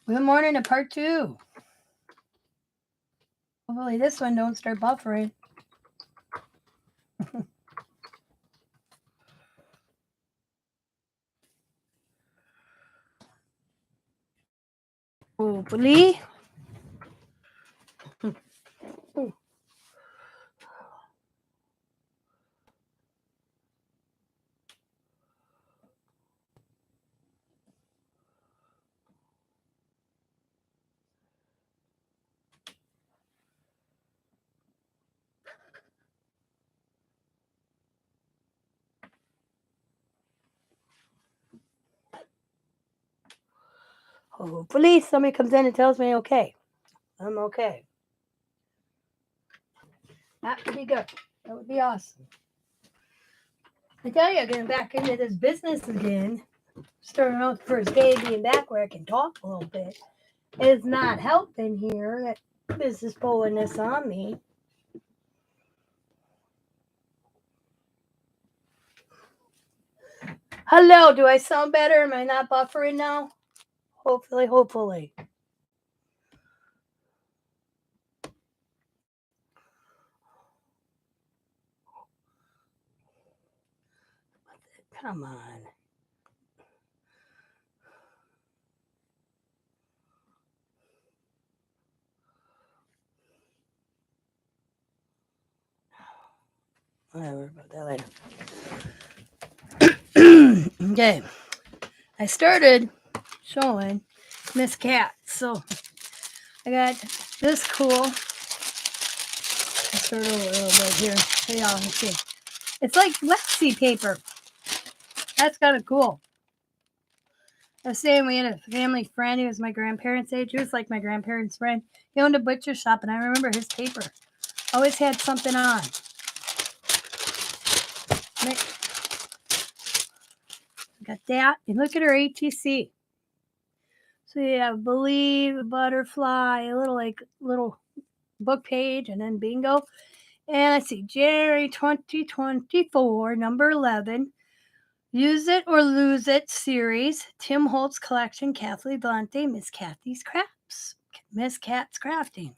Good morning to part 2. Hopefully this one don't start buffering. Hopefully. Hopefully somebody comes in and tells me okay. I'm okay. That would be good. That would be awesome. I tell you, getting back into this business again, starting out the first day being back where I can talk a little bit, is not helping here. That business pulling this on me. Hello, do I sound better? Am I not buffering now? Hopefully. Come on. I'll worry about that later. Okay. I started showing Miss Cat. So I got this cool. I'll start over a little bit here so y'all can see. It's like Lexi paper. That's kind of cool. I was saying we had a family friend. He was my grandparents' age. He was like my grandparents' friend. He owned a butcher shop, and I remember his paper always had something on. Got that. And look at her ATC. So you have believe, butterfly, a little book page, and then bingo. And let's see, January 2024, number 11. Use It or Lose It series. Tim Holtz collection, Kathleen Valente, Miss Kathy's Crafts. Miss Cat's Crafting.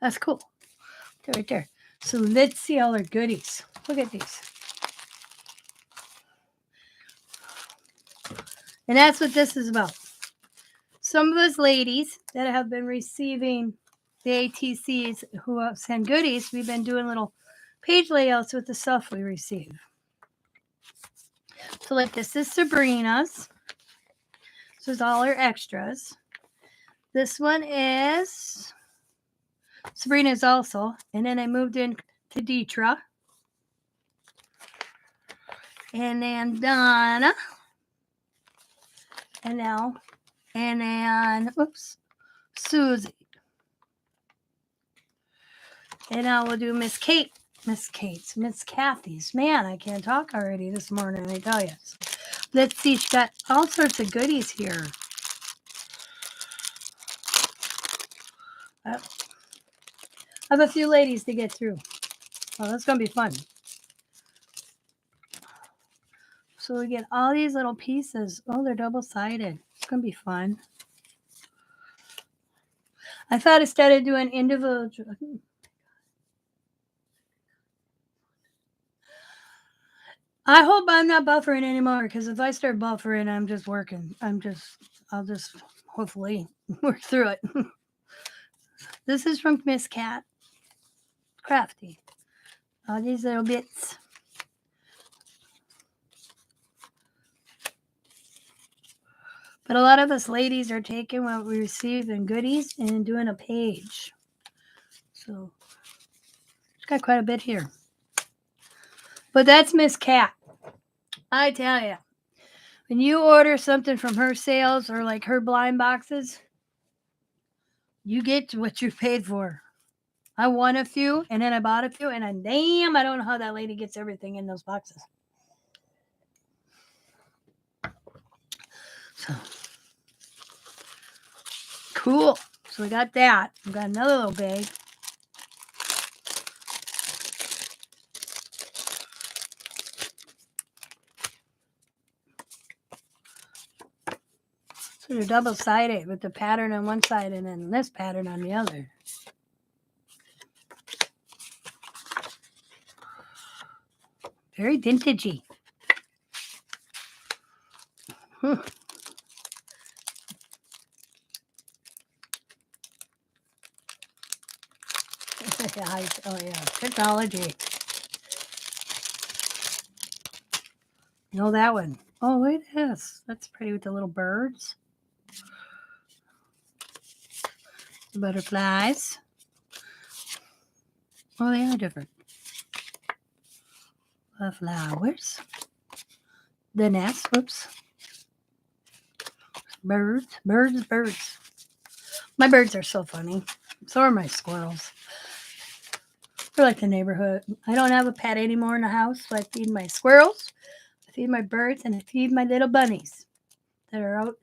That's cool. Right there. So let's see all our goodies. Look at these. And that's what this is about. Some of those ladies that have been receiving the ATCs who send goodies, we've been doing little page layouts with the stuff we receive. So like this is Sabrina's. This is all her extras. This one is Sabrina's also. And then I moved in to Deetra. And then Donna. And then, Susie. And now we'll do Miss Kathy's. Man, I can't talk already this morning, I tell you. So, let's see, she's got all sorts of goodies here. I have a few ladies to get through. Oh, that's going to be fun. So we get all these little pieces. Oh, they're double-sided. It's going to be fun. I thought instead of doing individual... I hope I'm not buffering anymore, because if I start buffering, I'm just working. I'll just hopefully work through it. This is from Miss Cat. Crafty. All these little bits. But a lot of us ladies are taking what we receive in goodies and doing a page. So it's got quite a bit here. But that's Miss Cat. I tell you, when you order something from her sales or like her blind boxes, you get what you paid for. I won a few, and then I bought a few, and I don't know how that lady gets everything in those boxes. So cool. So we got that. We got another little bag. So they're double-sided with the pattern on one side and then this pattern on the other. Very vintagey. Oh yeah, technology. You know that one. Oh, look at this. That's pretty with the little birds. The butterflies. Oh, they are different. The flowers. The nest. Whoops. Birds. Birds. My birds are so funny. So are my squirrels. They're like the neighborhood. I don't have a pet anymore in the house, so I feed my squirrels, I feed my birds, and I feed my little bunnies that are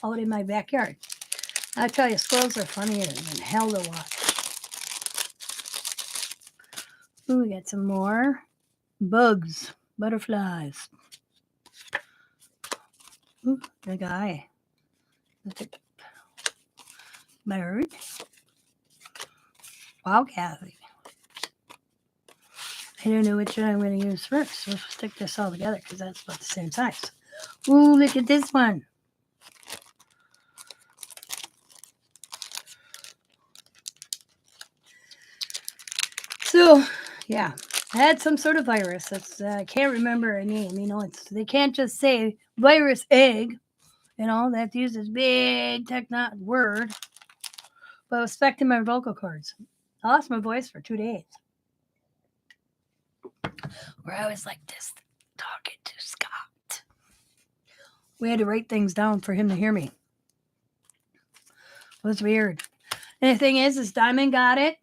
out in my backyard. I tell you, squirrels are funnier than hell to watch. Ooh, we got some more bugs, butterflies. Ooh, the guy. Bird. Wow, Kathy. I don't know which one I'm going to use first. We'll stick this all together because that's about the same size. Ooh, look at this one. So, yeah, I had some sort of virus. That's I can't remember a name. You know, they can't just say virus egg. You know, they have to use this big word. But it was affecting my vocal cords. I lost my voice for 2 days. Where I was like this, talking to Scott. We had to write things down for him to hear me. It was weird. And the thing is Diamond got it.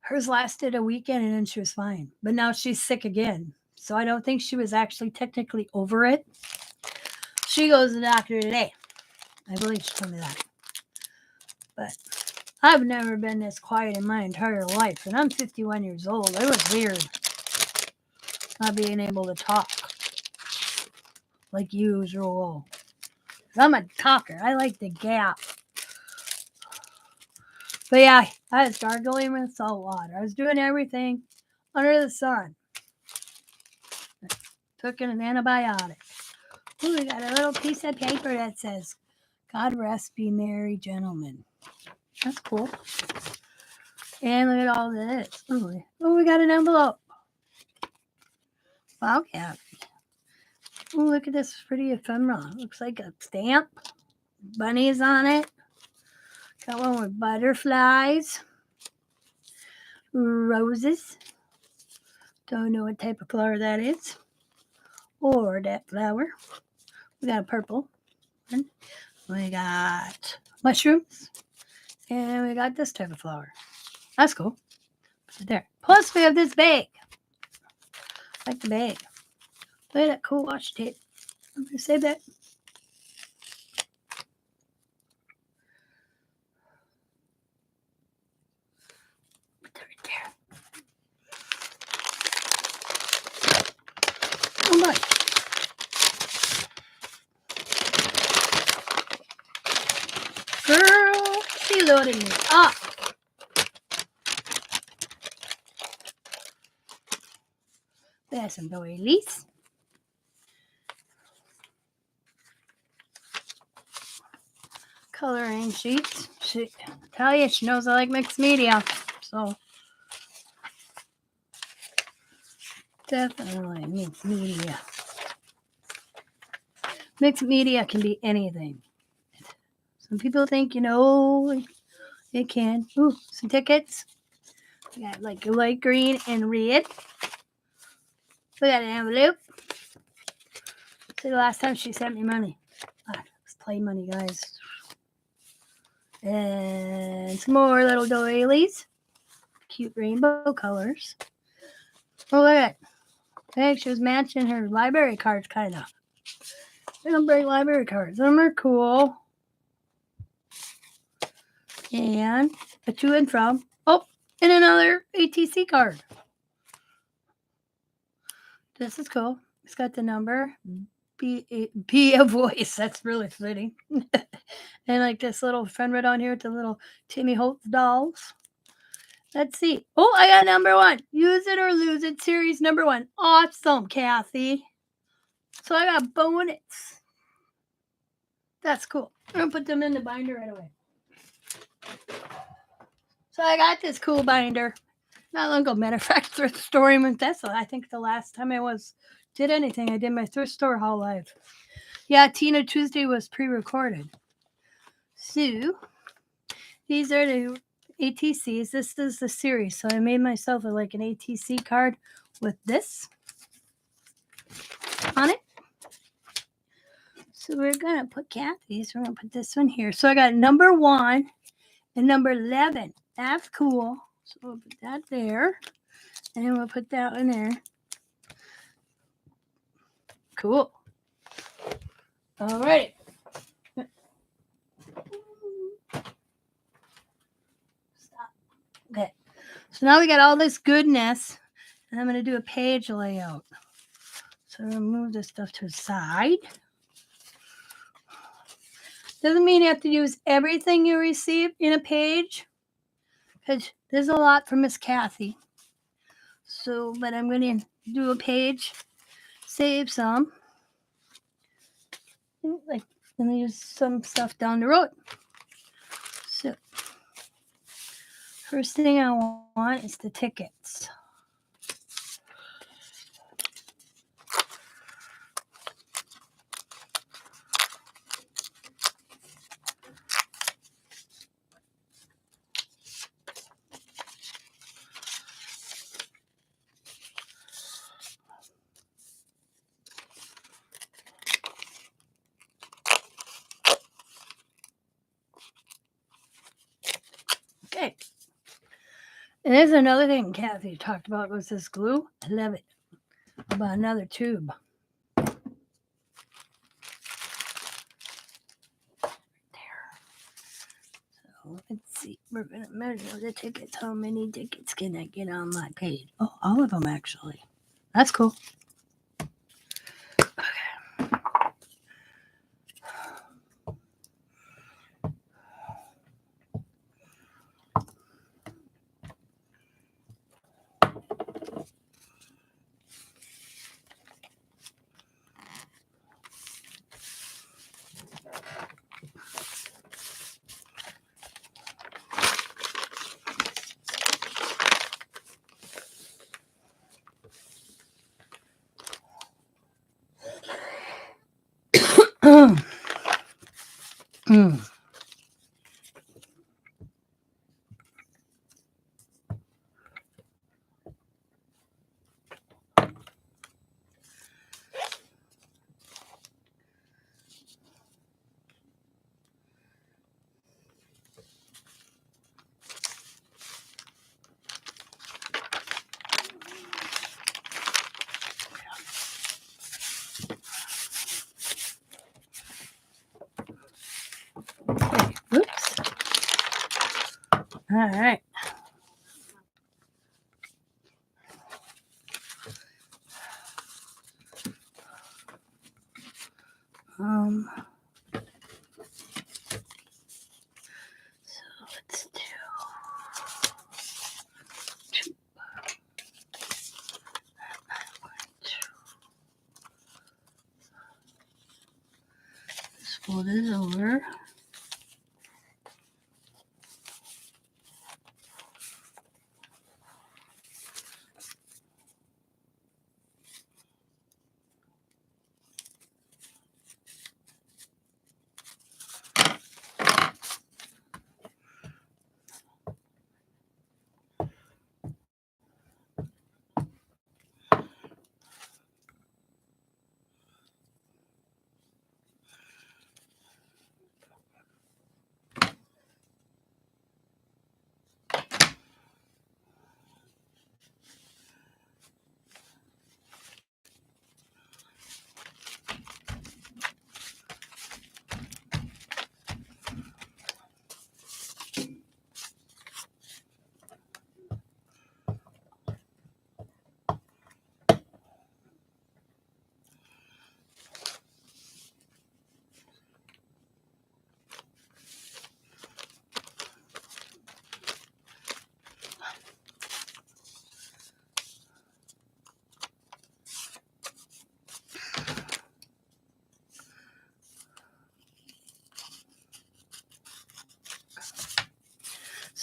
Hers lasted a weekend and then she was fine. But now she's sick again. So I don't think she was actually technically over it. She goes to the doctor today. I believe she told me that. But I've never been this quiet in my entire life. And I'm 51 years old. It was weird not being able to talk like usual. I'm a talker. I like to gap. But yeah, I was gargling with salt water. I was doing everything under the sun. I took an antibiotic. Ooh, we got a little piece of paper that says, God rest be merry gentlemen. That's cool. And look at all this. Oh, we got an envelope. Wow, Kathy. Oh, look at this pretty ephemera. Looks like a stamp. Bunnies on it. Got one with butterflies. Roses. Don't know what type of flower that is. Or that flower. We got a purple one. We got mushrooms. And we got this type of flower. That's cool. Put it there. Plus, we have this bag. I like the bag. Look at that cool washi tape. I'm going to save that. Put that right there. Oh my. Girl, she loaded me up. There's some doilies. Coloring sheets. I tell you, she knows I like mixed media. So, definitely mixed media. Mixed media can be anything. Some people think, it can. Ooh, some tickets. We got like light green and red. We got an envelope. See, the last time she sent me money. It was play money, guys. And some more little doilies. Cute rainbow colors. Oh, look at it. I think she was matching her library cards, kind of. They don't bring library cards. Them are cool. And a to and from. Oh, and another ATC card. This is cool. It's got the number be a voice. That's really fitting. And like this little friend right on here with the little Timmy Holtz dolls. Let's see. Oh, I got number one. Use it or lose it. Series number one. Awesome, Kathy. So I got bonus. That's cool. I'm going to put them in the binder right away. So I got this cool binder. Not long ago, matter of fact, thrift store in Montesa. I think the last time I did anything, I did my thrift store haul live. Yeah, Tina Tuesday was pre-recorded. So these are the ATCs. This is the series. So I made myself an ATC card with this on it. So we're going to put Kathy's. We're going to put this one here. So I got number 1 and number 11. That's cool. So we'll put that there. And then we'll put that one there. Cool. All right. Stop. Okay. So now we got all this goodness. And I'm going to do a page layout. So I'm going to move this stuff to the side. Doesn't mean you have to use everything you receive in a page, because there's a lot for Miss Kathy. So, but I'm going to do a page, save some, and use some stuff down the road. So, first thing I want is the tickets. Okay. And there's another thing Kathy talked about was this glue. I love it. About another tube. There. So let's see. We're going to measure the tickets. How many tickets can I get on my page? Oh, all of them actually. That's cool. Oops. All right. So let's do 2. Let's fold this over.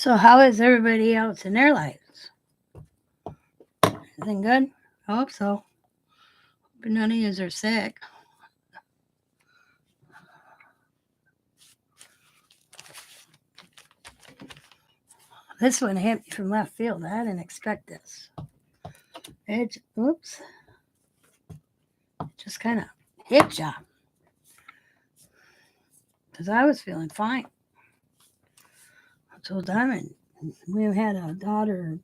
So how is everybody else in their lives? Everything good? I hope so. But none of yous are sick. This one hit me from left field. I didn't expect this. It, oops. Just kind of hit ya. Because I was feeling fine. I told Diamond we had a daughter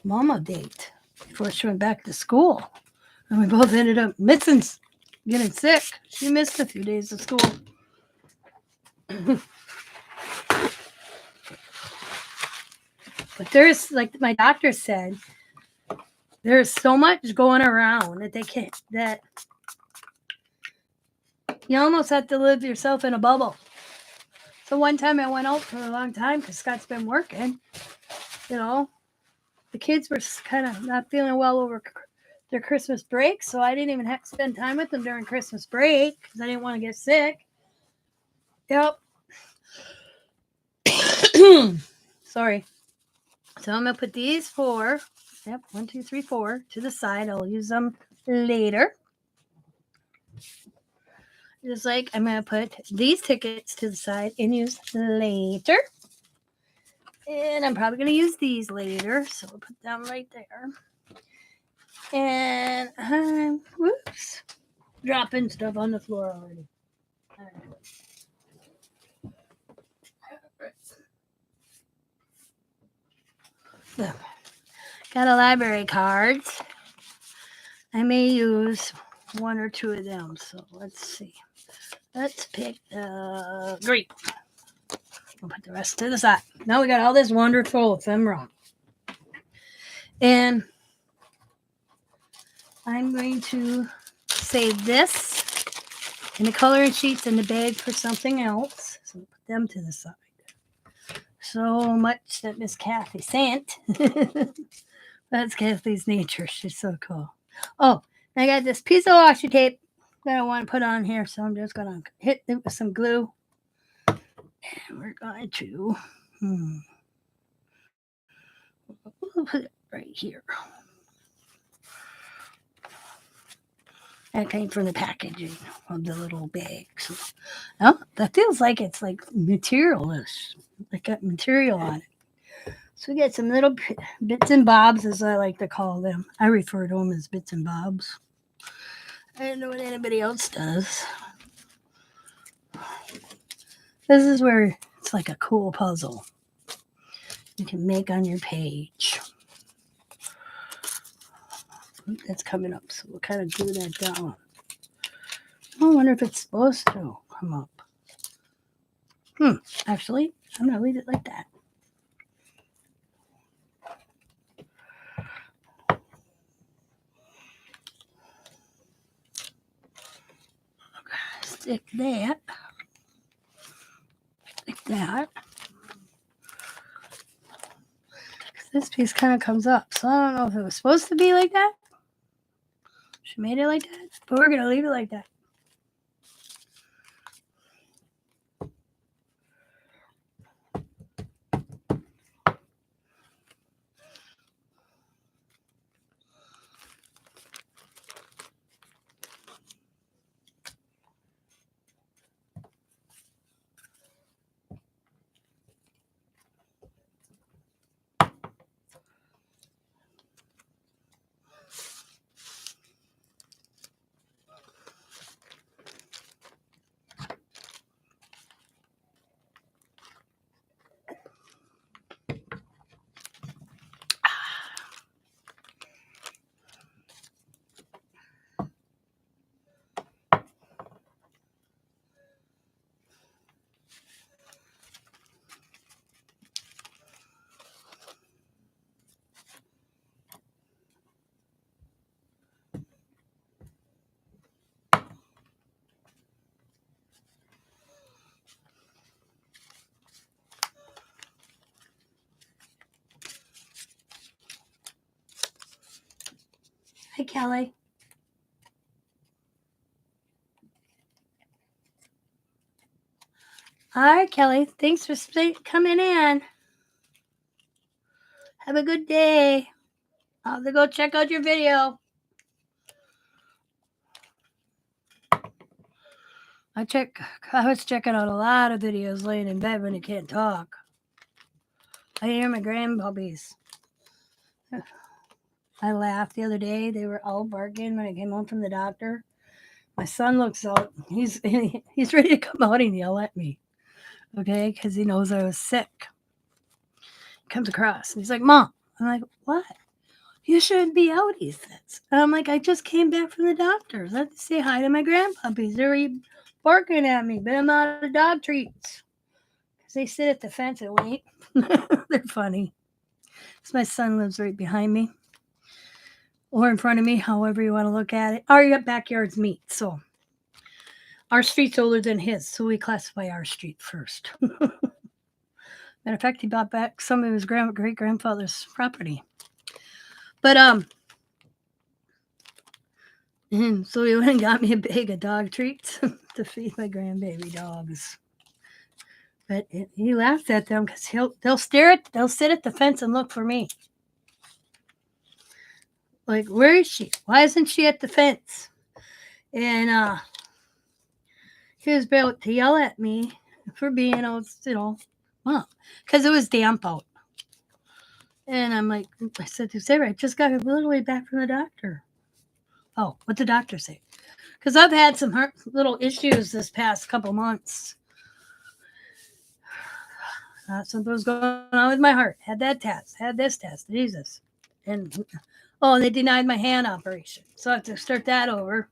mama date before she went back to school. And we both ended up getting sick. She missed a few days of school. But there's, like my doctor said, there's so much going around that they can't, that you almost have to live yourself in a bubble. So one time I went out for a long time because Scott's been working. You know, the kids were kind of not feeling well over their Christmas break, so I didn't even have to spend time with them during Christmas break because I didn't want to get sick. Yep. Sorry. So I'm going to put these 4, 1, 2, 3, 4 to the side. I'll use them later. Just like I'm going to put these tickets to the side and use later. And I'm probably going to use these later. So we'll put them right there. And I'm, whoops, dropping stuff on the floor already. All right. So, got a library cards. I may use 1 or 2 of them. So let's see. Let's pick green. We'll put the rest to the side. Now we got all this wonderful ephemera. And I'm going to save this and the coloring sheets in the bag for something else. So we'll put them to the side. So much that Miss Kathy sent. That's Kathy's nature. She's so cool. Oh, I got this piece of washi tape that I want to put on here. So I'm just going to hit it with some glue. And we're going to we'll put it right here. That came from the packaging of the little bag. So, oh, that feels like it's like material-ish. Like got material on it. So we get some little bits and bobs, as I like to call them. I refer to them as bits and bobs. I don't know what anybody else does. This is where it's like a cool puzzle you can make on your page. That's coming up, so we'll kind of glue that down. I wonder if it's supposed to come up. Actually, I'm going to leave it like that. Stick that. Like that. This piece kind of comes up, so I don't know if it was supposed to be like that. She made it like that, but we're going to leave it like that. Hi, Kelly. All right, Kelly. Thanks for coming in. Have a good day. I'll have to go check out your video. I was checking out a lot of videos laying in bed when you can't talk. I hear my grandpuppies. I laughed the other day. They were all barking when I came home from the doctor. My son looks out. He's ready to come out and yell at me. Okay, because he knows I was sick. He comes across and he's like, "Mom." I'm like, "What? You shouldn't be out," he says. And I'm like, "I just came back from the doctor's. I have to say hi to my grandpuppies. They're barking at me, but I'm out of dog treats." Because they sit at the fence and wait. They're funny. So my son lives right behind me. Or in front of me, however you want to look at it. Our backyard's meat, so our street's older than his, so we classify our street first. Matter of fact, he bought back some of his great grandfather's property. But so he went and got me a bag of dog treats to feed my grandbaby dogs. But he laughs at them because they'll sit at the fence and look for me. Like, where is she? Why isn't she at the fence? And he was about to yell at me for being out, Mom, because it was damp out. And I'm like, I said to Sarah, I just got literally back from the doctor. Oh, what'd the doctor say? Because I've had some little issues this past couple months. Something was going on with my heart. Had that test. Had this test. Jesus. And they denied my hand operation. So I have to start that over.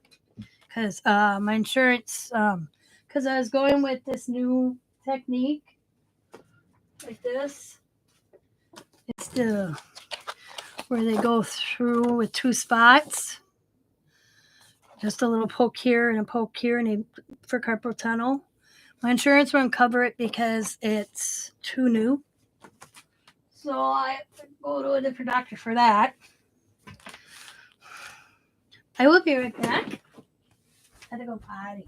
Because my insurance, because I was going with this new technique. Like this. It's where they go through with 2 spots. Just a little poke here and a poke here and for carpal tunnel. My insurance won't cover it because it's too new. So I have to go to a different doctor for that. I will be right back. I had to go potty.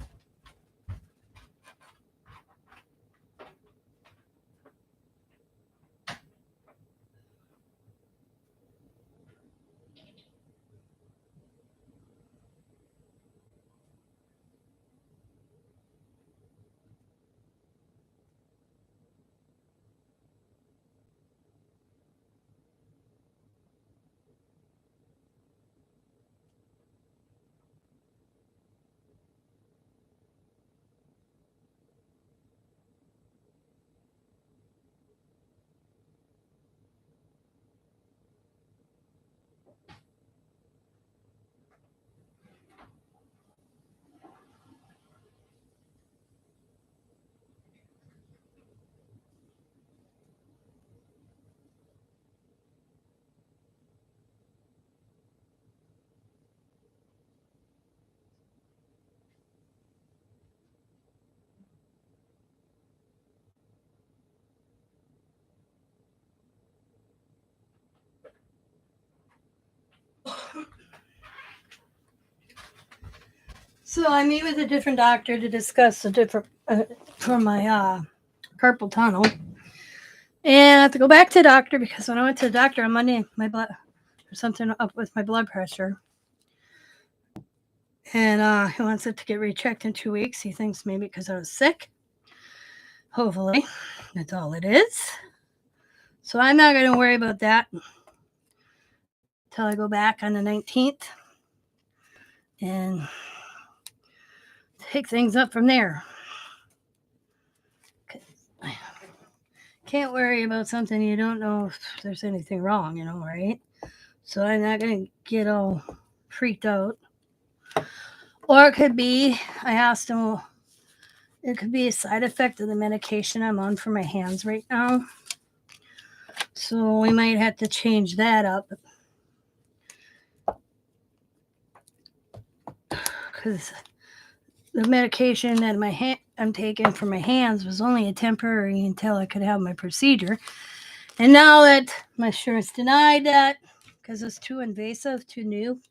So I meet with a different doctor to discuss a different for my carpal tunnel. And I have to go back to the doctor because when I went to the doctor on Monday, my blood, there's something up with my blood pressure. And he wants it to get rechecked in 2 weeks. He thinks maybe because I was sick. Hopefully, that's all it is. So I'm not going to worry about that until I go back on the 19th and take things up from there. Can't worry about something you don't know if there's anything wrong, right? So I'm not going to get all freaked out. Or it could be, I asked him, it could be a side effect of the medication I'm on for my hands right now. So we might have to change that up. Because the medication that I'm taking for my hands was only a temporary until I could have my procedure. And now that my insurance denied that because it's too invasive, too new.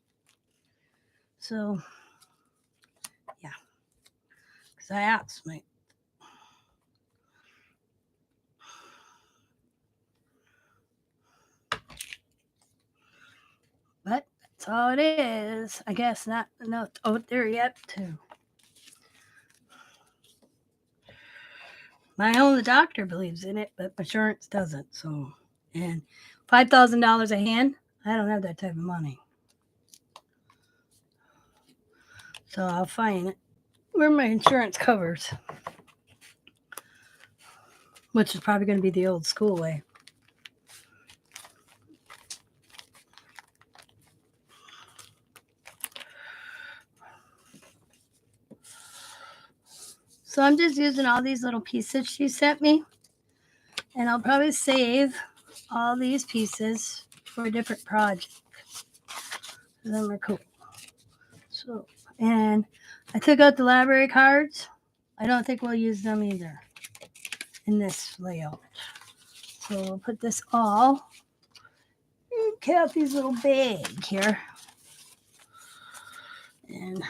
So, yeah. Because I asked That's all it is. I guess not out there yet too. My own doctor believes in it, but insurance doesn't. So, and $5,000 a hand, I don't have that type of money. So I'll find where my insurance covers, which is probably going to be the old school way. So I'm just using all these little pieces she sent me, and I'll probably save all these pieces for a different project. Then we're cool. So, and I took out the library cards. I don't think we'll use them either in this layout. So we'll put this all in Kathy's little bag here. And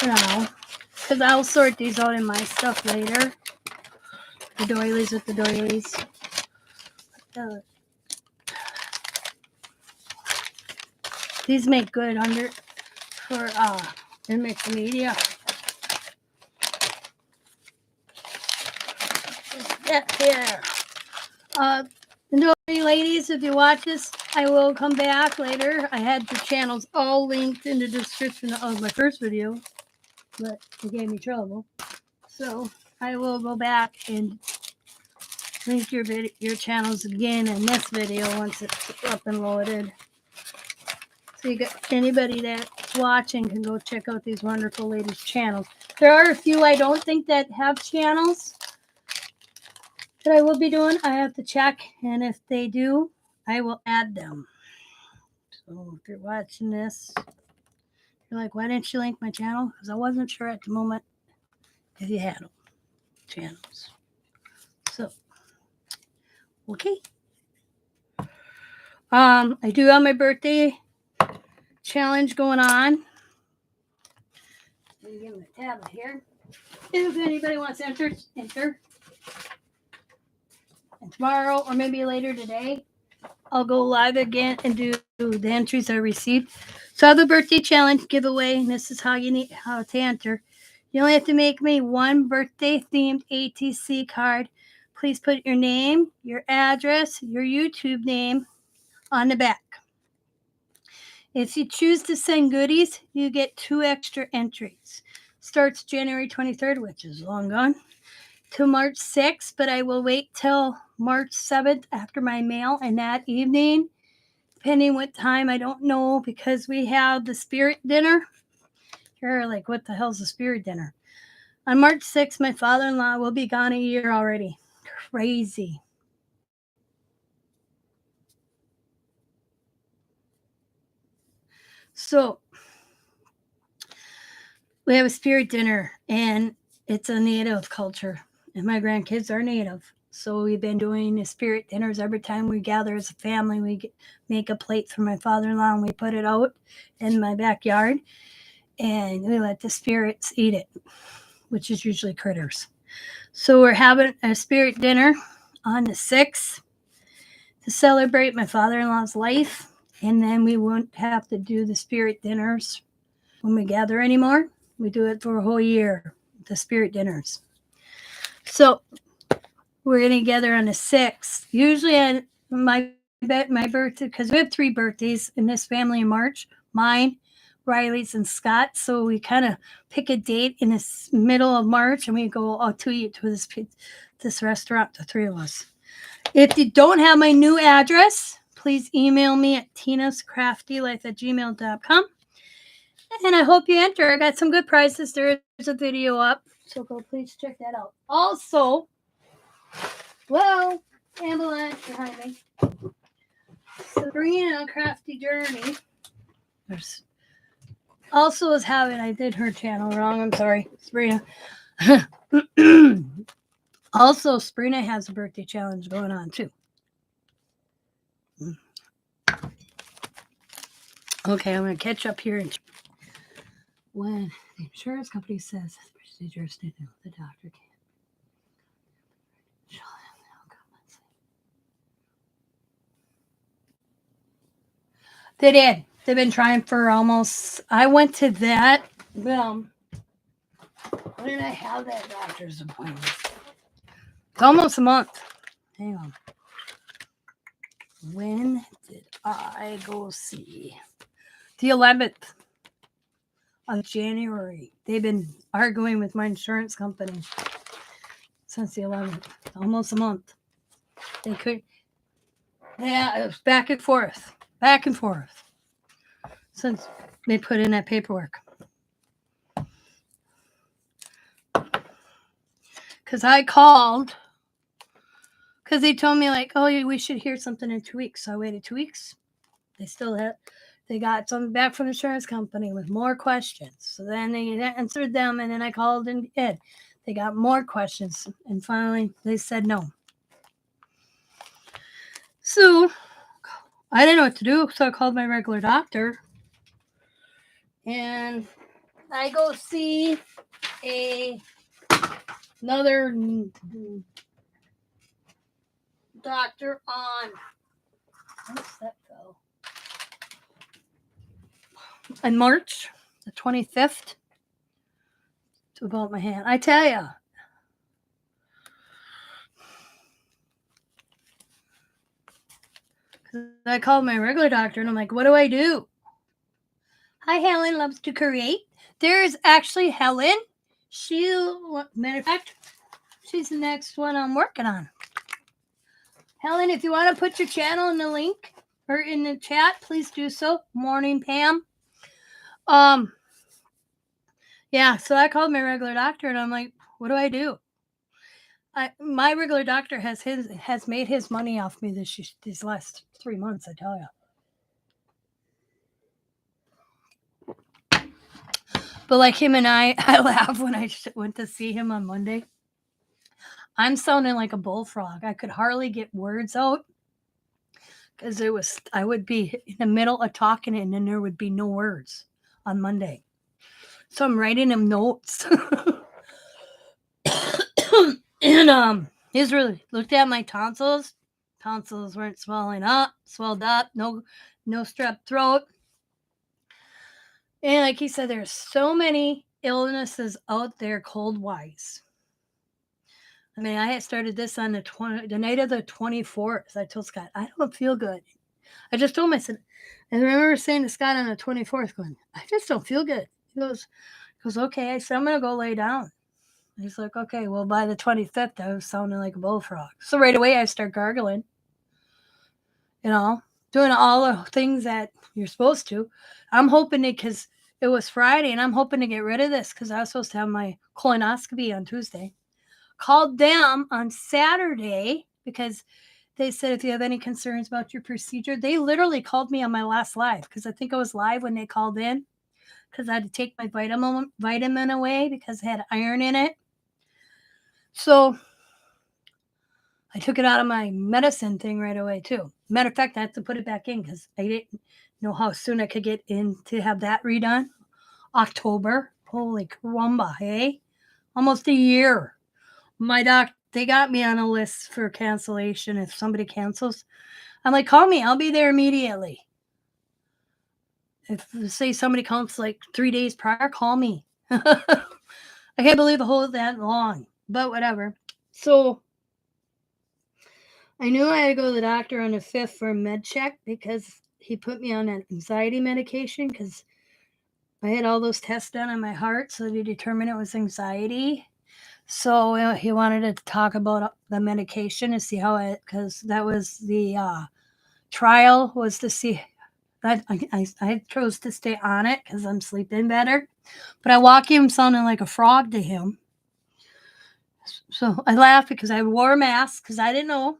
for now, because I'll sort these out in my stuff later. The doilies with the doilies. These make good under for mixed media. Yeah, here. Ladies, if you watch this, I will come back later. I had the channels all linked in the description of my first video, but it gave me trouble. So I will go back and link your channels again in this video once it's up and loaded. So you got anybody that's watching can go check out these wonderful ladies' channels. There are a few I don't think that have channels that I will be doing. I have to check, and if they do, I will add them. So if you're watching this, you're like, why didn't you link my channel? Because I wasn't sure at the moment if you had them, channels. So, okay. I do have my birthday challenge going on. Let me give them a tablet here. If anybody wants to enter. And tomorrow, or maybe later today, I'll go live again and do the entries I received. So I have the birthday challenge giveaway, and this is how to enter. You only have to make me one birthday themed ATC card. Please put your name, your address, your YouTube name on the back. If you choose to send goodies, you get 2 extra entries. Starts January 23rd, which is long gone, till March 6th, but I will wait till March 7th after my mail, and that evening, depending what time, I don't know, because we have the spirit dinner. You're like, what the hell's a spirit dinner? On March 6th, my father-in-law will be gone a year already. Crazy. So we have a spirit dinner, and it's a native culture, and my grandkids are native. So we've been doing the spirit dinners every time we gather as a family. We make a plate for my father-in-law, and we put it out in my backyard, and we let the spirits eat it, which is usually critters. So we're having a spirit dinner on the 6th to celebrate my father-in-law's life, and then we won't have to do the spirit dinners when we gather anymore. We do it for a whole year, the spirit dinners. So we're going to gather on the 6th. Usually on my birthday, because we have 3 birthdays in this family in March, mine, Riley's, and Scott's. So we kind of pick a date in the middle of March, and we go out to eat to this restaurant, the 3 of us. If you don't have my new address, please email me at tinascraftylife@gmail.com. And I hope you enter. I got some good prizes. There is a video up, so go please check that out. Also, ambulance behind me. Sabrina Crafty Journey also is having, I did her channel wrong. I'm sorry, Sabrina. Also, Sabrina has a birthday challenge going on too. Okay, I'm going to catch up here. When the insurance company says procedures to do, the doctor can't. They did. They've been trying for almost. I went to that. When did I have that doctor's appointment? It's almost a month. Hang on. When did I go see? The 11th of January. They've been arguing with my insurance company since the 11th. Almost a month. They could. Yeah, it was back and forth. Back and forth. Since they put in that paperwork. Because I called. Because they told me, like, oh, we should hear something in 2 weeks. So I waited 2 weeks. They got something back from the insurance company with more questions. So then they answered them, and then I called and Ed. They got more questions, and finally they said no. So I didn't know what to do, so I called my regular doctor, and I go see another doctor on, what's that go? In March, the 25th, to about my hand. I tell you, I called my regular doctor, and I'm like, what do I do? Hi, Helen loves to create. There's actually Helen. Matter of fact, she's the next one I'm working on. Helen, if you want to put your channel in the link or in the chat, please do so. Morning, Pam. Yeah, so I called my regular doctor, and I'm like, what do I do? My regular doctor has made his money off me these last 3 months, I tell you. But like him and I laughed when I went to see him on Monday. I'm sounding like a bullfrog. I could hardly get words out because I would be in the middle of talking, and then there would be no words on Monday. So I'm writing him notes. And he's really looked at my tonsils. Tonsils weren't swelled up, no strep throat. And like he said, there's so many illnesses out there cold-wise. I mean, I had started this on the night of the 24th. I told Scott, I don't feel good. I just told him, I remember saying to Scott on the 24th, going, I just don't feel good. He goes, okay. I said, I'm going to go lay down. He's like, okay. Well, by the 25th, I was sounding like a bullfrog. So right away, I start gargling, doing all the things that you're supposed to. I'm hoping because it was Friday, and I'm hoping to get rid of this because I was supposed to have my colonoscopy on Tuesday. Called them on Saturday because they said, if you have any concerns about your procedure, they literally called me on my last live because I think I was live when they called in because I had to take my vitamin away because it had iron in it. So I took it out of my medicine thing right away too. Matter of fact, I had to put it back in because I didn't know how soon I could get in to have that redone. October. Holy caramba, hey? Almost a year. They got me on a list for cancellation if somebody cancels. I'm like, call me. I'll be there immediately. If, say, somebody comes like 3 days prior, call me. I can't believe it hold that long, but whatever. So I knew I had to go to the doctor on the 5th for a med check because he put me on an anxiety medication because I had all those tests done on my heart, so they determined it was anxiety. So he wanted to talk about the medication and see how because that was the trial was to see that I chose to stay on it because I'm sleeping better. But I walk him sounding like a frog to him. So I laughed because I wore a mask because I didn't know.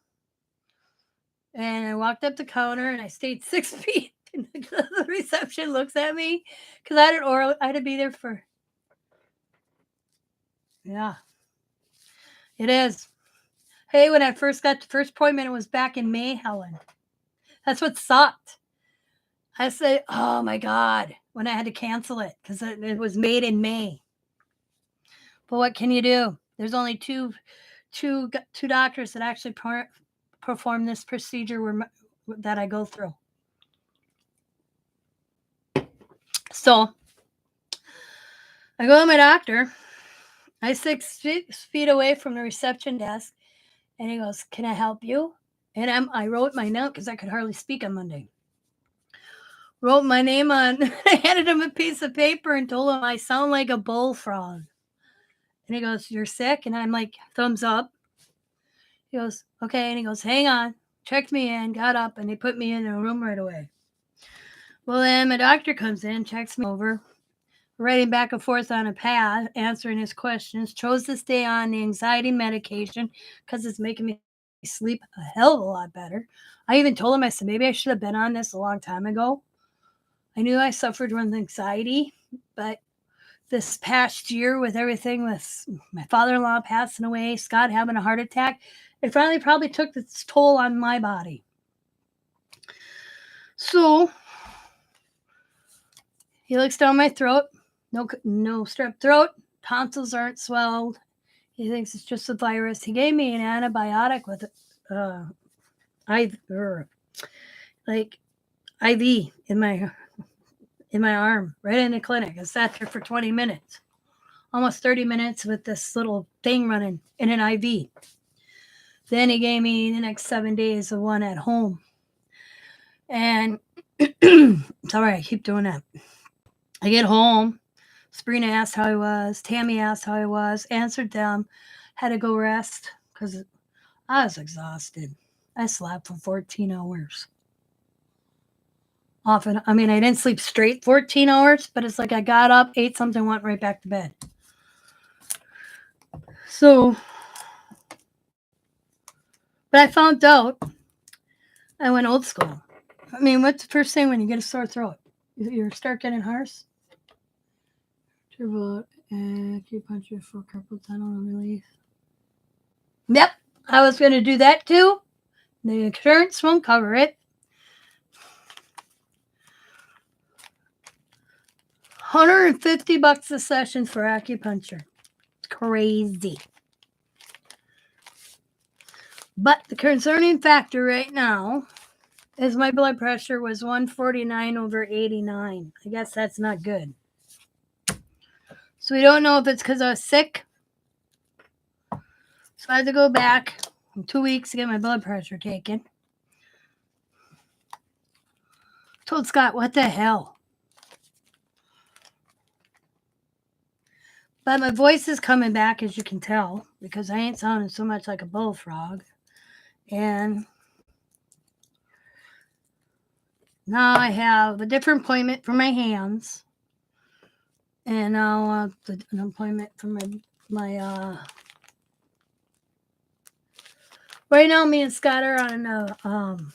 And I walked up the counter and I stayed 6 feet. And the reception looks at me because I had to be there for. Yeah, it is. Hey, when I first got the first appointment, it was back in May, Helen. That's what sucked. I said, oh my God, when I had to cancel it because it was made in May. But what can you do? There's only two doctors that actually perform this procedure that I go through. So I go to my doctor. I 6 feet away from the reception desk, and he goes, "Can I help you?" And I wrote my note because I could hardly speak on Monday. Wrote my name on, I handed him a piece of paper and told him I sound like a bullfrog. And he goes, "You're sick?" And I'm like, thumbs up. He goes, "Okay." And he goes, "Hang on." Checked me in, got up, and they put me in a room right away. Well, then my doctor comes in, checks me over, writing back and forth on a pad, answering his questions. Chose to stay on the anxiety medication because it's making me sleep a hell of a lot better. I even told him, I said, maybe I should have been on this a long time ago. I knew I suffered from anxiety, but this past year with everything with my father-in-law passing away, Scott having a heart attack, it finally probably took its toll on my body. So he looks down my throat. No strep throat. Tonsils aren't swelled. He thinks it's just a virus. He gave me an antibiotic with like IV in my arm, right in the clinic. I sat there for 20 minutes, almost 30 minutes with this little thing running in an IV. Then he gave me the next 7 days of one at home. And it's all right, I keep doing that. I get home. Sabrina asked how I was. Tammy asked how I was. Answered them. Had to go rest because I was exhausted. I slept for 14 hours. Often, I mean, I didn't sleep straight 14 hours, but it's like I got up, ate something, went right back to bed. So, but I found out I went old school. I mean, what's the first thing when you get a sore throat? You start getting hoarse? Turbo acupuncture for carpal tunnel relief. Yep, I was going to do that too. The insurance won't cover it. $150 a session for acupuncture. It's crazy. But the concerning factor right now is my blood pressure was 149/89. I guess that's not good. So we don't know if it's because I was sick. So I had to go back in 2 weeks to get my blood pressure taken. Told Scott, what the hell? But my voice is coming back, as you can tell, because I ain't sounding so much like a bullfrog. And now I have a different appointment for my hands. And now an appointment for my right now me and Scott are on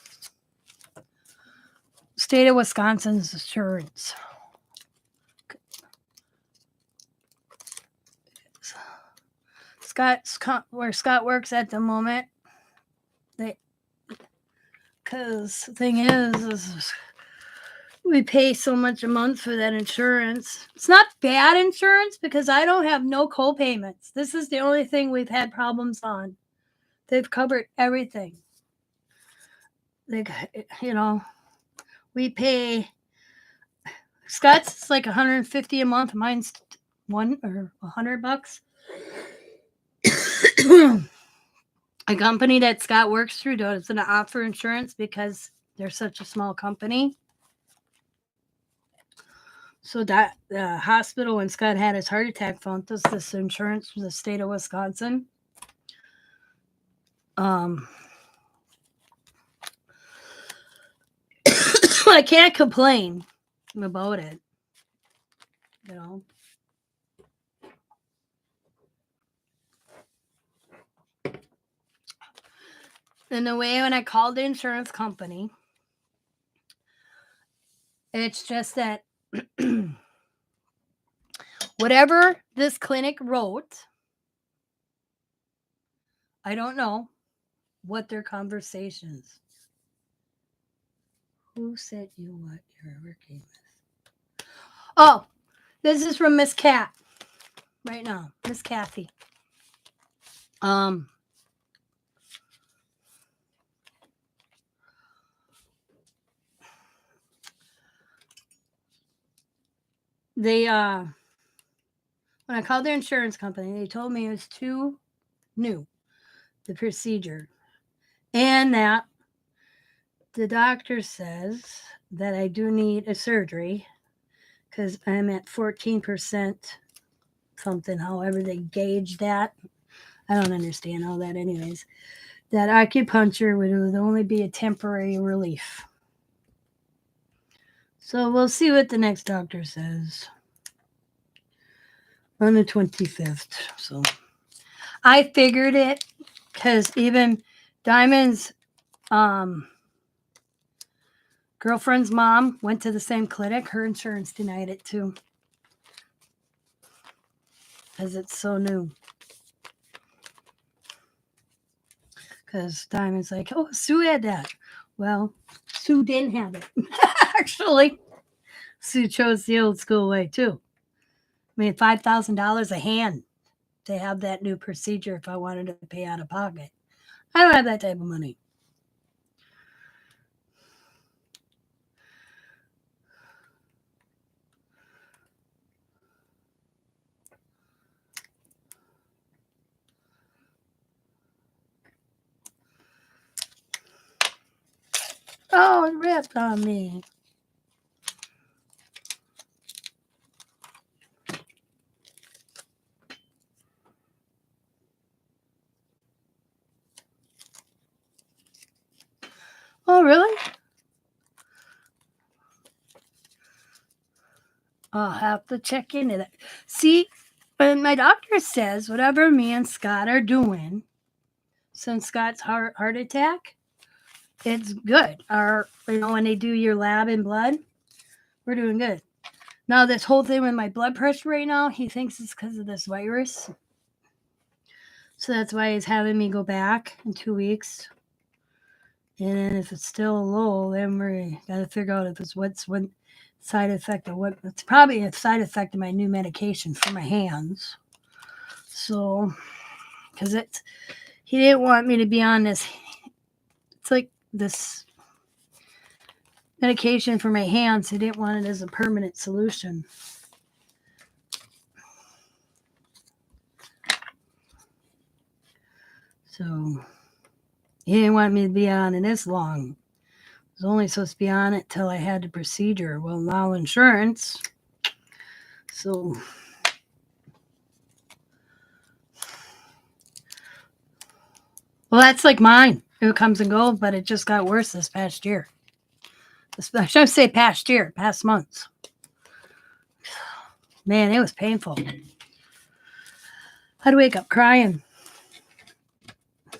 state of Wisconsin's insurance. Where Scott works at the moment, because the thing is we pay so much a month for that insurance. It's not bad insurance because I don't have no co-payments. This is the only thing we've had problems on. They've covered everything. We pay. Scott's is like $150 a month. Mine's $100. A company that Scott works through doesn't offer insurance because they're such a small company. So that the hospital when Scott had his heart attack found us this insurance from the state of Wisconsin. I can't complain about it. In the way when I called the insurance company, it's just that whatever this clinic wrote, I don't know what their conversations. Who sent you what you're working with? Oh, this is from Miss Cat right now. Miss Kathy. they when I called their insurance company, they told me it was too new, the procedure, and that the doctor says that I do need a surgery because I'm at 14% something, however they gauge that. I don't understand all that, anyways. That acupuncture would only be a temporary relief. So we'll see what the next doctor says on the 25th. So I figured it because even Diamond's girlfriend's mom went to the same clinic. Her insurance denied it too because it's so new. Because Diamond's like, oh, Sue had that. Well, Sue didn't have it. Actually, Sue chose the old school way too. I mean, $5,000 a hand to have that new procedure if I wanted to pay out of pocket. I don't have that type of money. Oh, it ripped on me. Oh, really? I'll have to check into that. See, when my doctor says whatever me and Scott are doing since Scott's heart attack, it's good. When they do your lab and blood, we're doing good. Now, this whole thing with my blood pressure right now, he thinks it's because of this virus. So that's why he's having me go back in 2 weeks. And then if it's still low, then we got to figure out if it's what's one side effect or what. It's probably a side effect of my new medication for my hands. So, because he didn't want me to be on this. It's like this medication for my hands. He didn't want it as a permanent solution. So he didn't want me to be on it this long. I was only supposed to be on it till I had the procedure. Well, now insurance. So well, that's like mine. It comes and goes, but it just got worse this past year. I should say past year, past months. Man, it was painful. I'd wake up crying.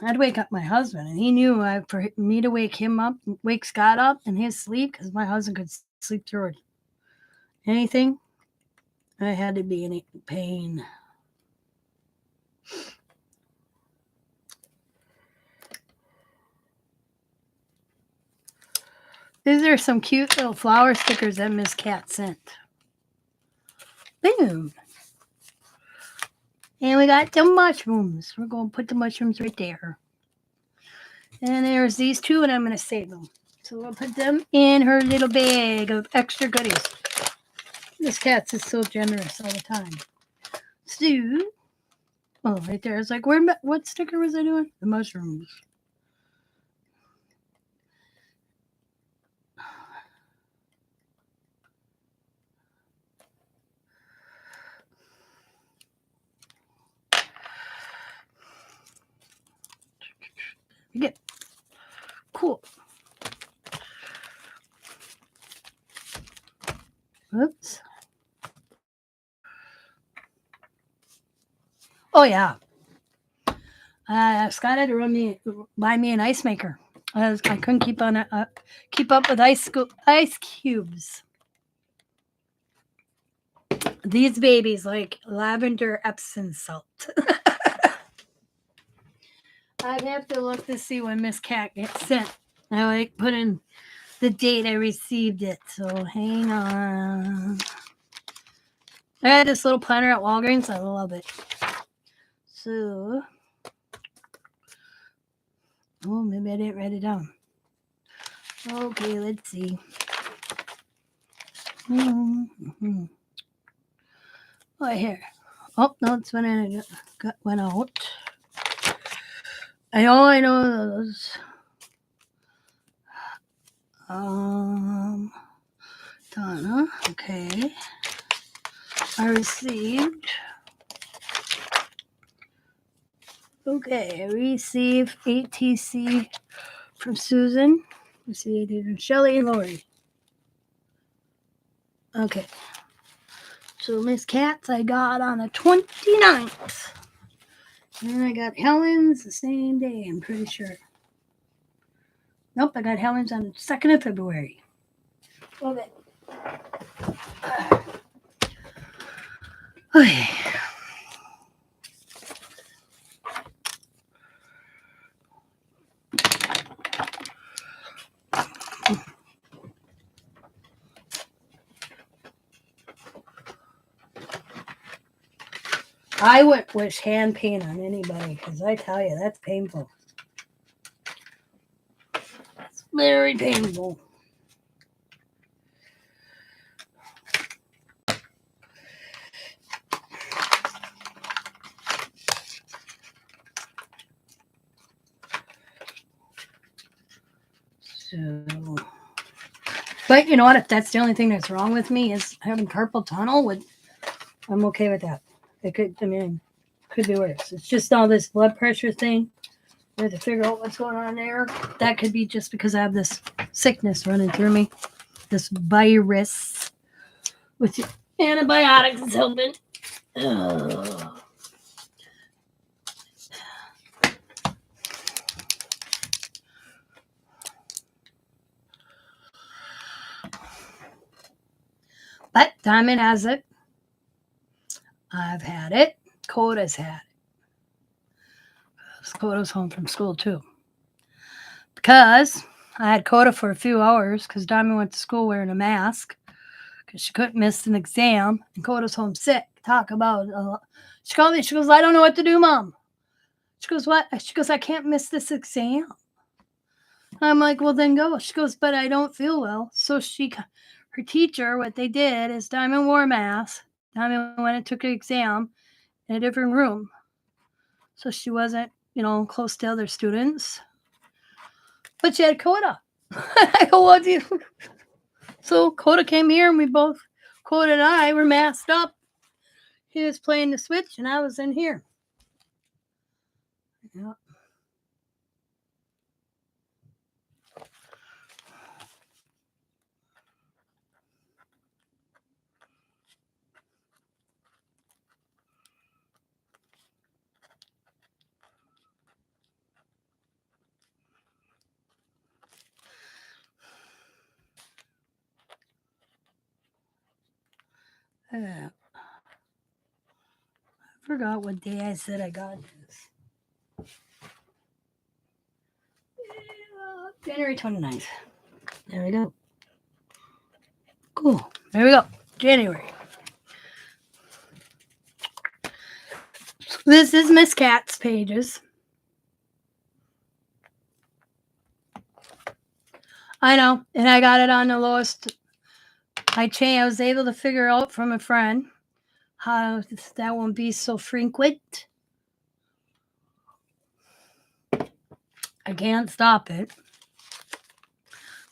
I'd wake up my husband, and he knew for me to wake Scott up in his sleep, because my husband could sleep through anything. I had to be in pain. These are some cute little flower stickers that Miss Cat sent. Boom. And we got the mushrooms. We're going to put the mushrooms right there. And there's these two, and I'm going to save them. So we'll put them in her little bag of extra goodies. This Cat's is so generous all the time. So, oh, right there. I was like, what sticker was I doing? The mushrooms. Get cool. Oops. Oh yeah. Scott had to buy me an ice maker. I couldn't keep up with ice cubes. These babies like lavender Epsom salt. I'd have to look to see when Miss Cat gets sent. I put in the date I received it. So hang on. I had this little planner at Walgreens. I love it. So, oh, maybe I didn't write it down. Okay, let's see. Mm-hmm. Oh, here. Oh, no, it's when I went out. I know those. Donna, okay. I received. Okay, I received ATC from Susan. Received it from Shelly and Lori. Okay. So Miss Kat's I got on the 29th. And then I got Helen's the same day, I'm pretty sure. Nope, I got Helen's on the 2nd of February. Okay. Okay. I wouldn't wish hand paint on anybody because I tell you, that's painful. It's very painful. So, but you know what? If that's the only thing that's wrong with me is having carpal tunnel, I'm okay with that. It could be worse. It's just all this blood pressure thing. We have to figure out what's going on there. That could be just because I have this sickness running through me, this virus, with antibiotics is helping. Ugh. But Diamond has it. I've had it. Coda's had it. Coda's home from school too. Because I had Coda for a few hours because Diamond went to school wearing a mask because she couldn't miss an exam. And Coda's home sick. Talk about she called me. She goes, I don't know what to do, Mom. She goes, what? She goes, I can't miss this exam. I'm like, well, then go. She goes, but I don't feel well. So her teacher, what they did is Diamond wore a mask. Diamond went and took an exam in a different room. So she wasn't, close to other students. But she had Coda. I go, what do you? So Coda came here and Coda and I were masked up. He was playing the Switch and I was in here. Yeah. I forgot what day I said I got this. January 29th. There we go. Cool. There we go. January. This is Miss Kat's pages. I know. And I got it on the lowest. I was able to figure out from a friend how that won't be so frequent. I can't stop it.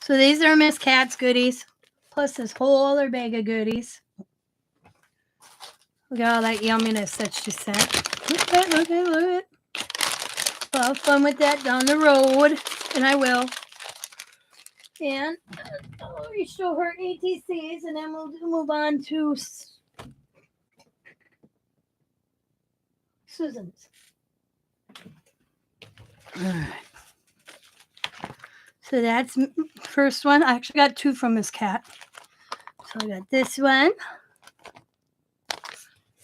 So these are Miss Kat's goodies, plus this whole other bag of goodies. Look at all that yumminess that she sent. Look at it. I'll have fun with that down the road, and I will. And I'll show her ATCs, and then we'll move on to Susan's. All right. So that's first one. I actually got two from Miss Cat. So I got this one.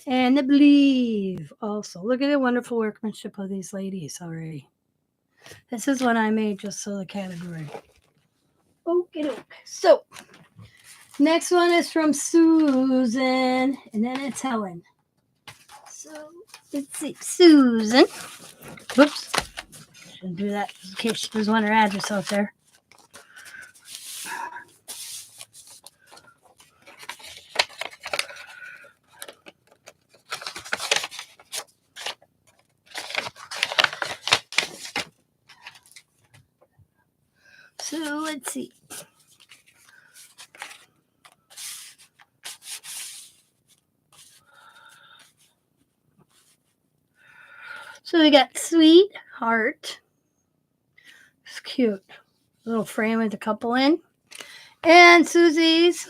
And the Believe also. Look at the wonderful workmanship of these ladies already. This is one I made just so the category. Okay, doke. So, next one is from Susan, and then it's Helen. So, let's see. Susan. Whoops. Shouldn't do that in case she doesn't want her address out there. Let's see. So we got Sweetheart. It's cute. Little frame with a couple in. And Susie's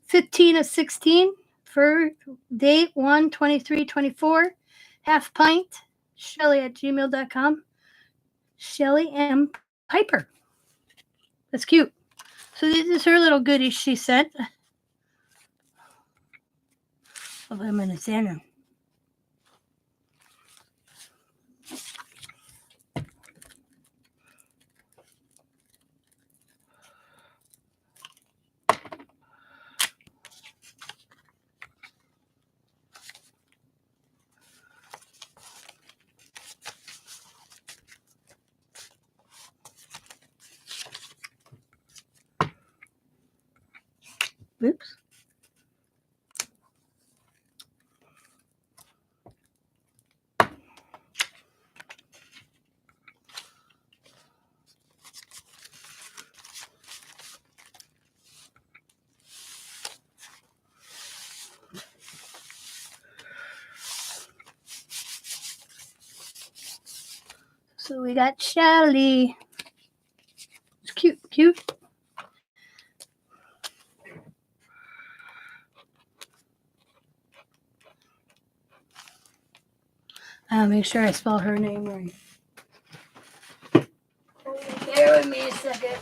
15 of 16 for date 1/23/24. Half pint. Shelly at gmail.com. Shelly M. Piper. That's cute. So this is her little goodies she sent. I'll put them in the center. Oops. So we got Shelly. It's cute, cute. I'll make sure I spell her name right. Bear with me a second.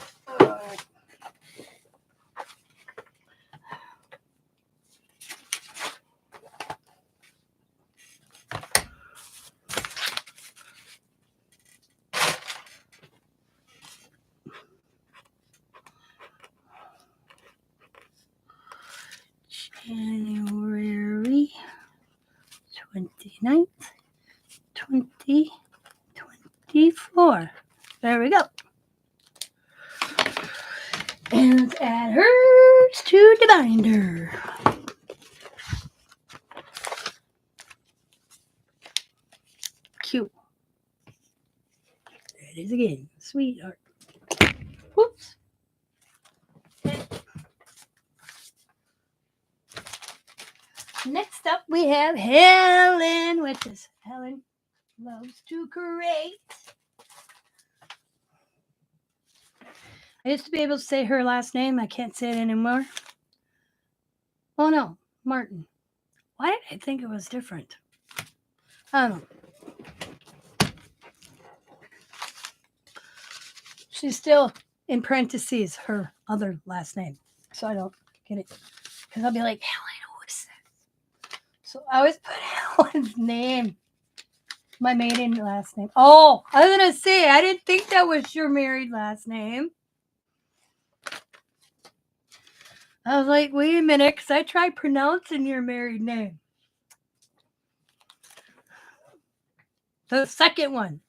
January 29th, 2024. There we go. And let's add hers to the binder. Cute. There it is again. Sweetheart. Whoops. Next up, we have Helen, which is Helen loves to create. I used to be able to say her last name. I can't say it anymore. Oh, no. Martin. Why did I think it was different? I don't know. She's still in parentheses her other last name. So I don't get it. Because I'll be like, Helen, who is that? So I always put Helen's name. My maiden last name. Oh, I was going to say, I didn't think that was your married last name. I was like, wait a minute, because I tried pronouncing your married name. The second one.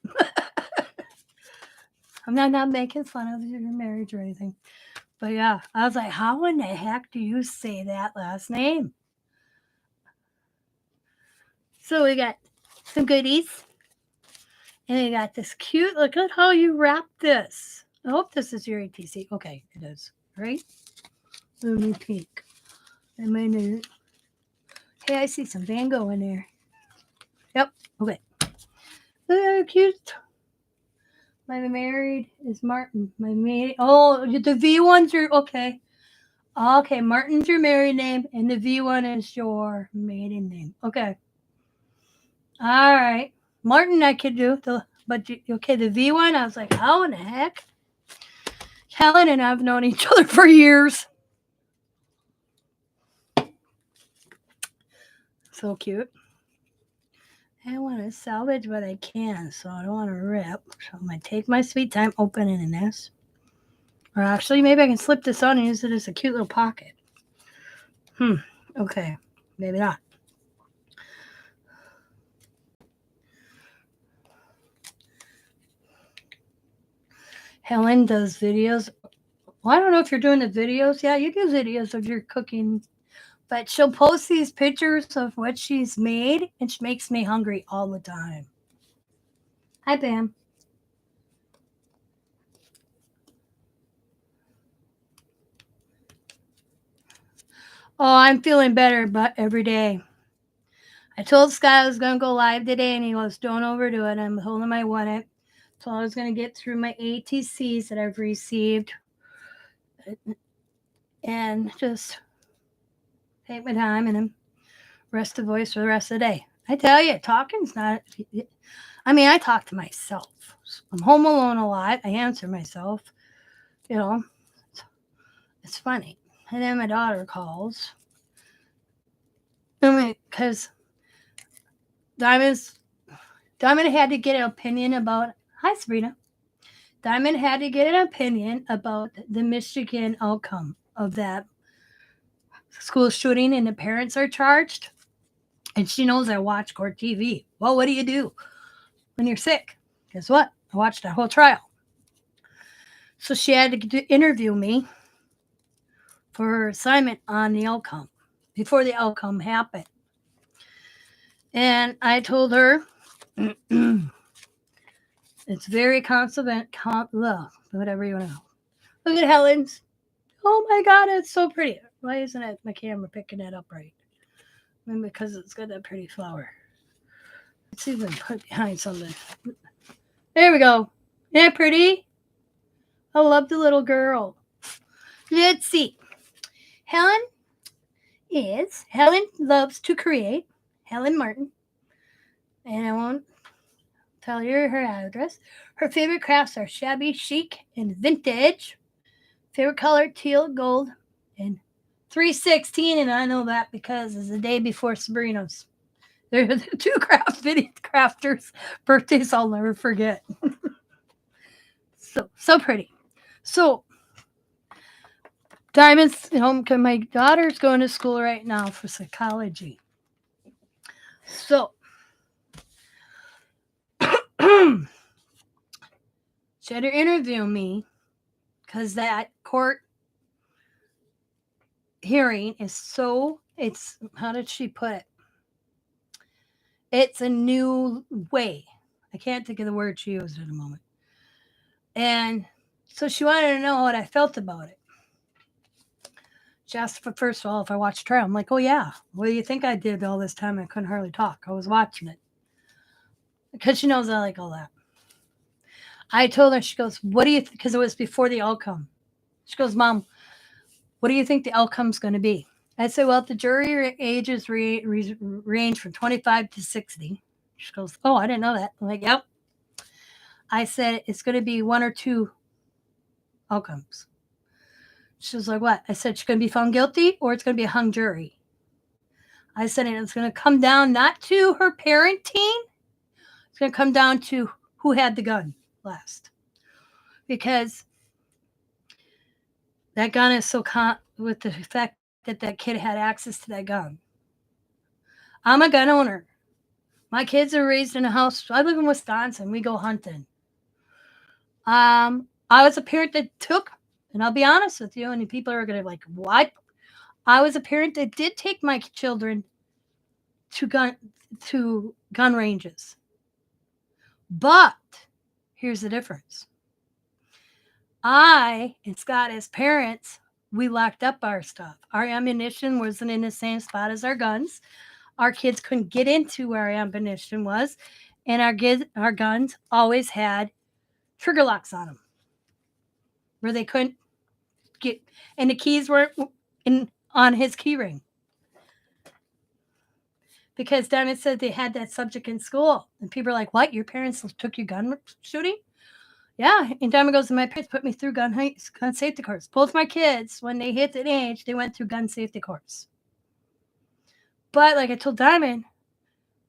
I'm not making fun of your marriage or anything. But yeah, I was like, how in the heck do you say that last name? So we got some goodies. And we got this cute, look at how you wrap this. I hope this is your ATC. Okay, it is, right? Let me peek. I may need it. Hey, I see some Van Gogh in there. Yep, okay. Look how cute. My married is Martin. My maid. Oh, the V ones are okay. Okay, Martin's your married name, and the V one is your maiden name. Okay. All right, Martin, I could do but okay, the V one. I was like, how in the heck? Helen and I've known each other for years. So cute. I want to salvage what I can, so I don't want to rip. So I'm going to take my sweet time opening this. Or actually, maybe I can slip this on and use it as a cute little pocket. Okay. Maybe not. Helen does videos. Well, I don't know if you're doing the videos. Yeah, you do videos of your cooking. But she'll post these pictures of what she's made, and she makes me hungry all the time. Hi, Pam. Oh, I'm feeling better, but every day. I told Scott I was going to go live today, and he goes, don't overdo it. I'm told him I wouldn't. So I was going to get through my ATCs that I've received and just take my time and then rest the voice for the rest of the day. I tell you, talking's not. I mean, I talk to myself. I'm home alone a lot. I answer myself. You know, it's funny. And then my daughter calls. I mean, because Diamond had to get an opinion about. Hi, Sabrina. Diamond had to get an opinion about the Michigan outcome of that school shooting, and the parents are charged. And she knows I watch court TV. Well, what do you do when you're sick? Guess what? I watched that whole trial. So she had to interview me for her assignment on the outcome before the outcome happened. And I told her it's very whatever you want to know. Look at Helen's. Oh my God, it's so pretty. Why isn't it my camera picking it up right? Maybe because it's got that pretty flower. Let's see if we can put it behind something. There we go. Isn't that pretty? I love the little girl. Let's see. Helen loves to create. Helen Martin. And I won't tell you her address. Her favorite crafts are shabby, chic, and vintage. Favorite color, teal, gold, and 316. And I know that because it's the day before Sabrina's. They're the two crafters' birthdays I'll never forget. So pretty. So Diamond's home. My daughter's going to school right now for psychology. So she had to interview me because that court hearing is it's, how did she put it? It's a new way. I can't think of the word she used at the moment. And so she wanted to know what I felt about it. She asked, first of all, if I watched the trial. I'm like, oh, yeah. What do you think I did all this time? I couldn't hardly talk. I was watching it. Because she knows I like all that. I told her, she goes, what do you think? Because it was before the outcome. She goes, Mom, what do you think the outcome's going to be? I said, well, the jury ages range from 25 to 60. She goes, oh, I didn't know that. I'm like, yep. I said, it's going to be one or two outcomes. She was like, what? I said, she's going to be found guilty or it's going to be a hung jury. I said, and it's going to come down not to her parenting. It's going to come down to who had the gun last. Because that gun is so with the fact that kid had access to that gun. I'm a gun owner. My kids are raised in a house. I live in Wisconsin. We go hunting. I was a parent that took, and I'll be honest with you, and people are going to be like, what? I was a parent that did take my children to gun ranges. But here's the difference. I and Scott, as parents, we locked up our stuff. Our ammunition wasn't in the same spot as our guns. Our kids couldn't get into where our ammunition was. And our guns always had trigger locks on them where they couldn't get, and the keys weren't on his key ring. Because Diamond said they had that subject in school. And people are like, what? Your parents took you gun shooting? Yeah. And Diamond goes, my parents put me through gun safety course. Both my kids, when they hit that age, they went through gun safety course. But like I told Diamond,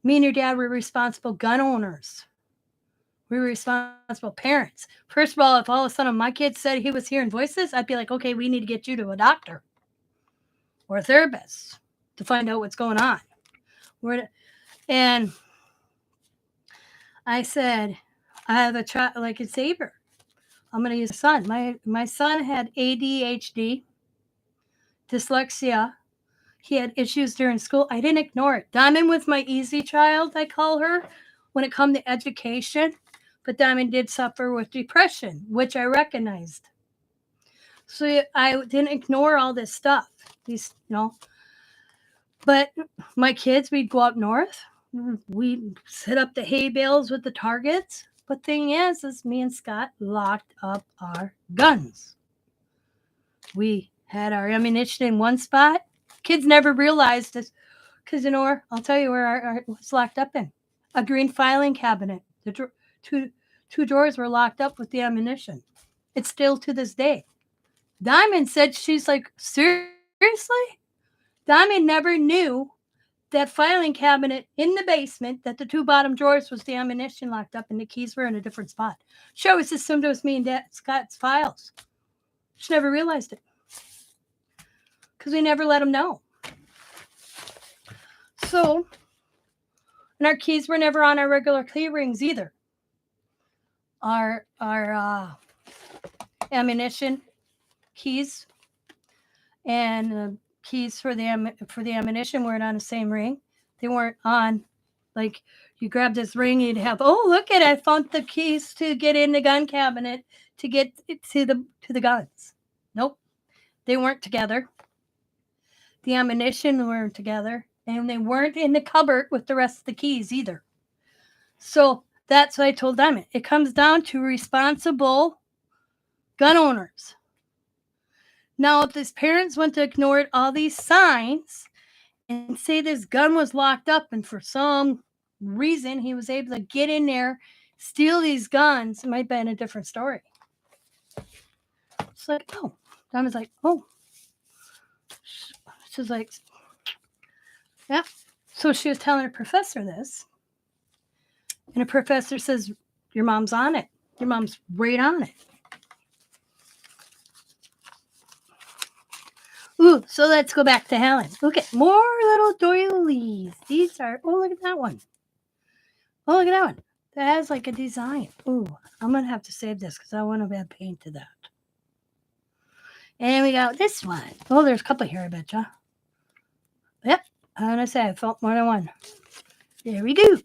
me and your dad were responsible gun owners. We were responsible parents. First of all, if all of a sudden my kid said he was hearing voices, I'd be like, okay, we need to get you to a doctor or a therapist to find out what's going on. And I said, I have a child, like a saver. I'm going to use a son. My son had ADHD, dyslexia. He had issues during school. I didn't ignore it. Diamond was my easy child, I call her, when it come to education. But Diamond did suffer with depression, which I recognized. So I didn't ignore all this stuff. But my kids, we'd go up north. We'd set up the hay bales with the targets. But thing is me and Scott locked up our guns. We had our ammunition in one spot. Kids never realized this because, I'll tell you where our was locked up in. A green filing cabinet. The two drawers were locked up with the ammunition. It's still to this day. Diamond said, she's like, seriously? Diamond never knew that filing cabinet in the basement, that the two bottom drawers was the ammunition locked up and the keys were in a different spot. She always assumed it was me and Scott's files. She never realized it because we never let him know. So, and our keys were never on our regular key rings either. Our ammunition keys and keys for the ammunition weren't on the same ring. They weren't on, like, you grab this ring, you'd have, oh, look at it, I found the keys to get in the gun cabinet to get to the guns. Nope, they weren't together. The ammunition weren't together, and they weren't in the cupboard with the rest of the keys either. So that's what I told Diamond. It comes down to responsible gun owners. Now, if his parents went to ignore all these signs and say this gun was locked up and for some reason he was able to get in there, steal these guns, it might have been a different story. It's like, oh. Diamond's like, oh. She's like, yeah. So she was telling her professor this. And the professor says, your mom's on it. Your mom's right on it. Ooh, so let's go back to Helen. Look at more little doilies. These are, oh, look at that one. Oh, look at that one. That has like a design. Ooh, I'm going to have to save this because I want to add paint to that. And we got this one. Oh, there's a couple here, I betcha. Yep, I'm going to say I felt more than one. There we go.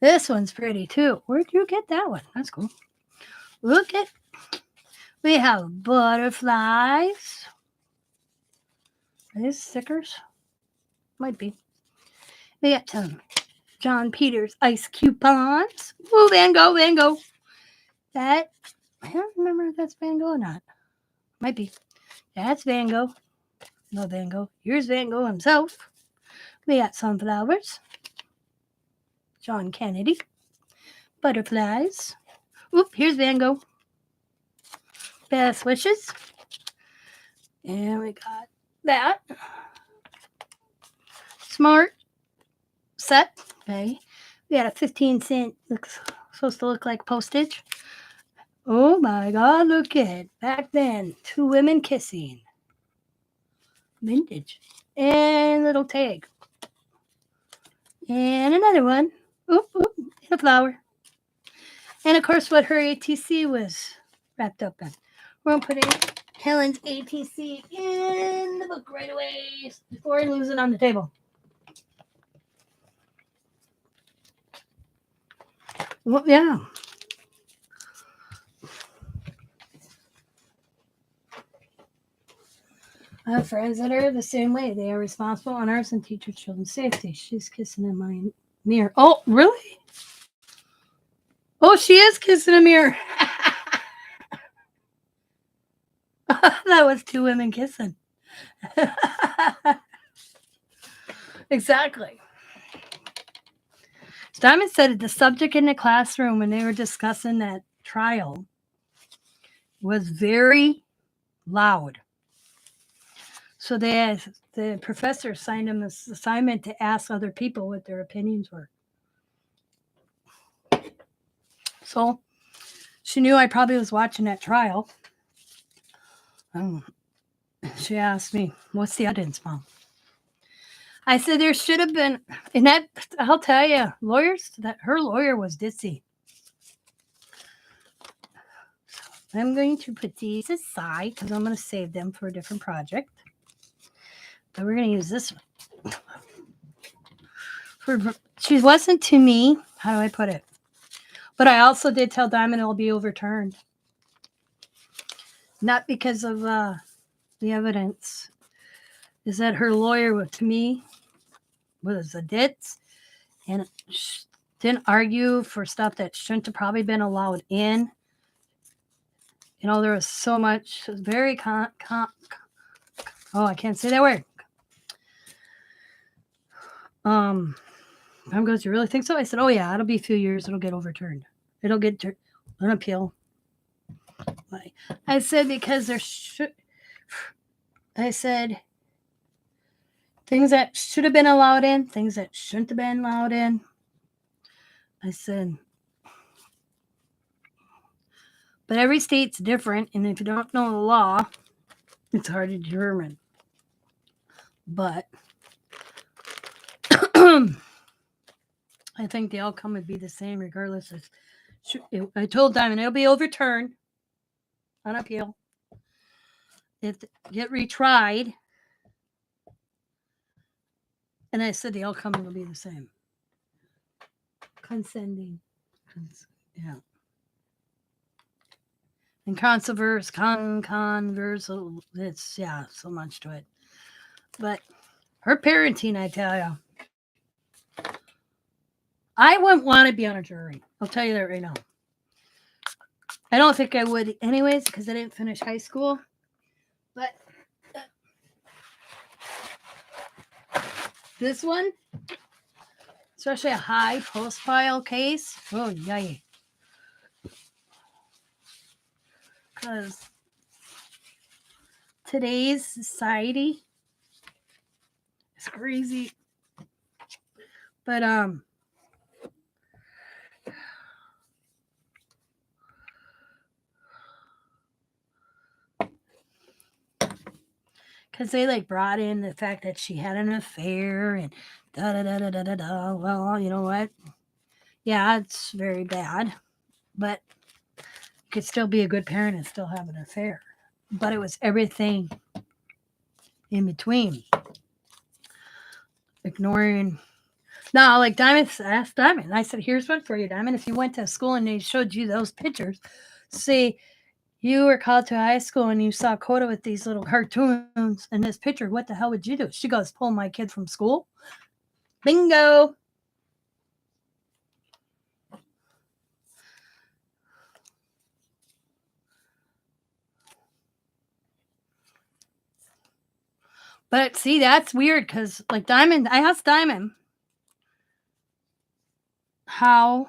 This one's pretty too. Where'd you get that one? That's cool. Look at, we have butterflies. Are these stickers? Might be. We got some John Peters ice coupons. Ooh, Van Gogh, Van Gogh. That, I don't remember if that's Van Gogh or not. Might be. That's Van Gogh. No Van Gogh. Here's Van Gogh himself. We got sunflowers. John Kennedy. Butterflies. Oop, here's Van Gogh. Best wishes. And we got that. Smart set. Okay. We got a 15-cent. Looks supposed to look like postage. Oh my God, look at it. Back then, two women kissing. Vintage. And little tag. And another one. Oop, oop, and a flower. And of course, what her ATC was wrapped up in. We're going to put in Helen's ATC in the book right away before I lose it on the table. Well, yeah. I have friends that are the same way. They are responsible owners and teach children's safety. She's kissing in my mirror. Oh, really? Oh, she is kissing a mirror. That was two women kissing. Exactly. Diamond said the subject in the classroom when they were discussing that trial was very loud. So the professor assigned him this assignment to ask other people what their opinions were. So she knew I probably was watching that trial. She asked me, what's the evidence, Mom? I said there should have been, and that, I'll tell you, lawyers, that her lawyer was ditzy. So I'm going to put these aside because I'm going to save them for a different project. But we're going to use this one. She wasn't to me, how do I put it? But I also did tell Diamond it'll be overturned. not because of the evidence, is that her lawyer to me was a ditz and didn't argue for stuff that shouldn't have probably been allowed in. There was so much very I can't say that word. I'm going, you really think so? I said, oh yeah, it'll be a few years. It'll get overturned. It'll get an appeal. I said, because I said, things that should have been allowed in, things that shouldn't have been allowed in. I said, but every state's different, and if you don't know the law, it's hard to determine. But I think the outcome would be the same regardless. I told Diamond it'll be overturned on appeal. It get retried. And I said the outcome will be the same. Consenting. Yeah. And controversial. It's, so much to it. But her parenting, I tell you, I wouldn't want to be on a jury. I'll tell you that right now. I don't think I would anyways, because I didn't finish high school. But this one, especially a high profile case, oh, yay. Because today's society is crazy. But because they brought in the fact that she had an affair and da. Well, you know what? Yeah, it's very bad, but you could still be a good parent and still have an affair. But it was everything in between. Ignoring. No, like Diamond asked Diamond. I said, here's one for you, Diamond. If you went to school and they showed you those pictures, say you were called to high school and you saw Coda with these little cartoons and this picture, what the hell would you do? She goes, pull my kid from school. Bingo. But see, that's weird because Diamond, I asked Diamond how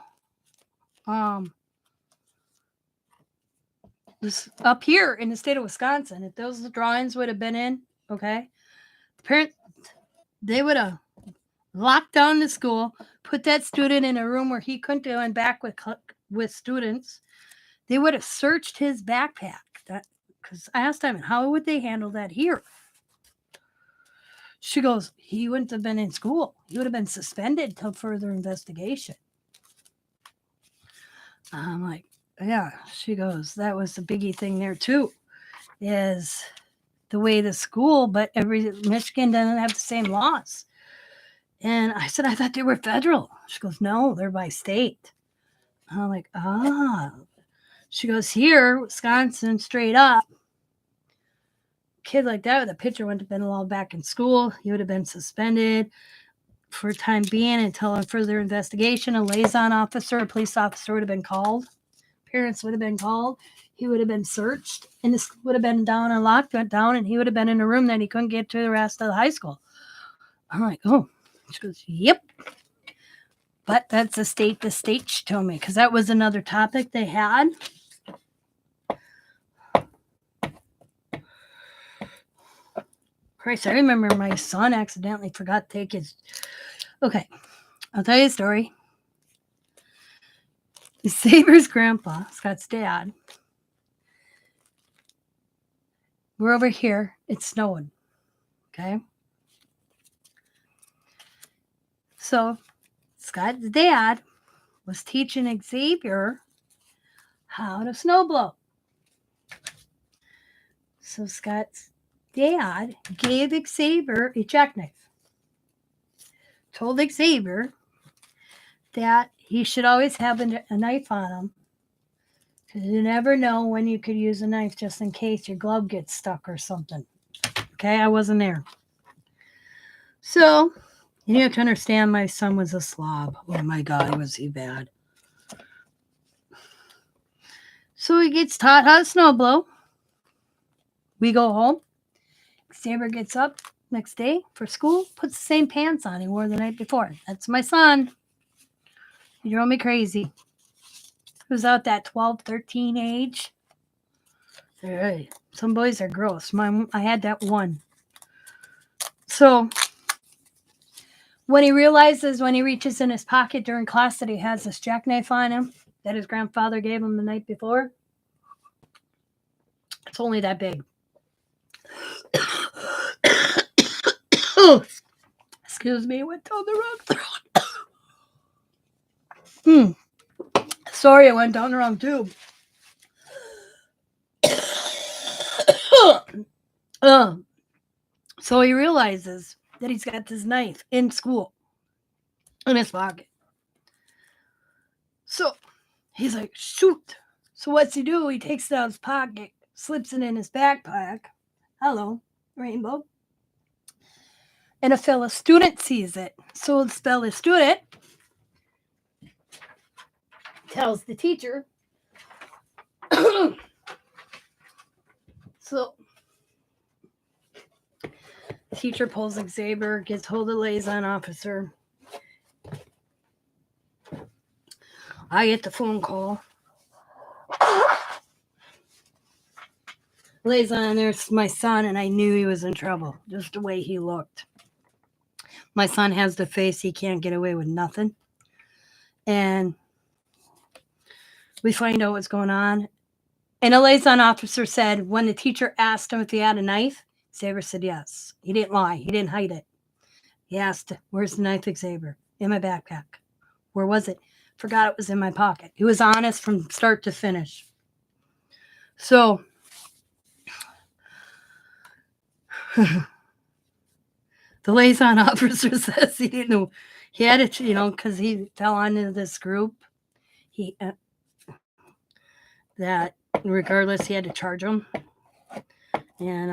this up here in the state of Wisconsin, if those drawings would have been in, okay, they would have locked down the school, put that student in a room where he couldn't go in back with students. They would have searched his backpack. Because I asked Diamond, how would they handle that here? She goes, he wouldn't have been in school. He would have been suspended till further investigation. I'm like, yeah. She goes, that was the biggie thing there too, is the way the school, but Michigan doesn't have the same laws. And I said, I thought they were federal. She goes, no, they're by state. I'm like, She goes, here, Wisconsin, straight up, kid like that with a picture wouldn't have been allowed back in school. He would have been suspended for a time being until a further investigation. A liaison officer, a police officer would have been called. Parents would have been called. He would have been searched, and this would have been down and locked, went down, and he would have been in a room that he couldn't get to the rest of the high school. I'm like, oh. She goes, yep. But that's a state to state, she told me, because that was another topic they had. Christ, I remember my son accidentally forgot to take his... Okay, I'll tell you a story. Saber's grandpa, Scott's dad, we're over here. It's snowing. Okay? So, Scott's dad was teaching Xavier how to snowblow. So, Scott's dad gave Xavier a jackknife. Told Xavier that he should always have a knife on him Because you never know when you could use a knife just in case your glove gets stuck or something. Okay, I wasn't there. So, you have to understand my son was a slob. Oh my God, was he bad. So he gets taught how to snow blow. We go home. Xavier gets up next day for school, puts the same pants on he wore the night before. That's my son. He drove me crazy. He was out that 12, 13 age. Right. Some boys are gross. I had that one. So when he realizes when he reaches in his pocket during class that he has this jackknife on him that his grandfather gave him the night before, it's only that big. Excuse me, went down the wrong throat. Sorry, I went down the wrong tube. So he realizes that he's got this knife in school in his pocket. So he's like, shoot. So what's he do? He takes it out of his pocket, slips it in his backpack. Hello, rainbow. And a fellow student sees it. So the fellow student tells the teacher. So the teacher pulls Xavier, gets hold of the liaison officer. I get the phone call. Liaison, there's my son, and I knew he was in trouble, just the way he looked. My son has the face, he can't get away with nothing. And we find out what's going on. And a liaison officer said when the teacher asked him if he had a knife, Xavier said yes. He didn't lie. He didn't hide it. He asked, where's the knife, Xavier? In my backpack. Where was it? Forgot it was in my pocket. He was honest from start to finish. So the liaison officer says he didn't know. He had it, because he fell onto this group. That regardless, he had to charge him. And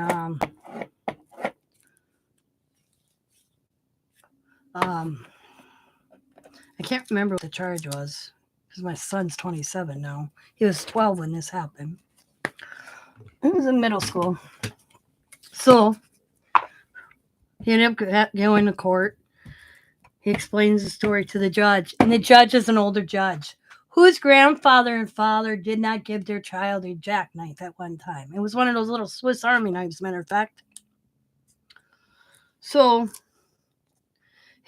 I can't remember what the charge was because my son's 27 now. He was 12 when this happened. He was in middle school. So he ended up going to court. He explains the story to the judge, and the judge is an older judge whose grandfather and father did not give their child a jackknife at one time. It was one of those little Swiss Army knives, matter of fact. So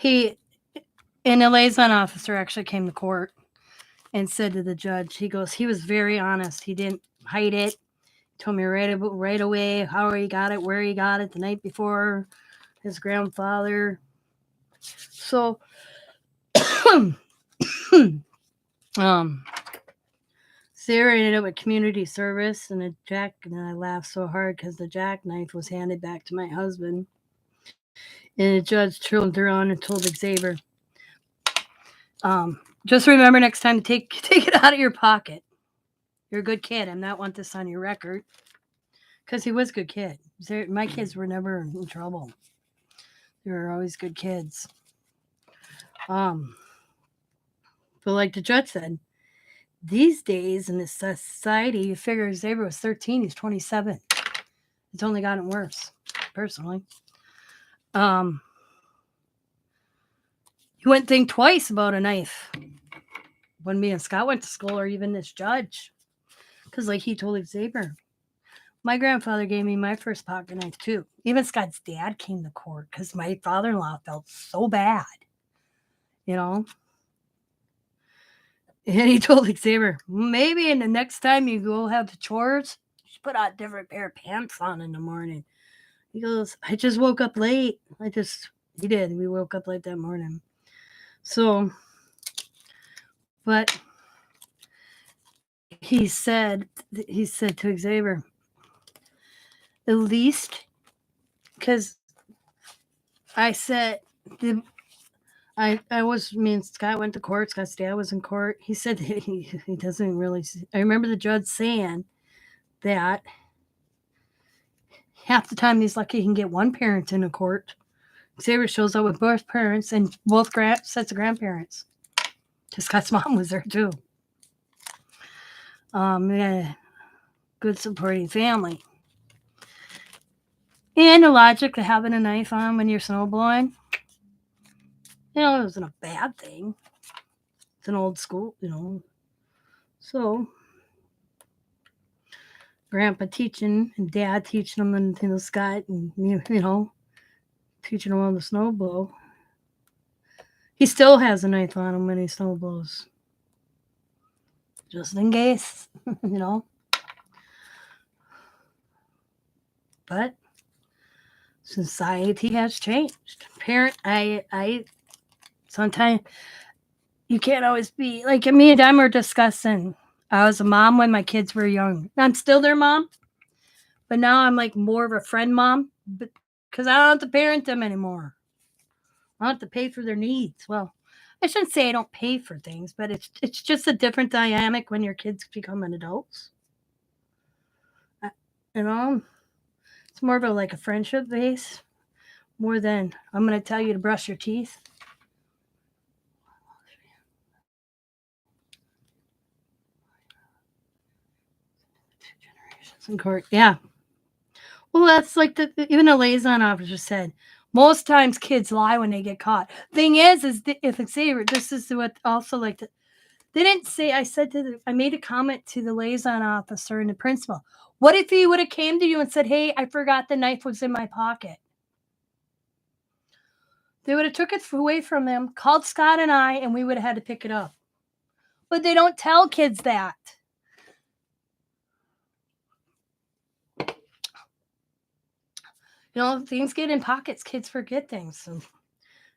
and the liaison officer actually came to court and said to the judge, he was very honest. He didn't hide it. He told me right away how he got it, where he got it the night before, his grandfather. So, Sarah ended up with community service and and I laughed so hard because the jackknife was handed back to my husband. And the judge turned around and told Xavier, just remember next time to take it out of your pocket. You're a good kid. I'm not want this on your record. Because he was a good kid. My kids were never in trouble. They were always good kids. But like the judge said, these days in this society, you figure Xavier was 13, he's 27. It's only gotten worse, personally. You wouldn't think twice about a knife when me and Scott went to school, or even this judge. Because like he told Xavier, my grandfather gave me my first pocket knife too. Even Scott's dad came to court because my father-in-law felt so bad, And he told Xavier, maybe in the next time you go have the chores, you should put on a different pair of pants on in the morning. He goes, I just woke up late. He did. We woke up late that morning. So, but he said to Xavier, at least, because I said, Me and Scott went to court. Scott's dad was in court. He said that he doesn't really. I remember the judge saying that half the time he's lucky he can get one parent in a court. Xavier shows up with both parents and both sets of grandparents. Scott's mom was there too. Yeah, good supporting family. And the logic of having a knife on when you're snowblowing, it wasn't a bad thing. It's an old school, So, Grandpa teaching and Dad teaching them, and Scott, and teaching them on the snowblow. He still has a knife on him when he snowblows, just in case, But society has changed. I sometimes you can't always be like me and Dad were discussing. I was a mom when my kids were young. I'm still their mom, but now I'm like more of a friend mom, because I don't have to parent them anymore. I don't have to pay for their needs. Well, I shouldn't say I don't pay for things, but it's just a different dynamic when your kids become adults. It's more of a friendship base, more than I'm going to tell you to brush your teeth. In court, yeah. Well, that's like even the liaison officer said. Most times kids lie when they get caught. Thing is if Xavier, this is what also they didn't say. I made a comment to the liaison officer and the principal. What if he would have came to you and said, "Hey, I forgot the knife was in my pocket"? They would have took it away from him, called Scott and I, and we would have had to pick it up. But they don't tell kids that. Things get in pockets. Kids forget things. So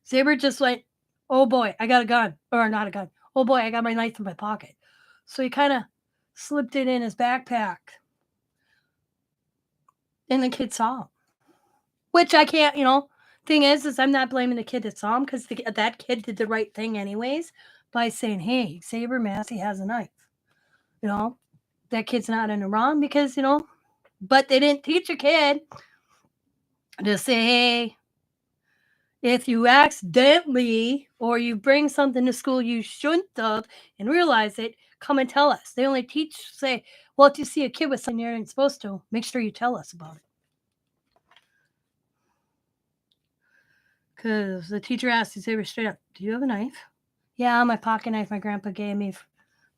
Xavier just went, "Oh boy, I got a gun." Or not a gun. "Oh boy, I got my knife in my pocket." So he kind of slipped it in his backpack. And the kid saw him. Which I can't, thing is I'm not blaming the kid that saw him, because that kid did the right thing anyways by saying, "Hey, Xavier Massey has a knife." That kid's not in the wrong, because, but they didn't teach a kid to say, "Hey, if you accidentally or you bring something to school you shouldn't have and realize it, come and tell us." They only say, "Well, if you see a kid with something you ain't supposed to, make sure you tell us about it." Because the teacher asked Xavier straight up, "Do you have a knife?" "Yeah, my pocket knife my grandpa gave me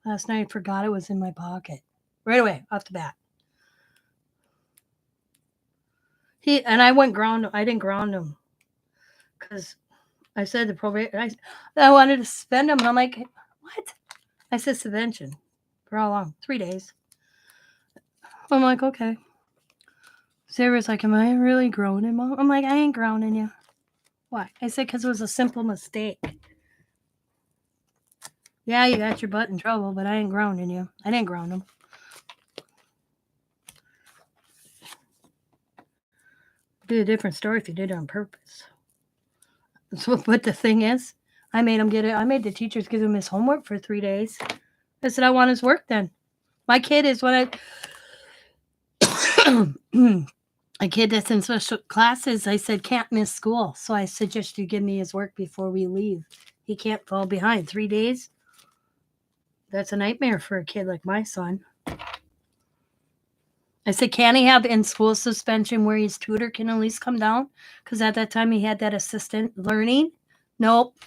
last night. Forgot it was in my pocket." Right away, off the bat. I went ground him. I didn't ground him. Because I said the probation, I wanted to suspend him. And I'm like, "What?" I said suspension. For how long? 3 days. I'm like, "Okay." Sarah's like, "Am I really grounding, Mom?" I'm like, "I ain't grounding you." "Why?" I said, "Because it was a simple mistake." "Yeah, you got your butt in trouble, but I ain't grounding you." I didn't ground him. It'd be a different story if you did it on purpose. So, but the thing is, I made the teachers give him his homework for 3 days. I said, "I want his work then." My kid is when a kid that's in special classes, I said, can't miss school. So I suggest you give me his work before we leave. He can't fall behind. 3 days? That's a nightmare for a kid like my son. I said, can he have in-school suspension where his tutor can at least come down? Because at that time he had that assistant learning. Nope.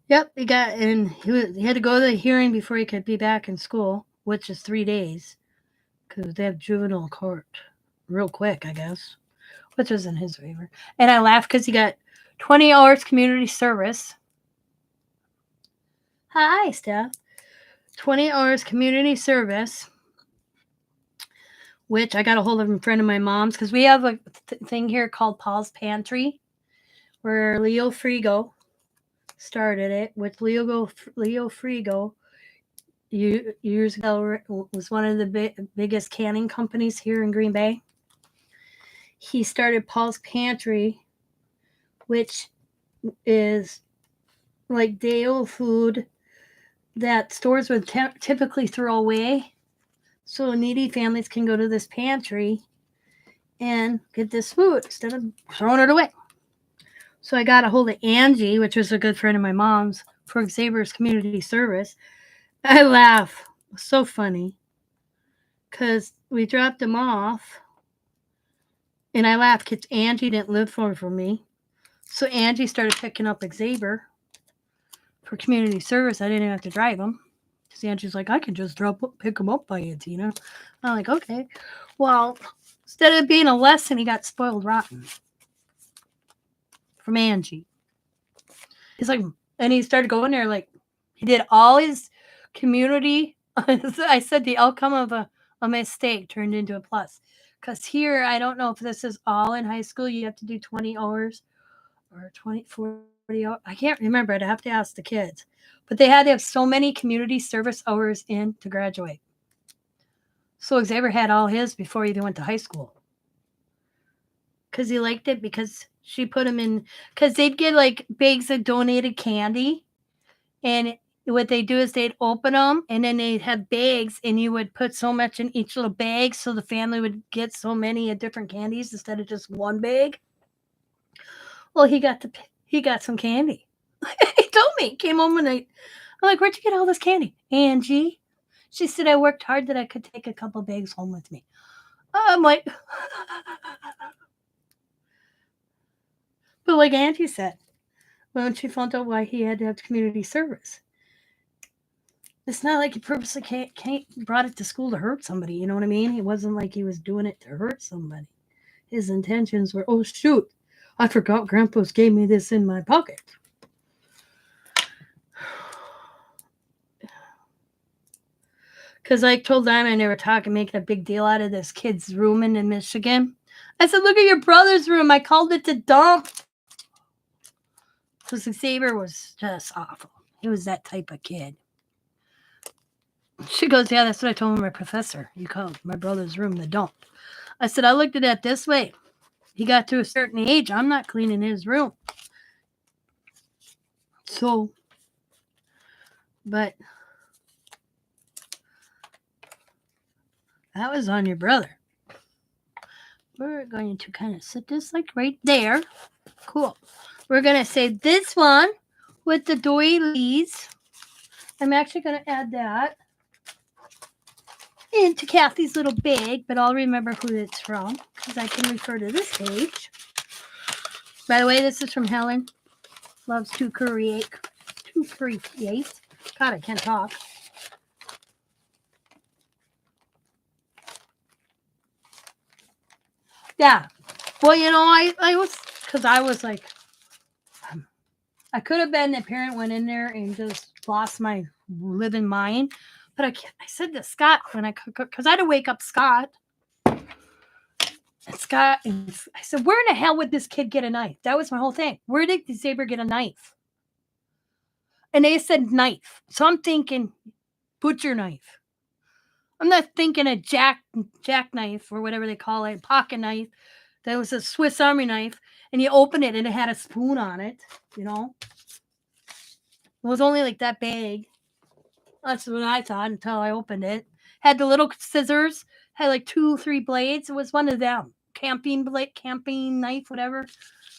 Yep, he had to go to the hearing before he could be back in school, which is 3 days, because they have juvenile court real quick, I guess, which was in his favor. And I laughed because he got 20 hours community service. Hi, Steph. 20 hours community service, which I got a hold of a friend of my mom's, because we have a thing here called Paul's Pantry, where Leo Frigo started it with Leo Frigo. years ago was one of the biggest canning companies here in Green Bay. He started Paul's Pantry, which is like day-old food that stores would typically throw away. So needy families can go to this pantry and get this food instead of throwing it away. So I got a hold of Angie, which was a good friend of my mom's, for Xavier's community service. I laugh. It was so funny. Because we dropped him off. And I laughed because Angie didn't live far from me. So Angie started picking up Xavier for community service. I didn't even have to drive him. Because Angie's like, I can just pick him up by you, Tina. I'm like, okay. Well, instead of being a lesson, he got spoiled rotten from Angie. He's like, and he started going there like, he did all his community. I said the outcome of a mistake turned into a plus. Because here, I don't know if this is all in high school. You have to do 20 hours or 40 hours. I can't remember. I'd have to ask the kids. But they had to have so many community service hours in to graduate. So Xavier had all his before he even went to high school. Because he liked it because she put him in. Because they'd get like bags of donated candy. And what they do is they'd open them and then they'd have bags and you would put so much in each little bag so the family would get so many of different candies instead of just one bag. Well, he got some candy. He told me. He came home and I'm like, where'd you get all this candy? Angie. She said I worked hard that I could take a couple bags home with me. I'm like, but like Angie said, when she found out why he had to have community service, it's not like he purposely brought it to school to hurt somebody. You know what I mean? It wasn't like he was doing it to hurt somebody. His intentions were, oh, shoot, I forgot Grandpa's gave me this in my pocket. Because I told them and they were making a big deal out of this kid's room in Michigan. I said, look at your brother's room. I called it the dump. Because Xavier was just awful. He was that type of kid. She goes, yeah, that's what I told my professor. You called my brother's room the dump. I said, I looked at it this way. He got to a certain age. I'm not cleaning his room. So, but that was on your brother. We're going to kind of set this like right there. Cool. We're going to say this one with the doilies. I'm actually going to add that into Kathy's little bag, but I'll remember who it's from because I can refer to this page. By the way, this is from Helen. Loves to create. God, I can't talk. Yeah. Well, you know, I was like, I could have been the parent went in there and just lost my living mind. But I said to Scott when I cook, because I had to wake up Scott. And Scott, and I said, where in the hell would this kid get a knife? That was my whole thing. Where did Xavier get a knife? And they said knife. So I'm thinking butcher knife. I'm not thinking a jackknife or whatever they call it, pocket knife. That was a Swiss Army knife. And you open it and it had a spoon on it, you know. It was only like that big. That's what I thought until I opened it. Had the little scissors, had like 2-3 blades. It was one of them. Camping knife, whatever.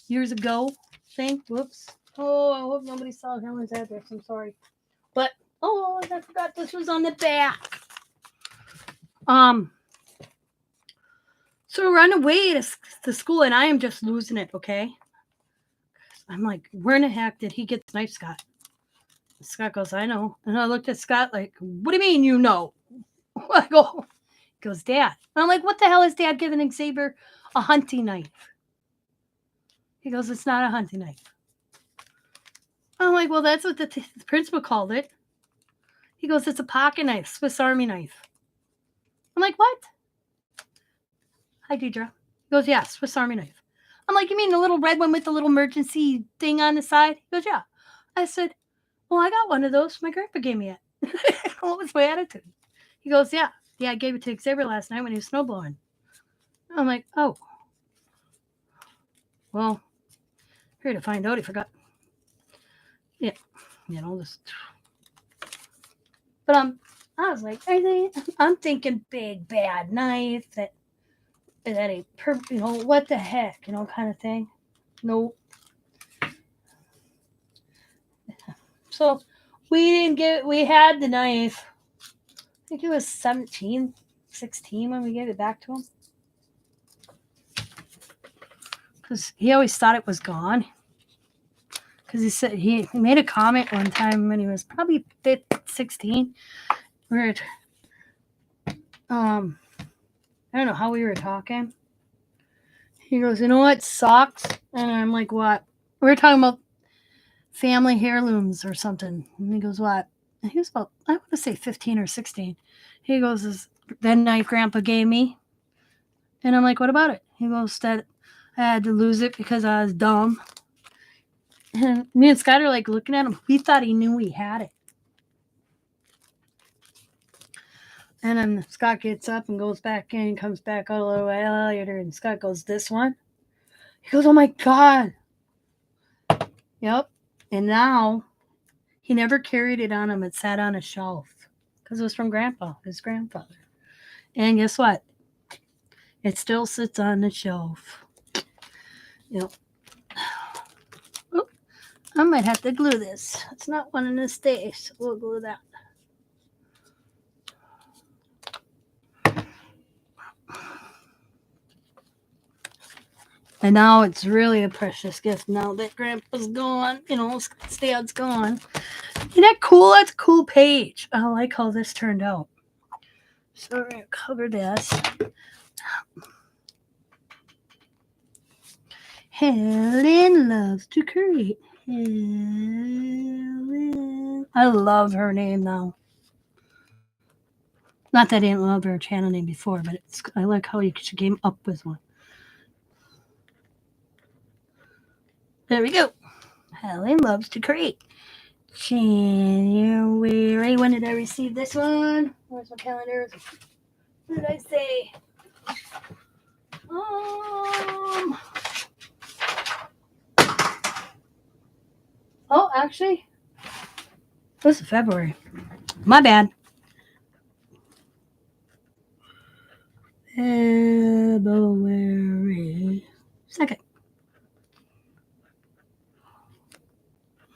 Years ago thing. Whoops. Oh, I hope nobody saw Helen's address. I'm sorry. But, oh, I forgot this was on the back. So we're on the way to school, and I am just losing it, okay? I'm like, where in the heck did he get the knife, Scott? And Scott goes, I know. And I looked at Scott like, what do you mean you know? I go, he goes, Dad. And I'm like, what the hell is Dad giving Xavier a hunting knife? He goes, it's not a hunting knife. I'm like, well, that's what the principal called it. He goes, it's a pocket knife, Swiss Army knife. I'm like, what? Hi, Deidre. He goes, yeah, Swiss Army knife. I'm like, you mean the little red one with the little emergency thing on the side? He goes, yeah. I said, well, I got one of those. My grandpa gave me it. What was my attitude? He goes, yeah, I gave it to Xavier last night when he was snowblowing. I'm like, oh, well, here to find out he forgot. Yeah, this. But I was like, I'm thinking big bad knife that a what the heck, kind of thing. Nope. So we had the knife. I think it was 17, 16 when we gave it back to him. Because he always thought it was gone. Because he said he made a comment one time when he was probably 15, 16. Where I don't know how we were talking. He goes, you know what sucks? And I'm like, what? We were talking about family heirlooms or something. And he goes, what? And he was about, I want to say 15 or 16. He goes, is that knife Grandpa gave me? And I'm like, what about it? He goes, that I had to lose it because I was dumb. And me and Scott are like looking at him. We thought he knew we had it. And then Scott gets up and goes back in, comes back all the way later, and Scott goes, this one? He goes, oh my God. Yep. And now he never carried it on him. It sat on a shelf because it was from his grandfather. And guess what? It still sits on the shelf. Yep. Oh, I might have to glue this. It's not one in this day, so we'll glue that. And now it's really a precious gift now that Grandpa's gone. Scott's dad's gone. Isn't that cool? That's a cool page. I like how this turned out. So we're going to cover this. Helen loves to create. Helen. I love her name now. Not that I didn't love her channel name before, but I like how she came up with one. There we go. Helen loves to create. January. When did I receive this one? Where's my calendar? What did I say? Oh, actually, this is February. My bad. February 2nd.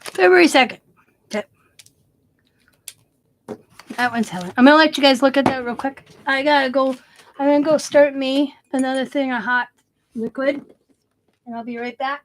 February 2nd. Okay. That one's Helen. I'm going to let you guys look at that real quick. I got to go. I'm going to go start me another thing of hot liquid. And I'll be right back.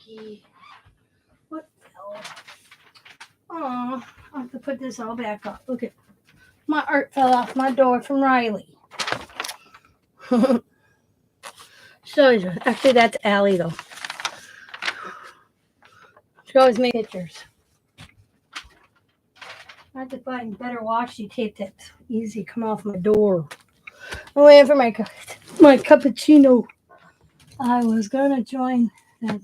Cookie. What fell? Oh, I have to put this all back up. Look at my art fell off my door from Riley. So actually, that's Allie though. She always makes pictures. I have to find better washi tape that's easy to come off my door. I'm waiting for my cappuccino. I was gonna join that.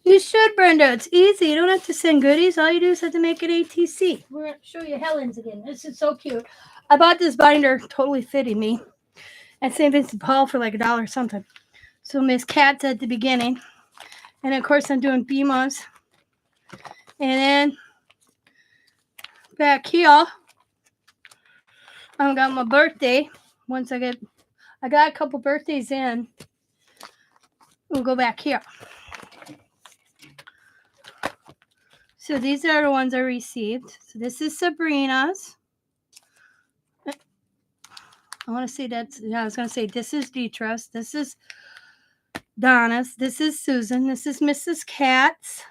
You should, Brenda. It's easy. You don't have to send goodies. All you do is have to make it ATC. We're going to show you Helen's again. This is so cute. I bought this binder, totally fitting me, at St. Vincent Paul for like $1 something. So Miss Cat's at the beginning. And of course I'm doing Bima's. And then back here, I've got my birthday. Once I got a couple birthdays in, we'll go back here. So these are the ones I received. So this is Sabrina's. I want to say I was going to say this is Deetra's. This is Donna's. This is Susan. This is Mrs. Katz.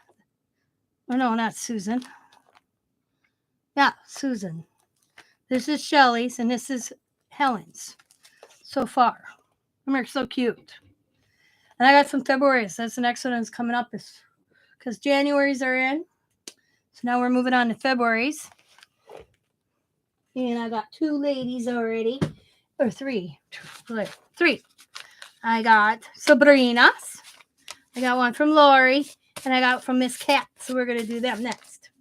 Oh, no, not Susan. Yeah, Susan. This is Shelly's, and this is Helen's so far. They're so cute. And I got some February's. That's the next one that's coming up because January's are in. So now we're moving on to February's. And I got 2 ladies already. Or 3. 3. I got Sabrina's. I got one from Lori. And I got from Miss Cat. So we're going to do them next.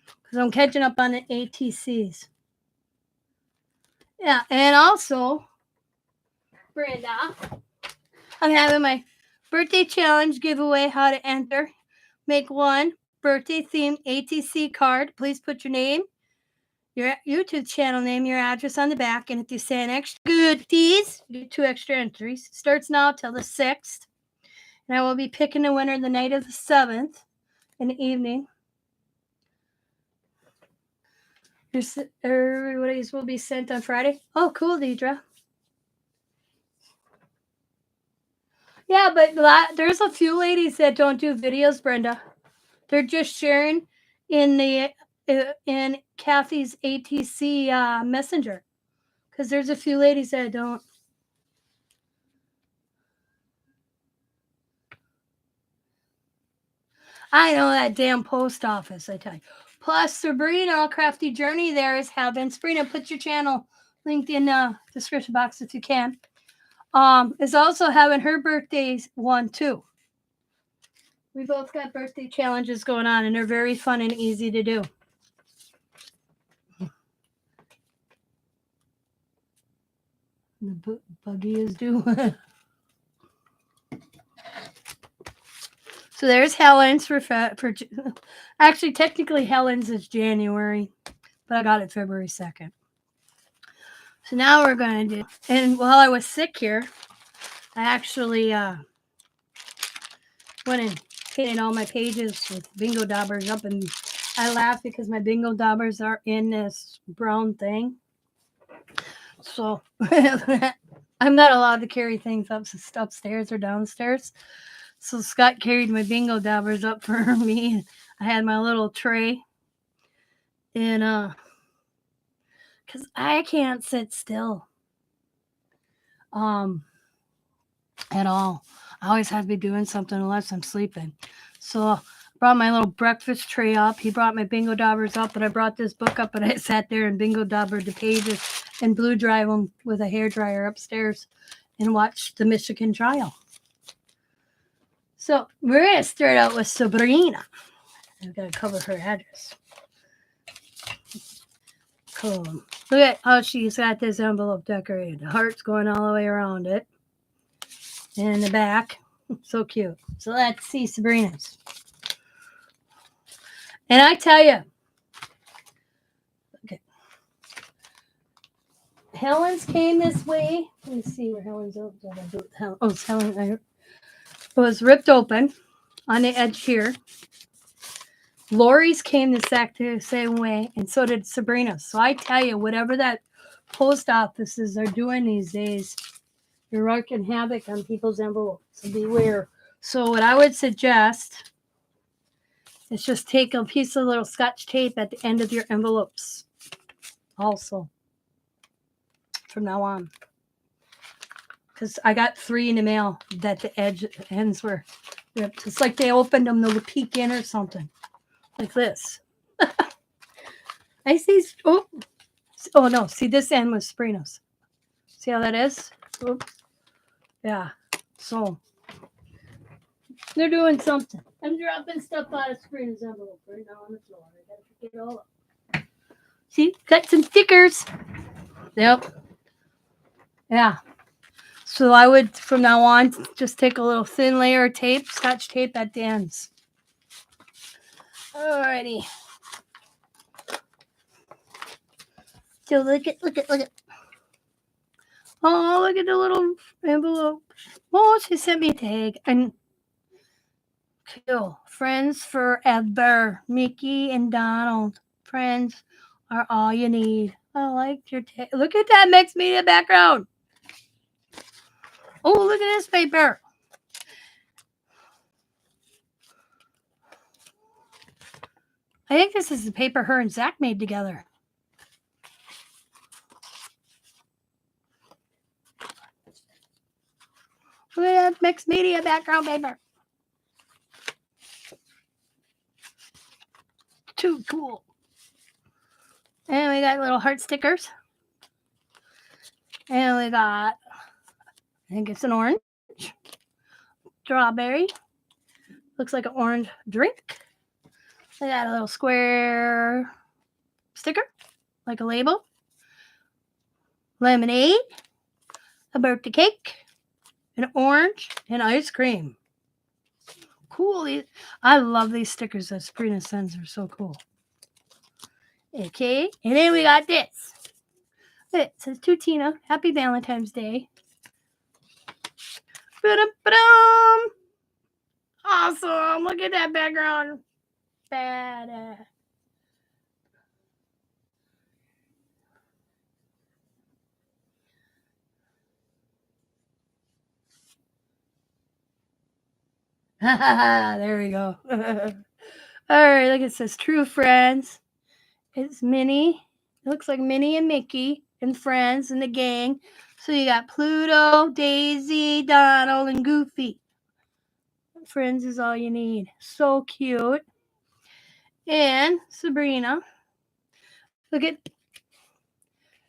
Because I'm catching up on the ATCs. Yeah. And also, Brenda, I'm having my birthday challenge giveaway. How to enter. Make one birthday themed ATC card. Please put your name, your YouTube channel name, your address on the back. And if you say an extra goodies, you get 2 extra entries. It starts now till the 6th. And I will be picking the winner the night of the 7th in the evening. Everybody's will be sent on Friday. Oh, cool, Deidre. Yeah, but there's a few ladies that don't do videos, Brenda. They're just sharing in Kathy's ATC messenger. Because there's a few ladies that don't. I know that damn post office, I tell you. Plus, Sabrina, Crafty Journey there is having. Sabrina, put your channel linked in the description box if you can. Is also having her birthdays one too. We both got birthday challenges going on, and they're very fun and easy to do. The buggy is due. So there's Helen's for actually, technically Helen's is January, but I got it February 2nd. So now we're going to do, and while I was sick here, I actually went and painted all my pages with bingo daubers up, and I laugh because my bingo daubers are in this brown thing. So I'm not allowed to carry things upstairs or downstairs. So Scott carried my bingo daubers up for me. I had my little tray. And because I can't sit still at all. I always have to be doing something unless I'm sleeping. So I brought my little breakfast tray up. He brought my bingo daubers up, but I brought this book up, and I sat there and bingo daubered the pages and blue dry them with a hairdryer upstairs and watched the Michigan trial. So we're going to start out with Sabrina. I've got to cover her address. Cool. Look at how she's got this envelope decorated. The heart's going all the way around it. And in the back. So cute. So let's see Sabrina's. And I tell you, okay, Helen's came this way. Let me see where Helen's open. Oh, it's Helen. It was ripped open on the edge here. Lori's came the exact same way, and so did Sabrina's. So I tell you, whatever that post offices are doing these days, You're wreaking havoc on people's envelopes. So beware. So what I would suggest is just take a piece of little Scotch tape at the end of your envelopes. Also, from now on. Because I got 3 in the mail that the ends were ripped. It's like they opened them to peek in or something. Like this. I see. Oh no. See, this end was Sabrina's. See how that is? Oops. Yeah. So they're doing something. I'm dropping stuff out of Sabrina's envelope right now on the floor. I gotta pick it all up. See, got some stickers. Yep. Yeah. So I would, from now on, just take a little thin layer of tape, Scotch tape at the ends. Alrighty. So look at. Oh, look at the little envelope. Oh, she sent me a tag. And cool. Friends forever. Mickey and Donald. Friends are all you need. I like your tag. Look at that mixed media background. Oh, look at this paper. I think this is the paper her and Zach made together. Look at that mixed media background paper. Too cool. And we got little heart stickers. And we got, I think it's an orange. Strawberry. Looks like an orange drink. We got a little square sticker, like a label. Lemonade. A birthday cake. An orange. And ice cream. Cool. I love these stickers that Sabrina sends. They're so cool. Okay. And then we got this. It says to Tina, Happy Valentine's Day. Ba-dum-ba-dum. Awesome. Look at that background. Badass. There we go. All right, look, it says True Friends. It's Minnie. It looks like Minnie and Mickey and friends and the gang. So you got Pluto, Daisy, Donald, and Goofy. Friends is all you need. So cute. And Sabrina. Look at, it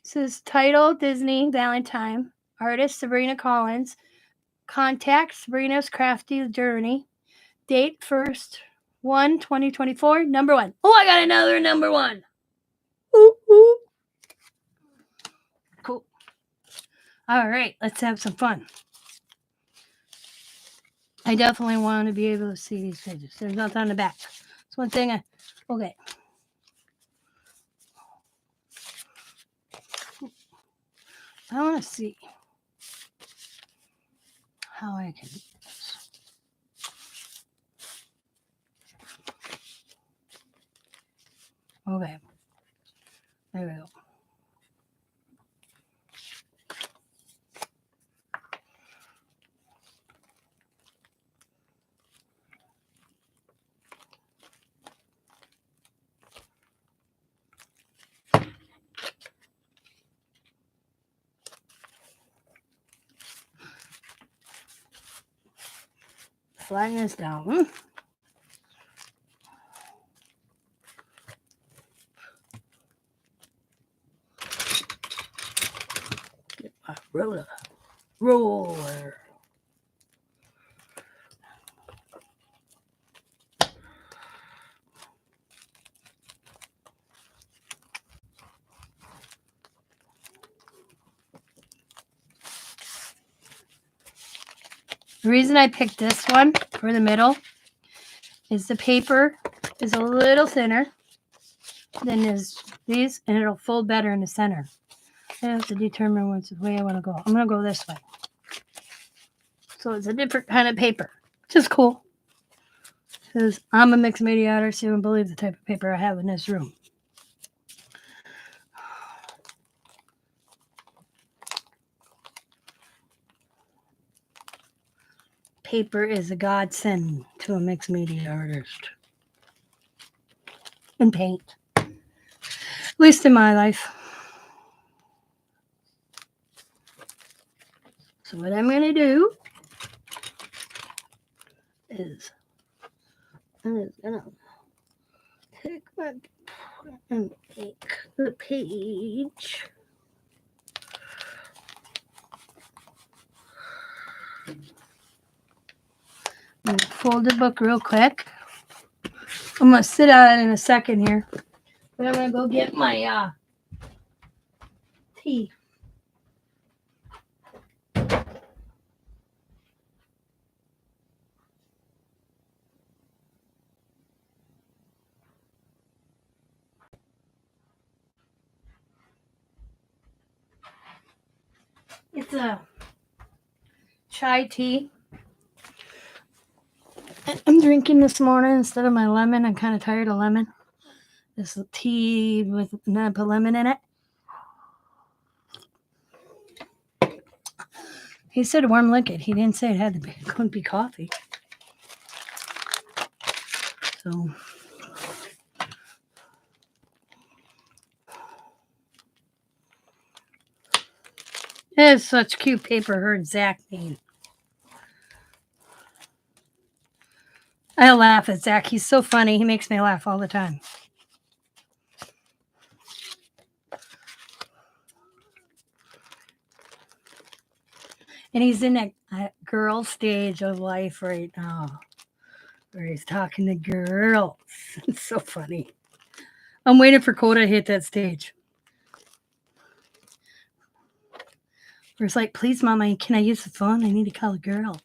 says title Disney Valentine. Artist Sabrina Collins. Contact Sabrina's Crafty Journey. Date 1/1/2024. Number 1. Oh, I got another number 1. Ooh, ooh. Cool. All right, let's have some fun. I definitely want to be able to see these pages. There's nothing on the back. It's one thing okay. I want to see how I can do this. Okay. There we go. Flatten this down. Get my roller. The reason I picked this one for the middle is the paper is a little thinner than these, and it'll fold better in the center. I have to determine which way I want to go. I'm going to go this way. So it's a different kind of paper, which is cool. Because I'm a mixed media artist, so you wouldn't believe the type of paper I have in this room. paper is a godsend to a mixed media artist. And paint. At least in my life. So what I'm going to do is I'm just going to take my and make the page. I'm going to fold the book real quick. I'm going to sit on it in a second here. But I'm going to go get my tea. It's a chai tea. I'm drinking this morning instead of my lemon. I'm kind of tired of lemon. This tea with not put lemon in it. He said warm liquid. He didn't say it had to be. It couldn't be coffee. So it is such cute paper. Heard Zach made. I laugh at Zach. He's so funny. He makes me laugh all the time. And he's in that girl stage of life right now where he's talking to girls. It's so funny. I'm waiting for Coda to hit that stage. Where it's like, please, Mama, can I use the phone? I need to call a girl.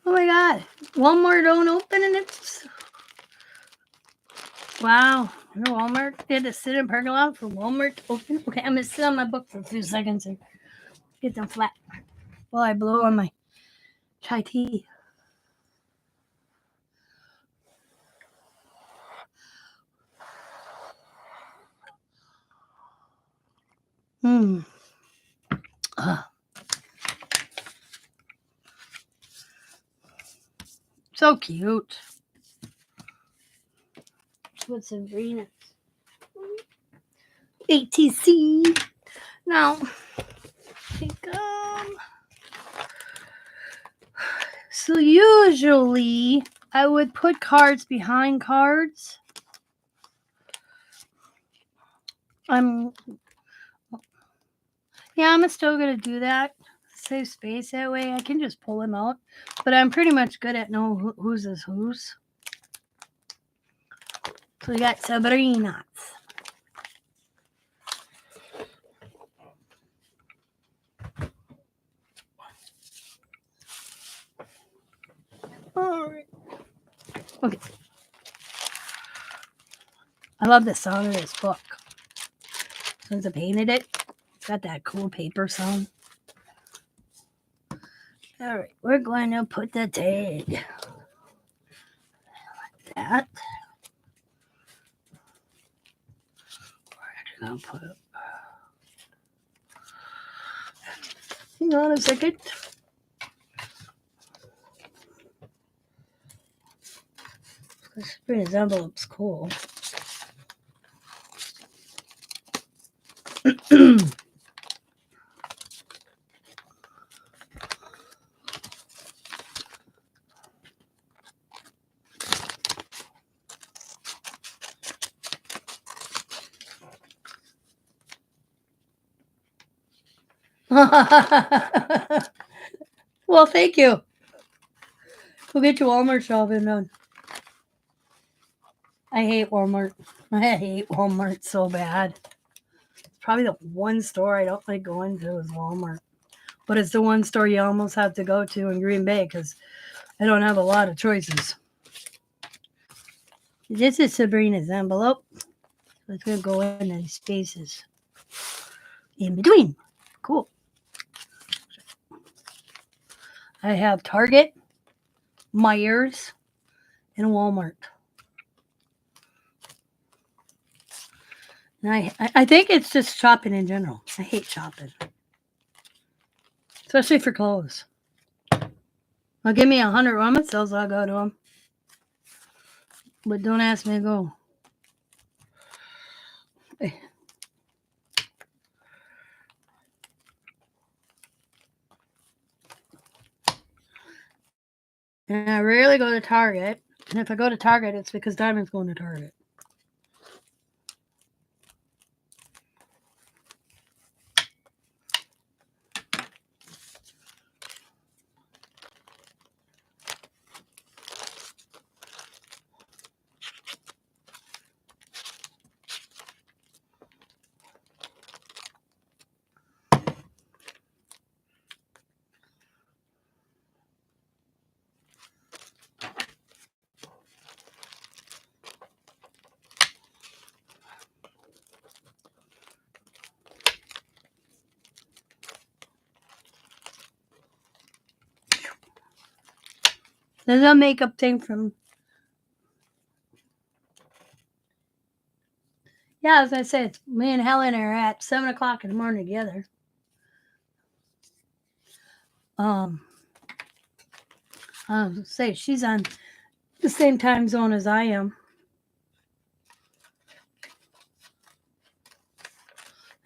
Oh my God. Walmart don't open and it's. Wow. Walmart did to sit in parking lot for Walmart to open. Okay, I'm going to sit on my book for a few seconds and get them flat while I blow on my chai tea. So cute. With Sabrina. ATC. Now, take them. So usually I would put cards behind cards. I'm still going to do that. Save space that way. I can just pull them out. But I'm pretty much good at know whose is whose. So we got Sabrina's. All right. Okay. I love the sound of this book. Since I painted it, it's got that cool paper sound. All right, we're going to put the tag like that. We're going to put it. Hang on a second. This envelope's cool. Well, thank you. We'll get your Walmart shopping done. I hate Walmart. I hate Walmart so bad. It's probably the one store I don't like going to is Walmart. But it's the one store you almost have to go to in Green Bay because I don't have a lot of choices. This is Sabrina's envelope. It's going to go in these spaces in between. Cool. I have Target, Myers, and Walmart. And I think it's just shopping in general. I hate shopping, especially for clothes. Well, give me 100 rummage sales, I'll go to them. But don't ask me to go. And I rarely go to Target. And if I go to Target, it's because Diamond's going to Target. There's a makeup thing from... Yeah, as I said, me and Helen are at 7 o'clock in the morning together. Say she's on the same time zone as I am.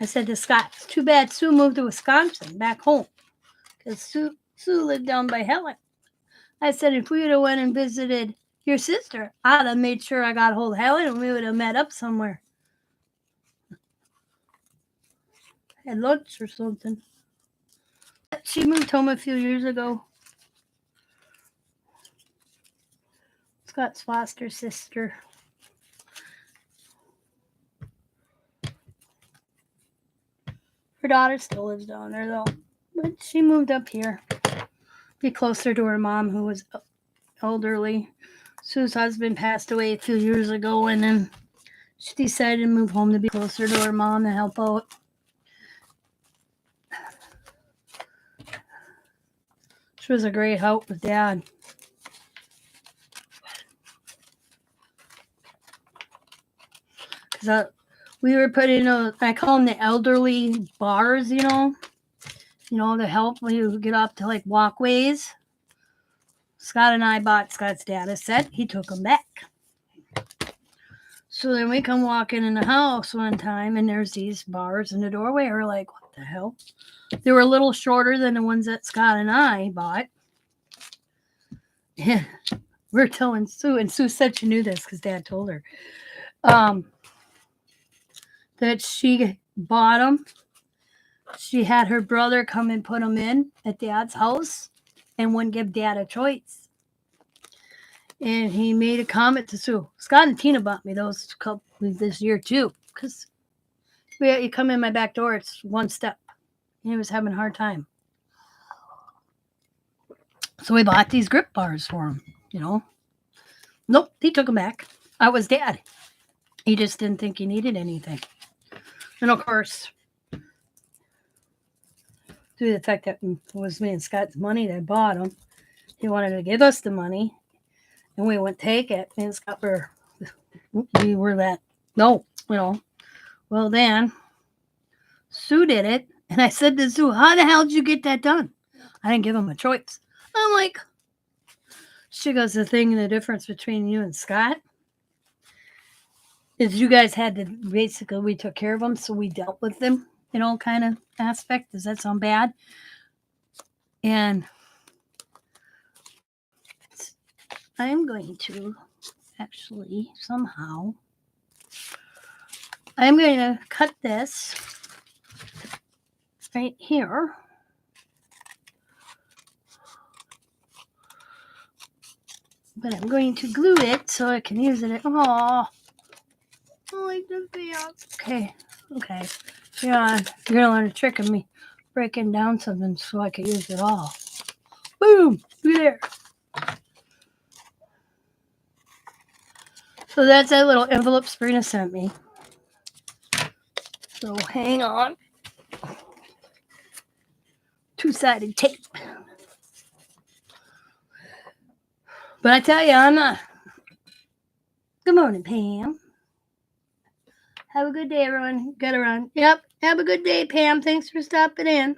I said to Scott, it's too bad Sue moved to Wisconsin, back home, because Sue lived down by Helen. I said, if we would have went and visited your sister, I'd have made sure I got a hold of Helen and we would have met up somewhere. Had lunch or something. She moved home a few years ago. Scott's foster sister. Her daughter still lives down there, though. But she moved up here. Be closer to her mom, who was elderly. Sue's husband passed away a few years ago, and then she decided to move home to be closer to her mom to help out. She was a great help with Dad. Because we were putting, I call them the elderly bars, to help when you get up to like walkways. Scott and I bought Scott's dad a set. He took them back. So then we come walking in the house one time, and there's these bars in the doorway. We're like, what the hell? They were a little shorter than the ones that Scott and I bought. Yeah, we're telling Sue, and Sue said she knew this because Dad told her, that she bought them. She had her brother come and put them in at Dad's house and wouldn't give Dad a choice. And he made a comment to Sue. Scott and Tina bought me those this year too, because you come in my back door, it's one step. And he was having a hard time. So we bought these grip bars for him, Nope, he took them back. I was Dad. He just didn't think he needed anything. And of course, due to the fact that it was me and Scott's money that bought them, he wanted to give us the money, and we wouldn't take it. Me and Scott we were that, no, Well, then, Sue did it, and I said to Sue, how the hell did you get that done? I didn't give him a choice. I'm like, she goes, the difference between you and Scott is you guys had to, basically, we took care of them, so we dealt with them, kind of aspect. Does that sound bad? And I'm going to actually somehow, I'm going to cut this right here. But I'm going to glue it so I can use it. Oh, I like the video. Okay. Yeah, you're gonna learn a trick of me breaking down something so I can use it all. Boom! Look there. So that's that little envelope Sabrina sent me. So hang on. Two-sided tape. But I tell you, I'm not. Good morning, Pam. Have a good day, everyone. Gotta run. Yep. Have a good day, Pam. Thanks for stopping in.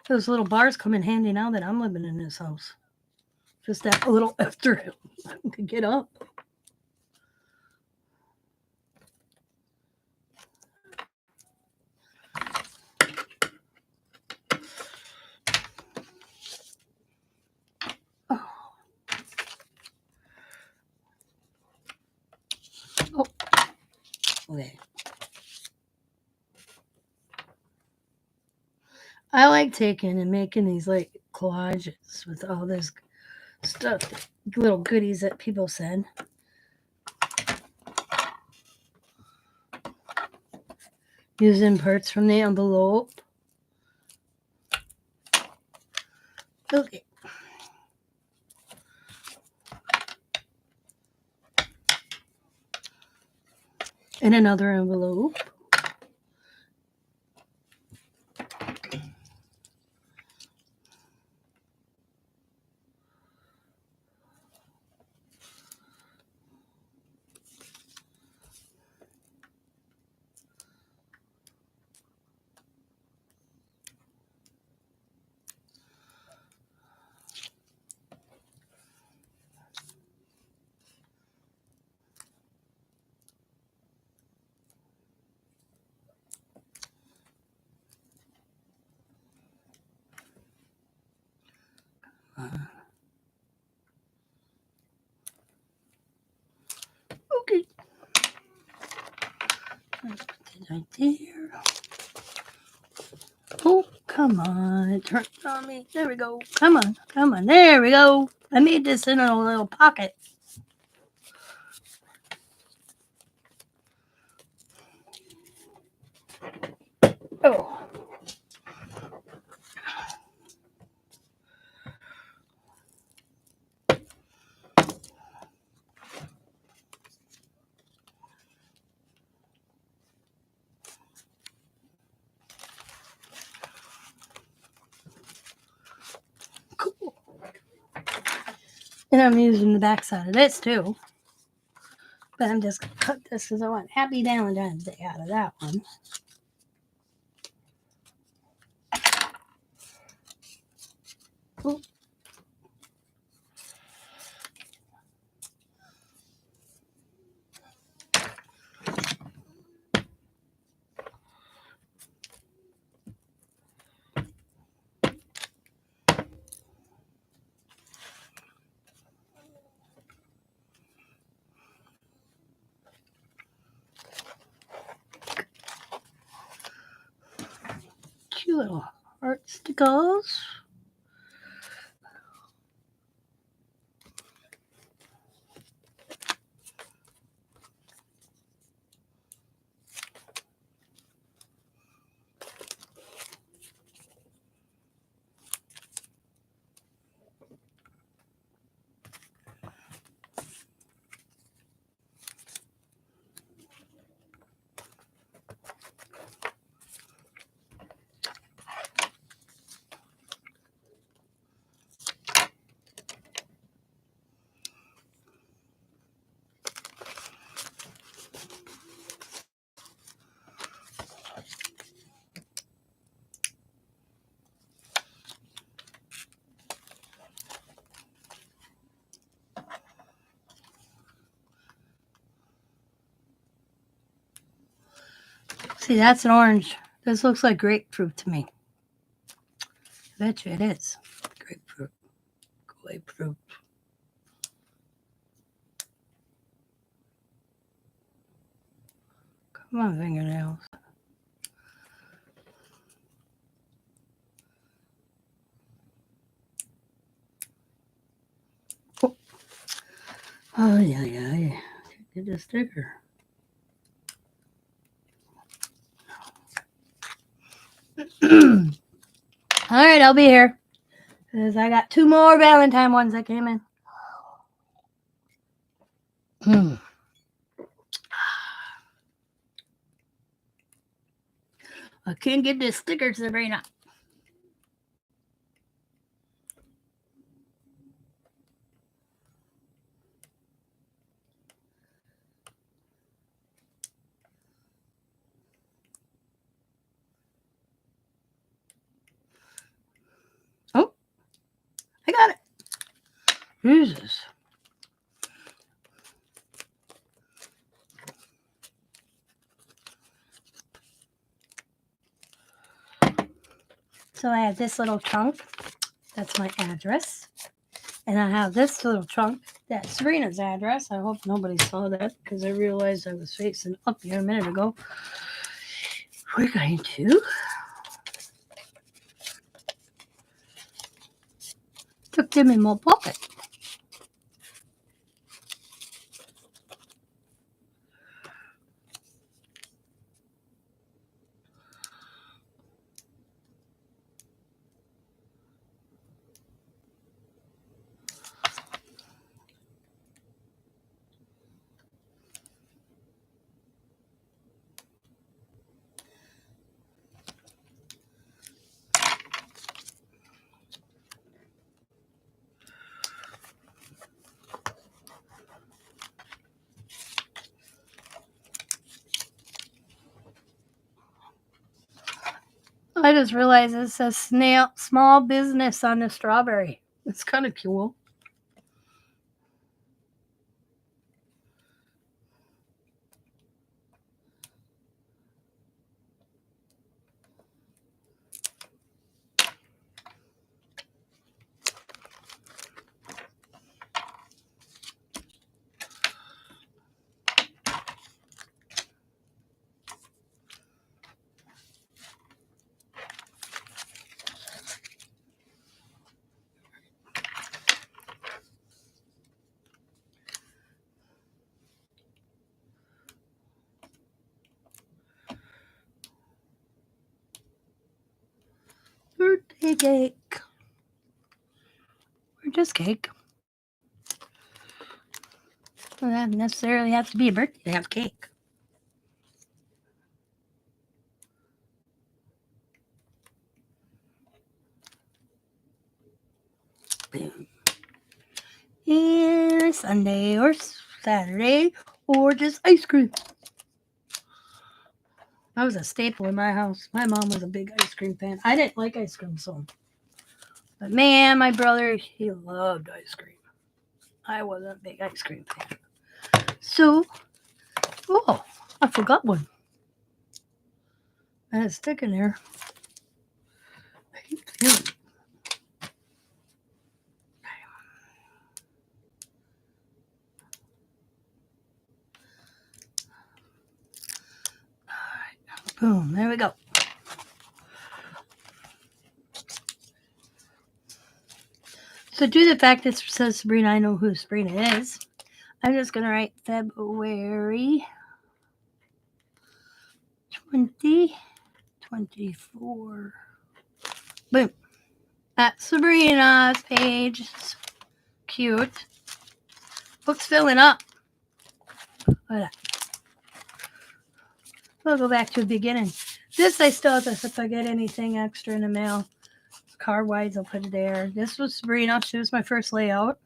Those little bars come in handy now that I'm living in this house. Just that little after I could get up. Oh. Oh. Okay. I like taking and making these like collages with all this stuff, little goodies that people send. Using parts from the envelope. Okay. In another envelope. Okay. Let's put that right there. Oh, come on. It turned on me. There we go. Come on. Come on. There we go. I made this in a little pocket. Oh. Cool. And I'm using the back side of this too. But I'm just going to cut this because I want Happy Valentine's Day out of that one. Ooh. Cute little heart stickers. See, that's an orange. This looks like grapefruit to me. I bet you it is. Grapefruit. Grapefruit. Come on, fingernails. Oh, yeah. Get the sticker. All right, I'll be here. Because I got 2 more Valentine ones that came in. I can't get this sticker, Sabrina. Jesus. So I have this little chunk. That's my address. And I have this little chunk. That's Sabrina's address. I hope nobody saw that because I realized I was facing up here a minute ago. We're going to tuck them in my pocket. I just realized it says small business on the strawberry. It's kind of cool. Birthday cake. Or just cake. It doesn't necessarily have to be a birthday to have cake. Boom. And Sunday or Saturday or just ice cream. That was a staple in my house. My mom was a big ice cream fan. I didn't like ice cream so. But man, my brother, he loved ice cream. I wasn't a big ice cream fan. So, oh, I forgot one. I had a stick in there. I keep feeling it. Alright, boom, there we go. So due to the fact that it says Sabrina, I know who Sabrina is. I'm just going to write February 2024. Boom. That's Sabrina's page. It's cute. Book's filling up. Look at that. We'll go back to the beginning. This I still have to, if I get anything extra in the mail. Card wise, I'll put it there. This was Sabrina. She was my first layout.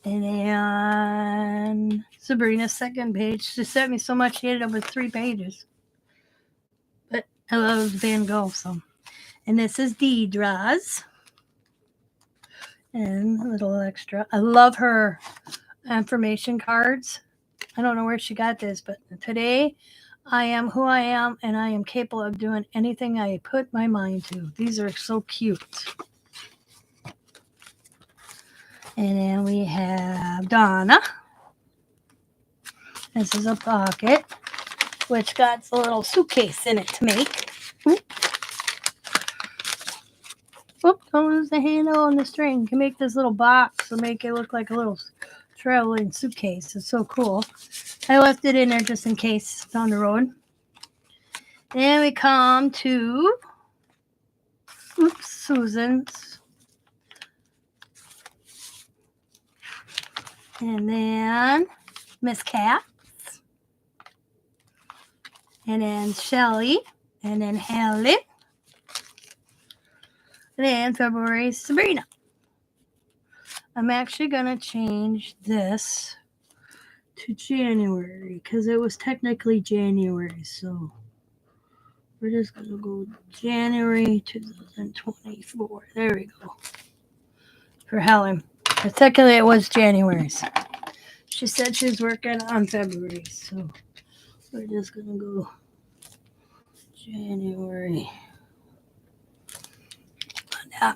And then Sabrina's second page. She sent me so much, she ended up with 3 pages. But I love Van Gogh, so. And this is Deidre's. And a little extra. I love her information cards. I don't know where she got this, but today I am who I am, and I am capable of doing anything I put my mind to. These are so cute. And then we have Donna. This is a pocket, which got a little suitcase in it to make. Oop, don't lose the handle on the string. You can make this little box or make it look like a little traveling suitcase. It's so cool. I left it in there just in case down the road. Then we come to Susan's. And then Miss Cat. And then Shelly. And then Helen. And then February Sabrina. I'm actually going to change this to January because it was technically January. So we're just going to go January 2024. There we go. for Helen. But technically, it was January's. She said she was working on February, so we're just gonna go January. Yeah.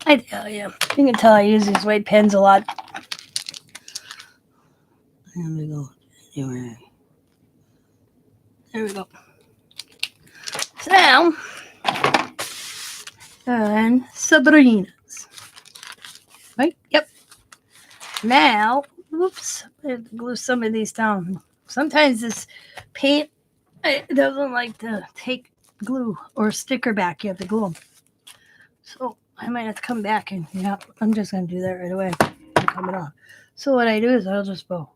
I tell you can tell I use these white pens a lot. There we go. January. There we go. So now, and Sabrina's. Right? Yep. Now, whoops, I have to glue some of these down. Sometimes this paint it doesn't like to take glue or sticker back. You have to glue them. So I might have to come back and yeah, I'm just gonna do that right away and come it off. So what I do is I'll just go.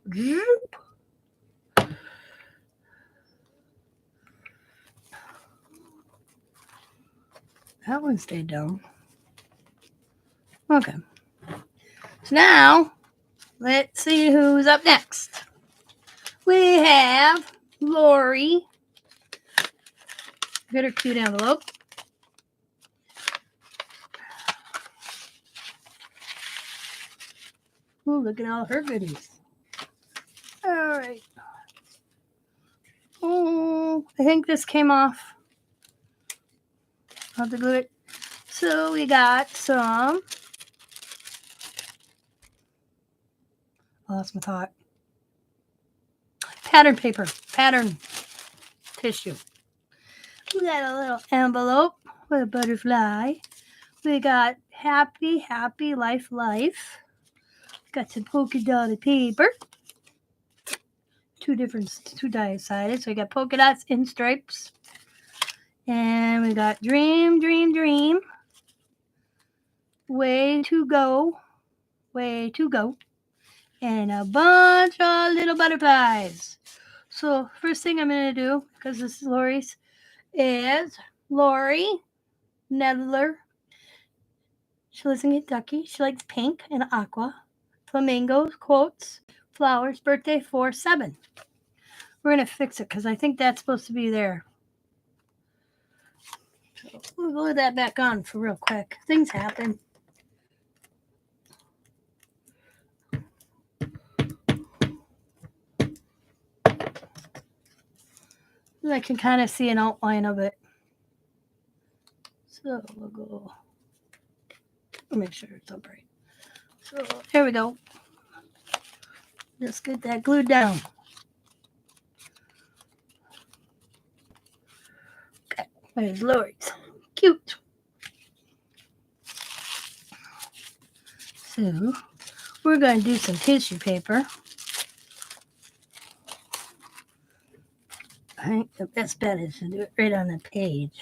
That one stayed down. Okay. So now let's see who's up next. We have Lori. Get her cute envelope. Ooh, look at all her goodies. All right. Oh, I think this came off. I'll have to glue it. So we got some. I lost my thought. Pattern paper. Pattern tissue. We got a little envelope with a butterfly. We got happy, happy, life, life. Got some polka dotted paper. Two die-sided. So we got polka dots and stripes. And we got dream, dream, dream. Way to go. Way to go. And a bunch of little butterflies. So first thing I'm going to do, because this is Lori's, is Lori Nedler. She lives in Kentucky. She likes pink and aqua. Flamingos, quotes, flowers, birthday 4/7. We're going to fix it because I think that's supposed to be there. So we'll glue that back on for real quick. Things happen. I can kind of see an outline of it. So we'll go. I'll make sure it's upright. So here we go. Just get that glued down. Okay, there's Lori's. Cute. So we're going to do some tissue paper. I think the best bet is to do it right on the page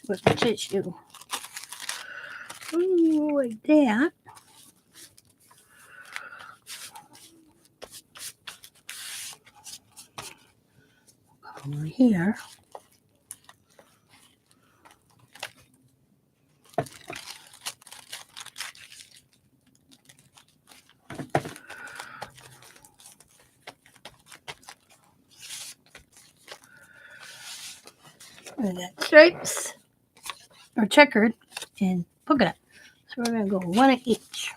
with the tissue. Ooh, like that. Over here. We got stripes or checkered and polka dot. So we're going to go one of each.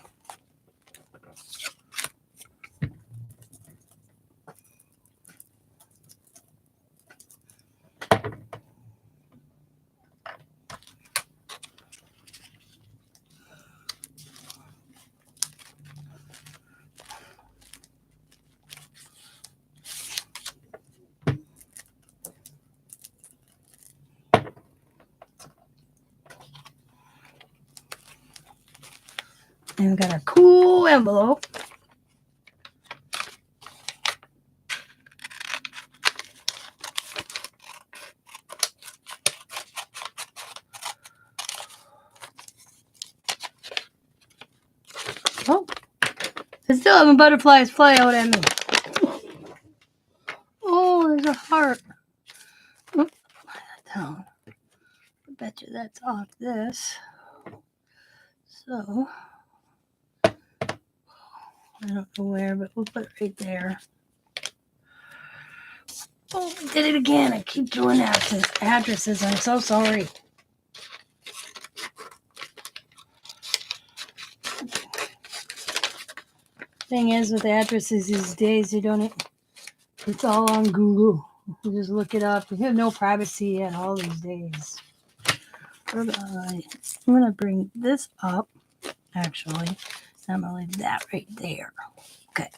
And we got a cool envelope. Oh, I still having butterflies fly out at me. Oh, there's a heart. Oop, put that down. I bet you that's off this. So, I don't know where, but we'll put it right there. Oh, I did it again. I keep doing that to addresses. I'm so sorry. Thing is with addresses these days, you don't. It's all on Google. You just look it up. You have no privacy at all these days. I'm gonna bring this up. Actually, I'm gonna leave that right there. Okay.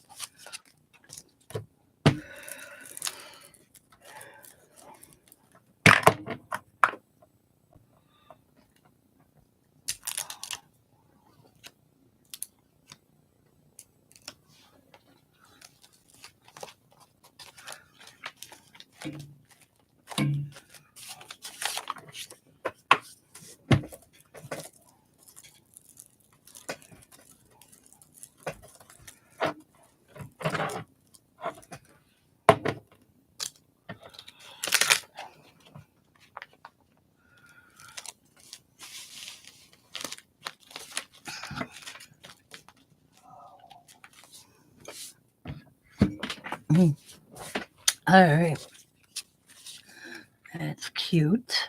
All right. That's cute.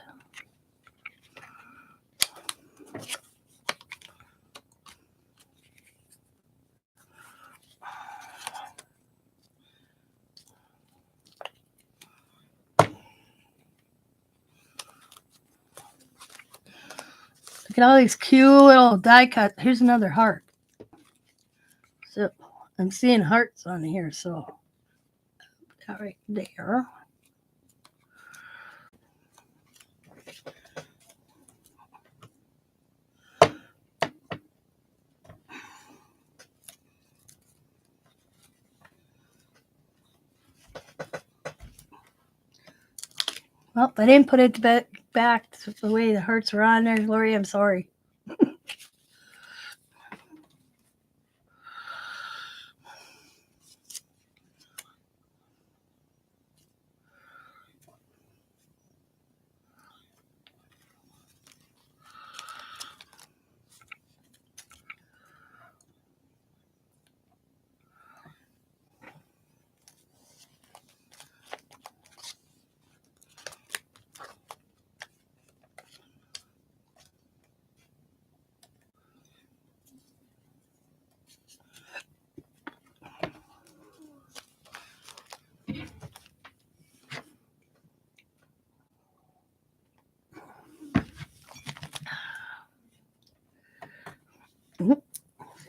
Look at all these cute little die cuts. Here's another heart. So I'm seeing hearts on here. So that right there. Well, I didn't put it back the way the hearts were on there. Lori, I'm sorry.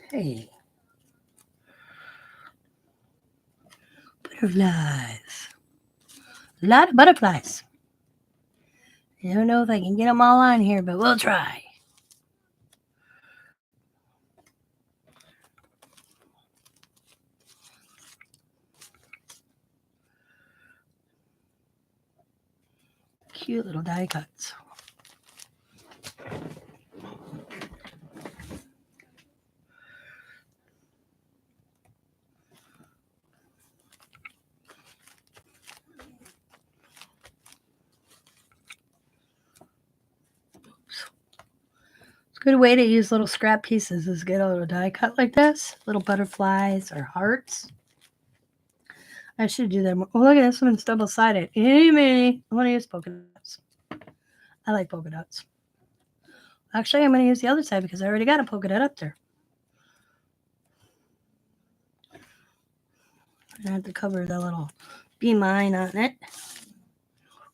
Hey. Butterflies. A lot of butterflies. I don't know if I can get them all on here, but we'll try. Cute little die cuts. It's a good way to use little scrap pieces is get a little die cut like this. Little butterflies or hearts. I should do that more. Oh, look at this one's double-sided. I want to use polka dots. I like polka dots. Actually, I'm going to use the other side because I already got a polka dot up there. I have to cover the little B mine on it.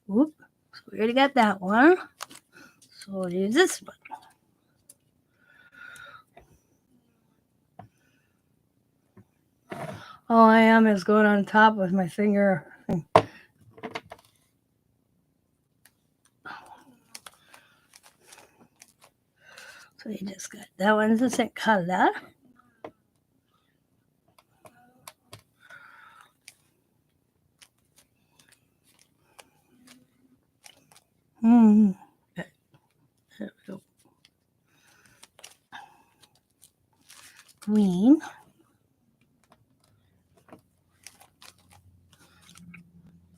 Whoop. So we already got that one. So we'll use this one. All I am is going on top with my finger. So you just got that one's the same color. There we go. Green.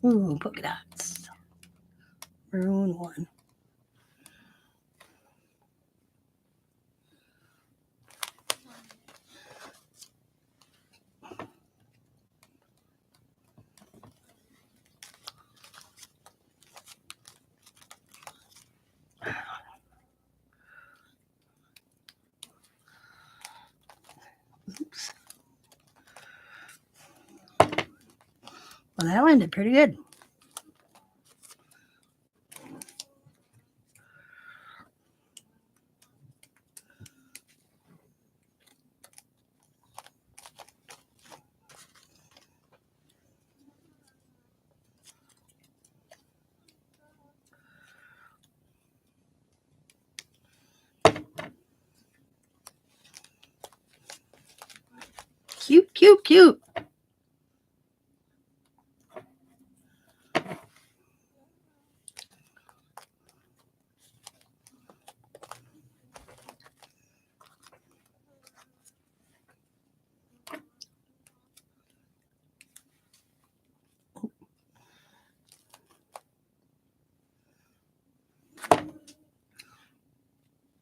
Ooh, polka dots. Maroon one. Well, that one did pretty good. Cute, cute, cute.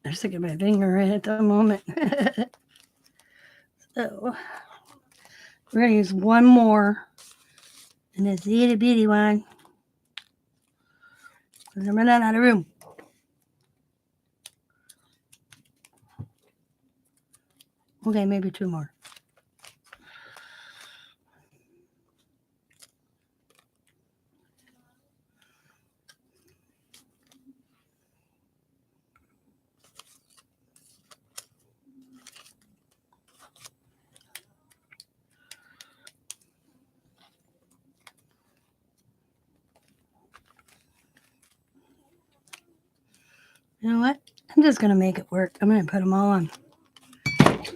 I'm sticking my finger in at the moment. So we're going to use one more. And it's the itty bitty one. Because I'm running out of room. Okay, maybe two more. You know what? I'm just going to make it work. I'm going to put them all on.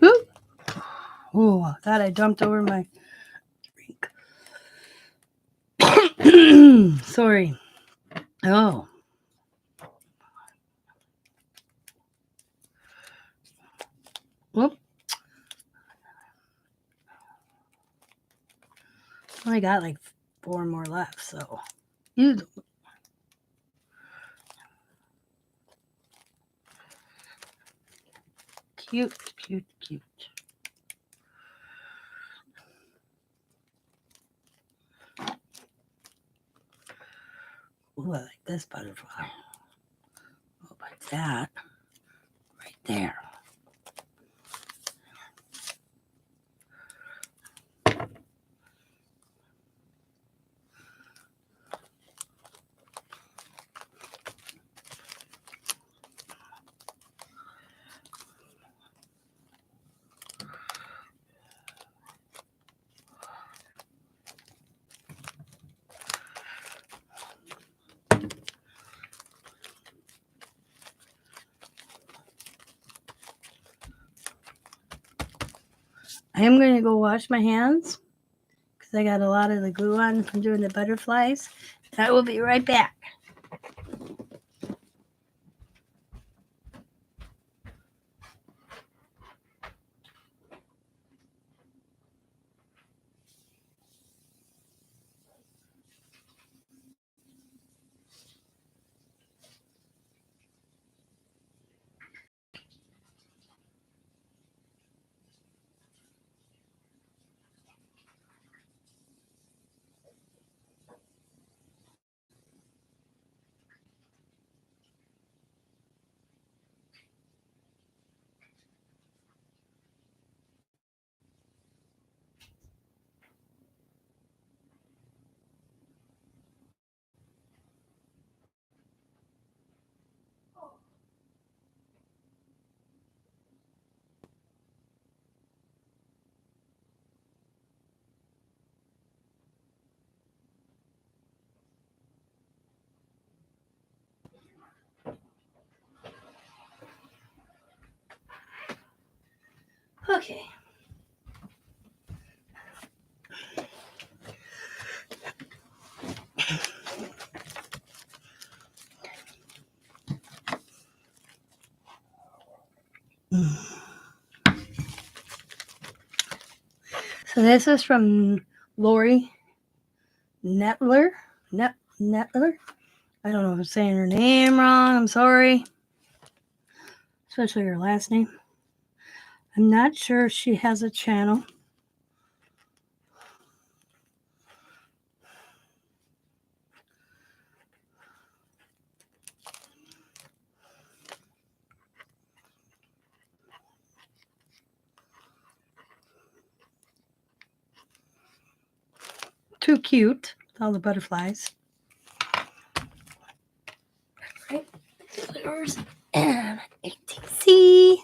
Whoop. Oh, I thought I dumped over my drink. Sorry. Oh. Whoop. Only got like 4 more left, so use them. Cute, cute, cute. Ooh, I like this butterfly. Oh, like that. Right there. I am going to go wash my hands because I got a lot of the glue on from doing the butterflies. I will be right back. Okay. So this is from Lori Netler. Netler? I don't know if I'm saying her name wrong. I'm sorry. Especially her last name. I'm not sure if she has a channel. Too cute. all the butterflies. Right, glitters and ATC.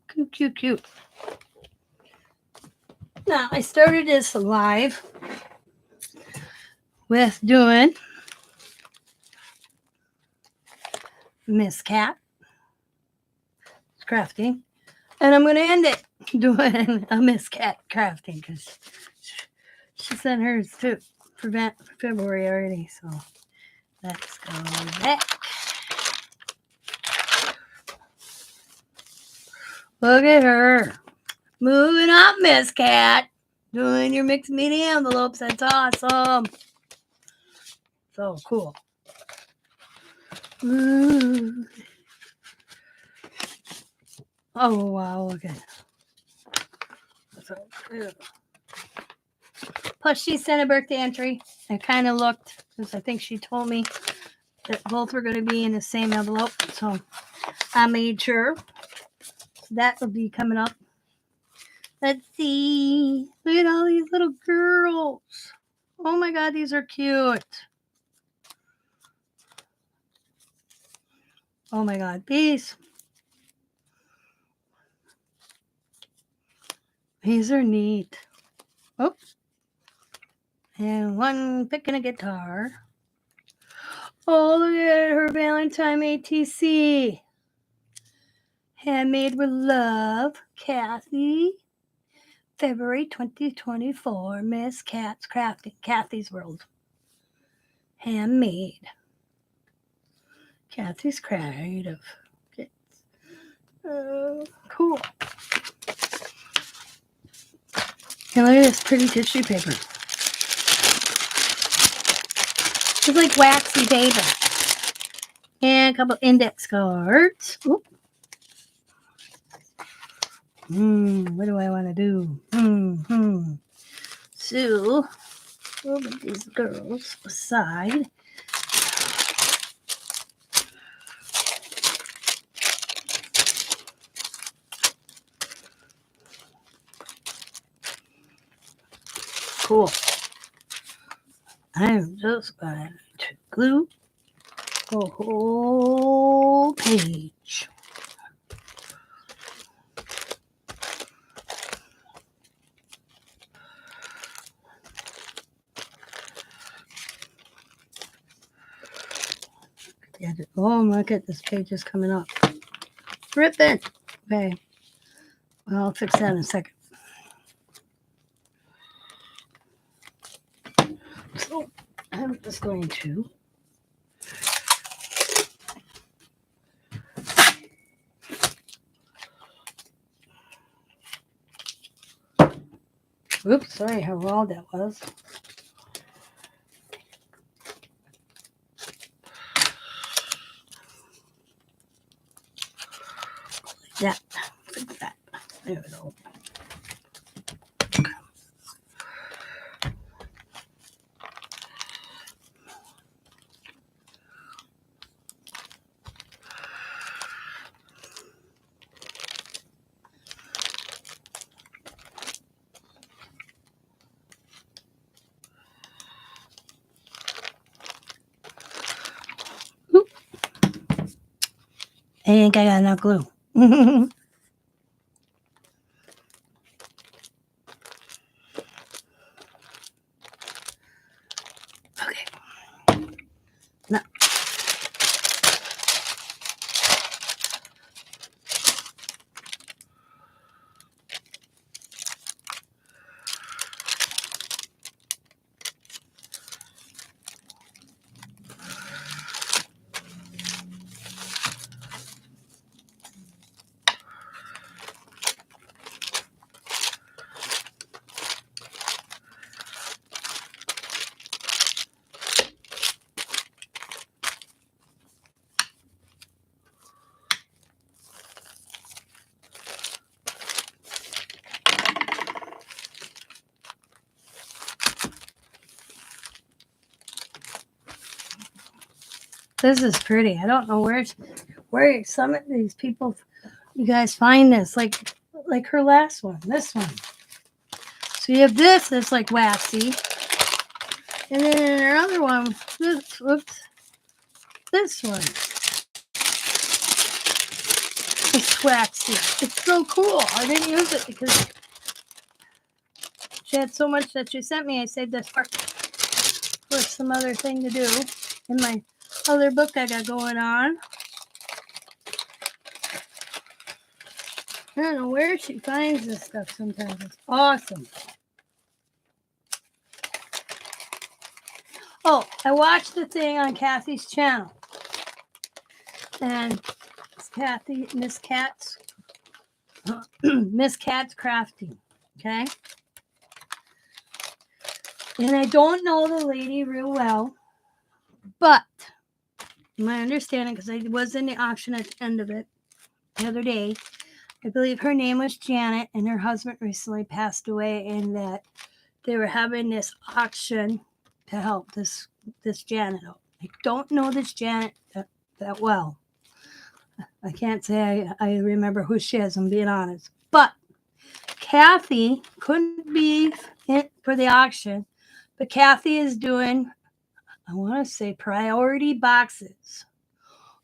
Cute, cute, cute. Now, I started this live with doing Miss Cat crafting, and I'm going to end it doing a Miss Cat crafting because she sent hers too for February already. So let's go back. Look at her. Moving up, Miss Cat. Doing your mixed media envelopes. That's awesome. So cool. Ooh. Oh, wow. Look at it. So, yeah. Plus, she sent a birthday entry. I kind of looked because I think she told me that both were going to be in the same envelope. So I made sure that will be coming up. Let's see. Look at all these little girls. Oh my God, these are cute. Oh my God, these are neat. Oh, and one picking a guitar. Oh, look at her Valentine ATC. Handmade with love, Kathy. February 2024, Miss Cat's Crafting, Kathy's World. Handmade. Kathy's Creative. Cool. And look at this pretty tissue paper. It's like waxy paper. And a couple index cards. Oop. What do I want to do? So, we'll put these girls aside. Cool. I'm just going to glue the whole page. Oh, look at this page is coming up. Ripping. Okay. Well, I'll fix that in a second. So I'm just going to oops, sorry how raw that was. Yeah, fix that. There we go. I think I got enough glue. Okay. Now, this is pretty. I don't know where where some of these people, you guys find this, like her last one, this one. So you have this that's like waxy, and then in her other one, this one is waxy. It's so cool. I didn't use it because she had so much that she sent me. I saved this for some other thing to do in my other book I got going on. I don't know where she finds this stuff sometimes. It's awesome. Oh, I watched the thing on Kathy's channel. And it's Miss Cat's Crafting. Okay? And I don't know the lady real well, but my understanding, because I was in the auction at the end of it the other day, I believe her name was Janet, and her husband recently passed away, and that they were having this auction to help this Janet out. I don't know this Janet that well. I can't say I remember who she is, I'm being honest. But Kathy couldn't be in for the auction, but Kathy is doing, I want to say, priority boxes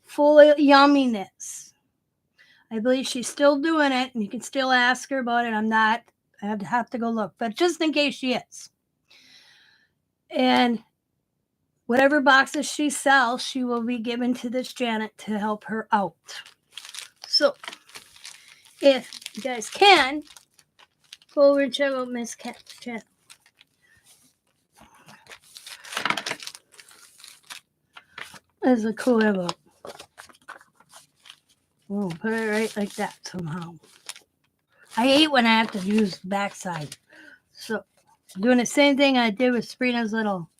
full of yumminess. I believe she's still doing it, and you can still ask her about it. I have to go look, but just in case she is. And whatever boxes she sells, she will be given to this Janet to help her out. So, if you guys can, go over and check out Miss Cat's channel. This is a cool envelope. Oh, put it right like that somehow. I hate when I have to use the backside. So, I'm doing the same thing I did with Sabrina's little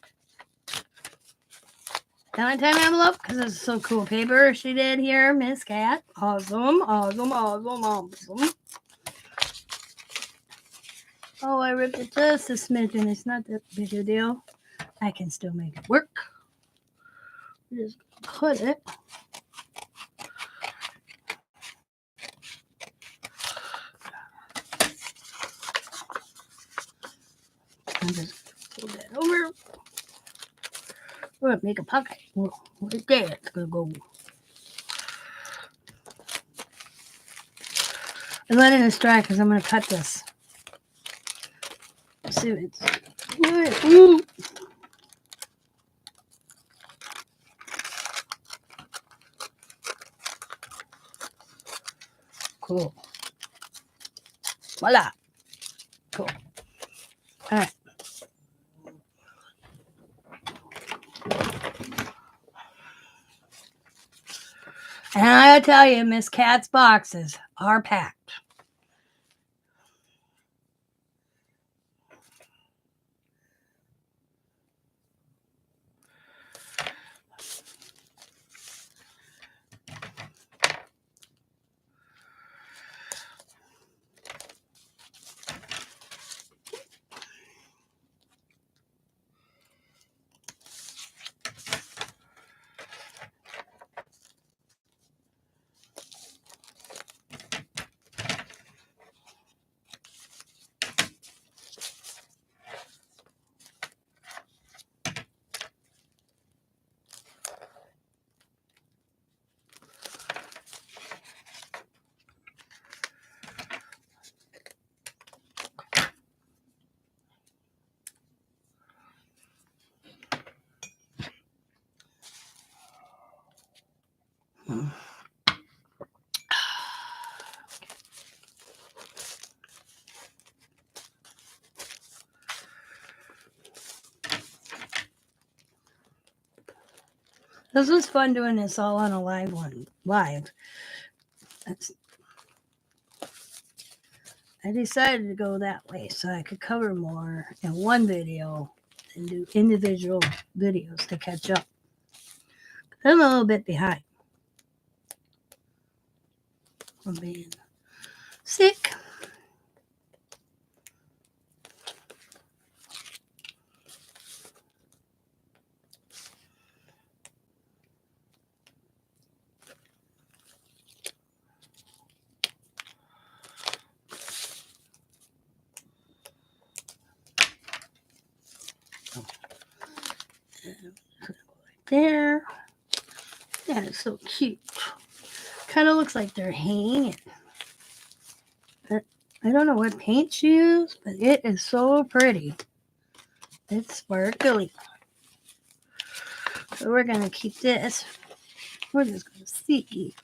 Valentine envelope, because it's so cool paper she did here, Miss Cat. Awesome, awesome, awesome, awesome. Oh, I ripped it just a smidgen. It's not that big a deal. I can still make it work. Just put it. And just pull that over. We're going to make a pocket. Right there. It's going to go. I'm letting this dry because I'm going to cut this. Let's see if it's. Ooh. Cool. Voila. Cool. All right. And I gotta tell you, Miss Cat's boxes are packed. This was fun doing this all on a live. I decided to go that way so I could cover more in one video and do individual videos to catch up. I'm a little bit behind from being sick. There. That is so cute. Kind of looks like they're hanging. I don't know what paint she used, but it is so pretty. It's sparkly. So we're going to keep this. We're just going to see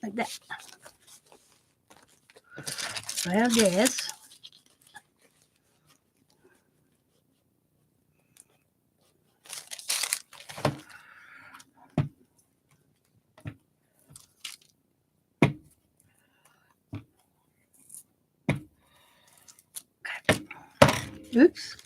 like that. So I have this. Oops.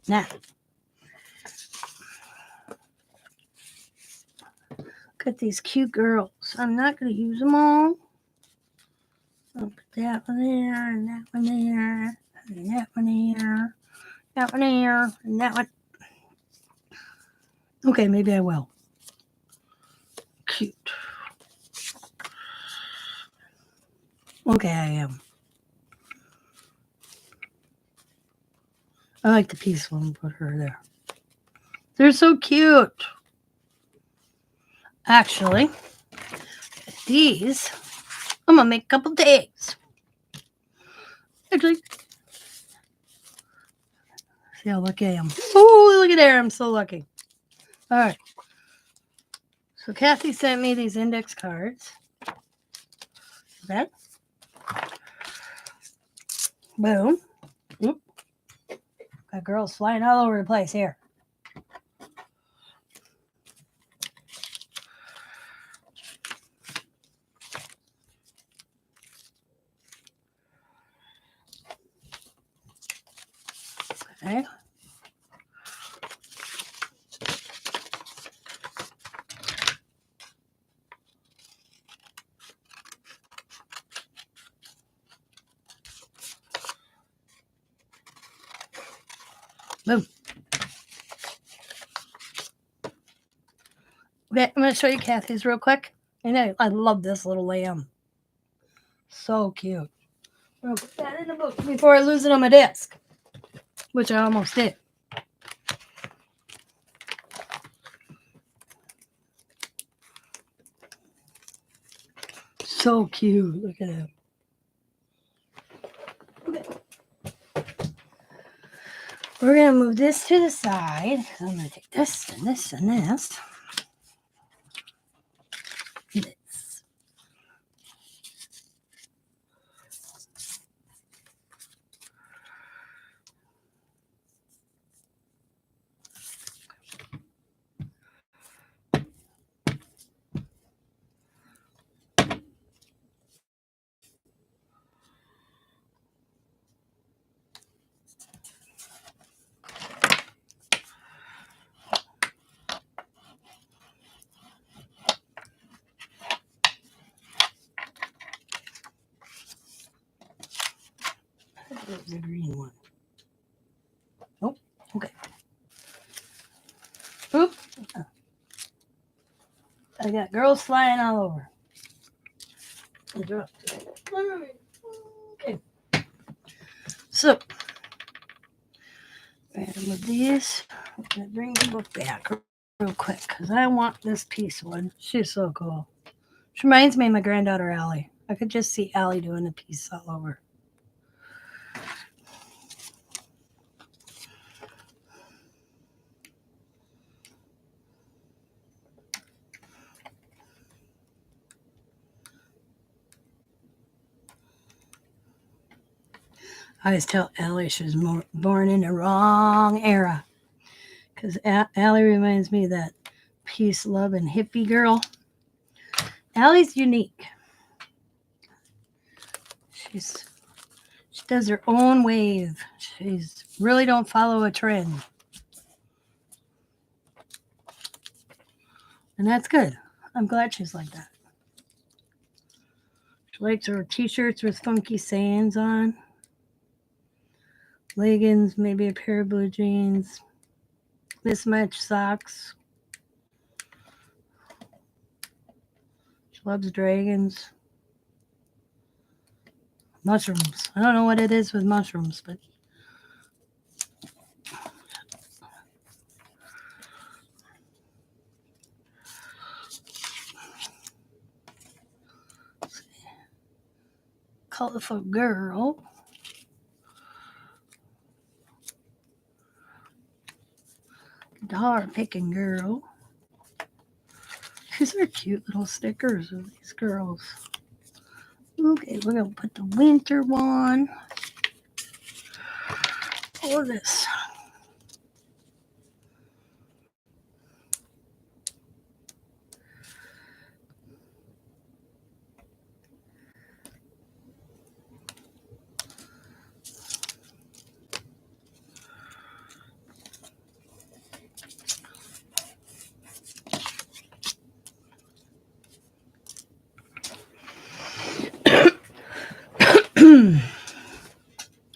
Now, look at these cute girls. I'm not going to use them all. I'll put that one there, and that one there, and that one there, that one there, and that one. Okay, maybe I will. Cute. Okay, I am. I like the peaceful one. Put her there. They're so cute. Actually, these, I'm going to make a couple tags. Actually, see how lucky I am. Oh, look at there. I'm so lucky. All right. So Kathy sent me these index cards. Okay. Boom. Oop. Got girls flying all over the place here. Okay. Boom. Okay, I'm going to show you Kathy's real quick. And I love this little lamb. So cute. I'm going to put that in the book before I lose it on my desk, which I almost did. So cute. Look at him. Okay. We're going to move this to the side. I'm going to take this and this and this. This. The green one. Oh, okay. Oop. I got girls flying all over. I dropped it. Okay. So, we're going to move these. I'm going to bring the book back real quick because I want this piece one. She's so cool. She reminds me of my granddaughter, Allie. I could just see Allie doing the piece all over. I always tell Allie she was born in the wrong era. Because Allie reminds me of that peace, love, and hippie girl. Allie's unique. She does her own wave. She's really don't follow a trend. And that's good. I'm glad she's like that. She likes her t-shirts with funky sayings on. leggings, maybe a pair of blue jeans, mismatched socks. She loves dragons. Mushrooms. I don't know what it is with mushrooms, but colorful girl. Guitar picking girl. These are cute little stickers of these girls. Okay, we're gonna put the winter one. All of this.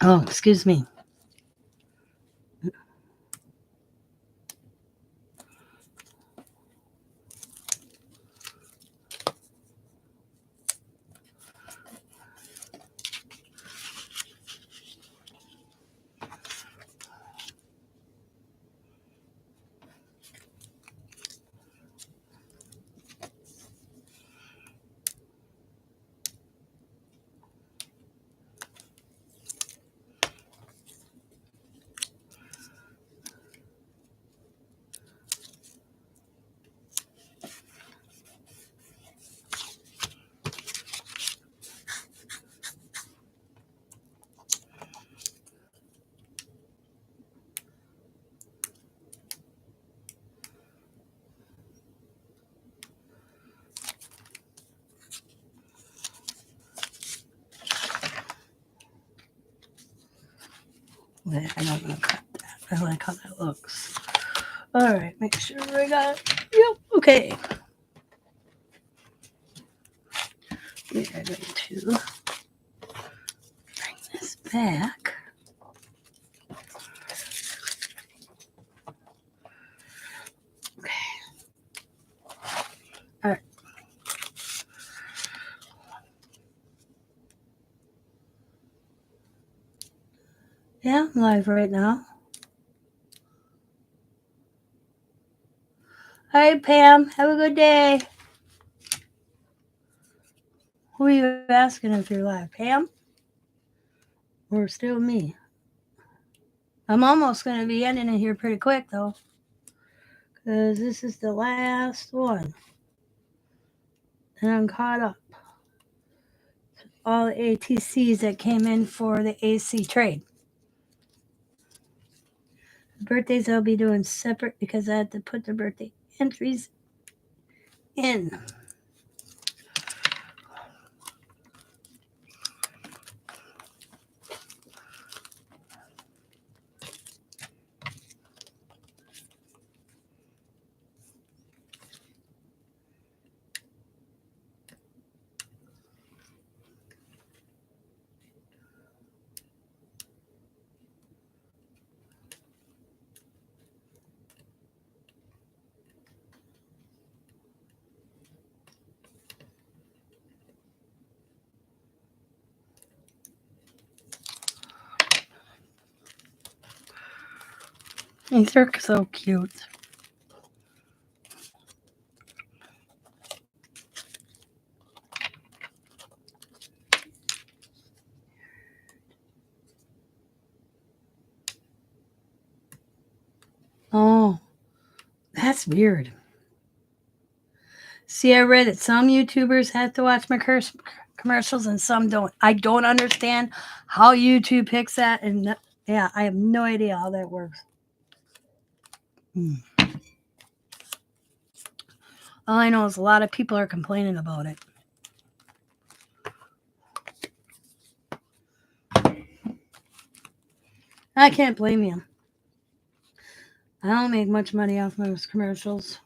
Oh, excuse me. Wait, I don't want to cut that. I like how that looks. All right, make sure I got it. Yep, okay. We are going to bring this back. Okay. All right. Yeah, I'm live right now. All right, Pam. Have a good day. Who are you asking if you're live? Pam? Or still me? I'm almost going to be ending it here pretty quick, though. Because this is the last one. And I'm caught up. All the ATCs that came in for the AC trade. Birthdays I'll be doing separate because I had to put the birthday entries in. These are so cute. Oh, that's weird. See, I read that some YouTubers have to watch my commercials and some don't. I don't understand how YouTube picks that. And yeah, I have no idea how that works. All I know is a lot of people are complaining about it. I can't blame you. I don't make much money off most commercials.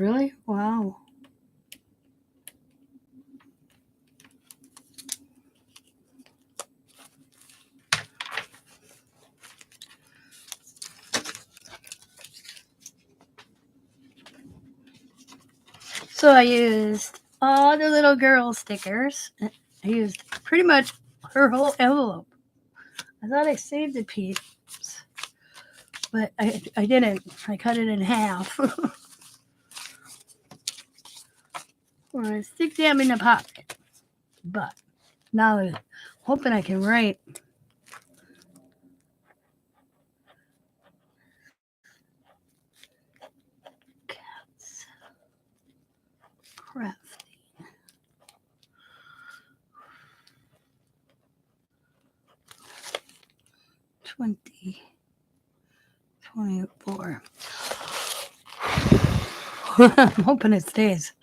really? Wow. So I used all the little girl stickers. I used pretty much her whole envelope. I thought I saved a piece, but I didn't. I cut it in half. Or I stick them in the pocket. But now I'm hoping I can write. Cats. Crafting. 24. I'm hoping it stays.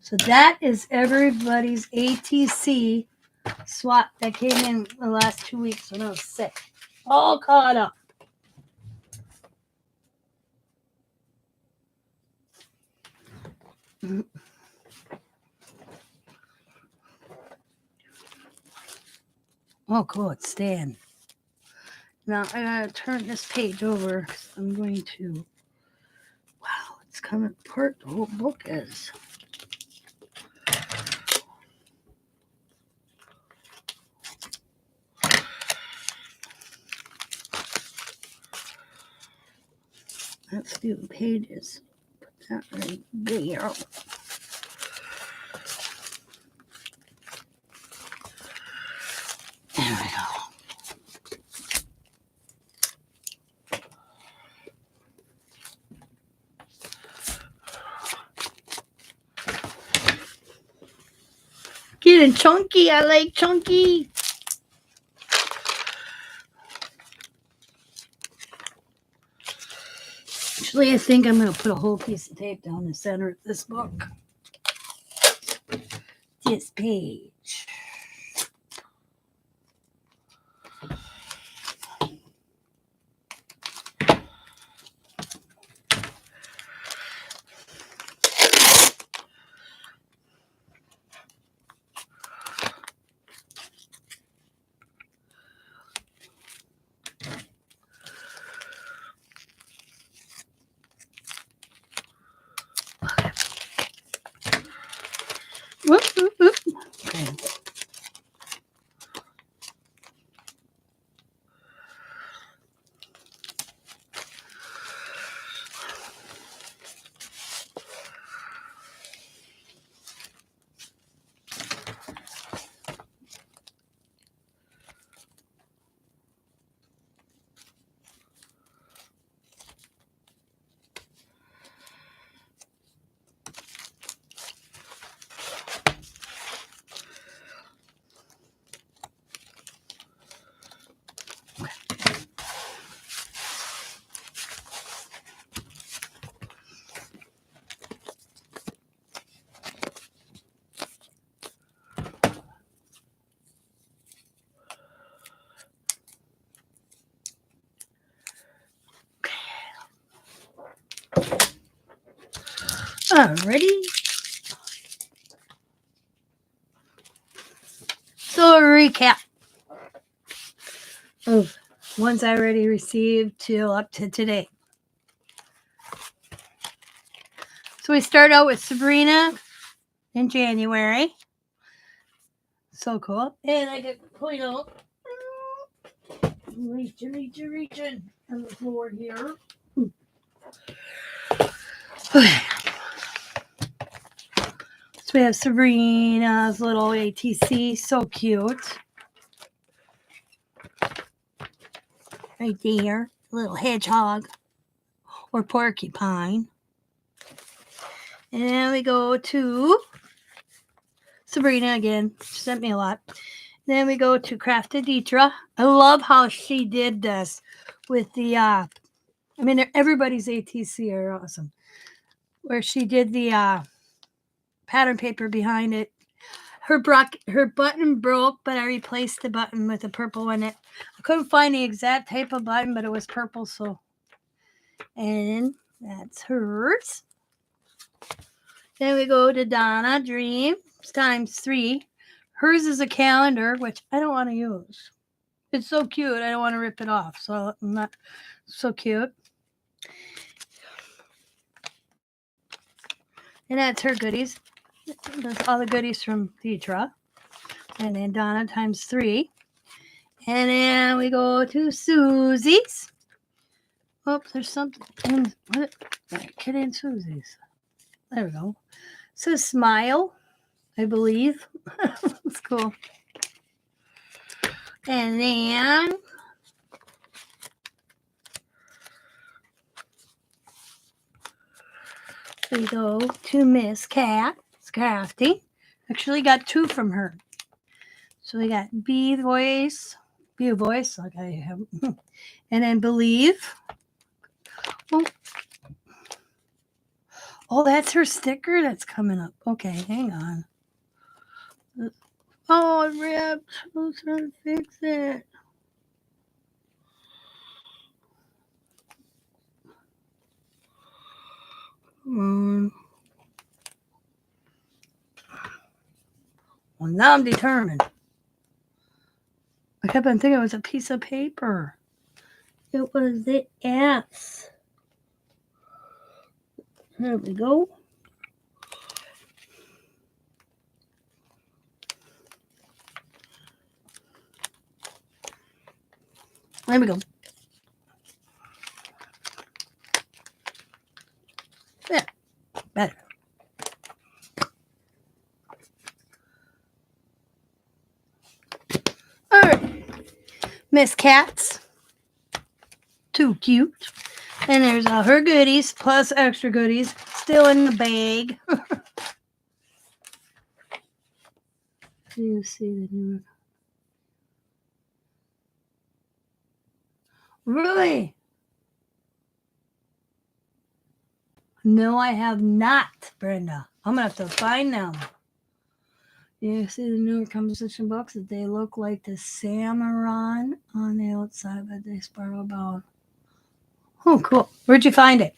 So that is everybody's ATC swap that came in the last 2 weeks when I was sick. All caught up. Oh, cool. It's staying. Now I gotta turn this page over because I'm going to. Wow, it's coming apart. The whole book is. Let's do pages. Put that right there. There we go. Getting chunky. I like chunky. Actually, I think I'm going to put a whole piece of tape down the center of this book. This page. Whoop, whoop, whoop. Okay. Alrighty. So a recap of ones I already received till up to today. So we start out with Sabrina in January. So cool. And I can point out region on the floor here. Okay. So we have Sabrina's little ATC. So cute. Right there. Little hedgehog or porcupine. And then we go to Sabrina again. She sent me a lot. Then we go to Crafted Deetra. I love how she did this with the, everybody's ATC are awesome. Where she did the pattern paper behind it. Her button broke, but I replaced the button with a purple one. I couldn't find the exact type of button, but it was purple. So, and that's hers. Then we go to Donna Dreams times 3. Hers is a calendar, which I don't want to use. It's so cute. I don't want to rip it off. So I'm not so cute. And that's her goodies. That's all the goodies from Deetra. And then Donna times 3. And then we go to Susie's. Oh, there's something in what? Get in Susie's. There we go. So Smile, I believe. That's cool. And then we go to Miss Cat's Crafty. Actually got 2 from her. So we got Be a Voice, like I have, and then Believe. Oh, that's her sticker that's coming up. Okay, hang on. Oh, it ripped. I'm trying to fix it. Come on. Well, now I'm determined. I kept on thinking it was a piece of paper. It was the S. There we go. There we go. Yeah, better. All right. Miss Cat's. Too cute. And there's all her goodies plus extra goodies still in the bag. Do you see the new one? Really? No, I have not, Brenda. I'm going to have to find them. You see the newer composition books that they look like the Samaron on the outside, but they spiral bound. Oh, cool. Where'd you find it?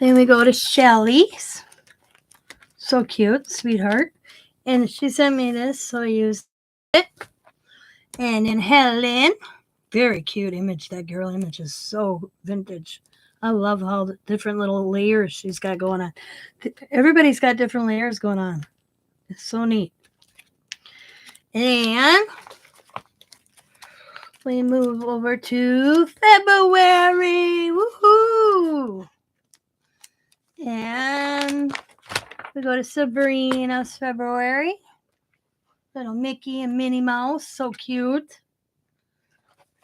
Then we go to Shelly's. So cute, sweetheart. And she sent me this, so I used it. And then Helen. Very cute image. That girl image is so vintage. I love how the different little layers she's got going on. Everybody's got different layers going on. It's so neat. And we move over to February. Woohoo! And we go to Sabrina's February. Little Mickey and Minnie Mouse. So cute.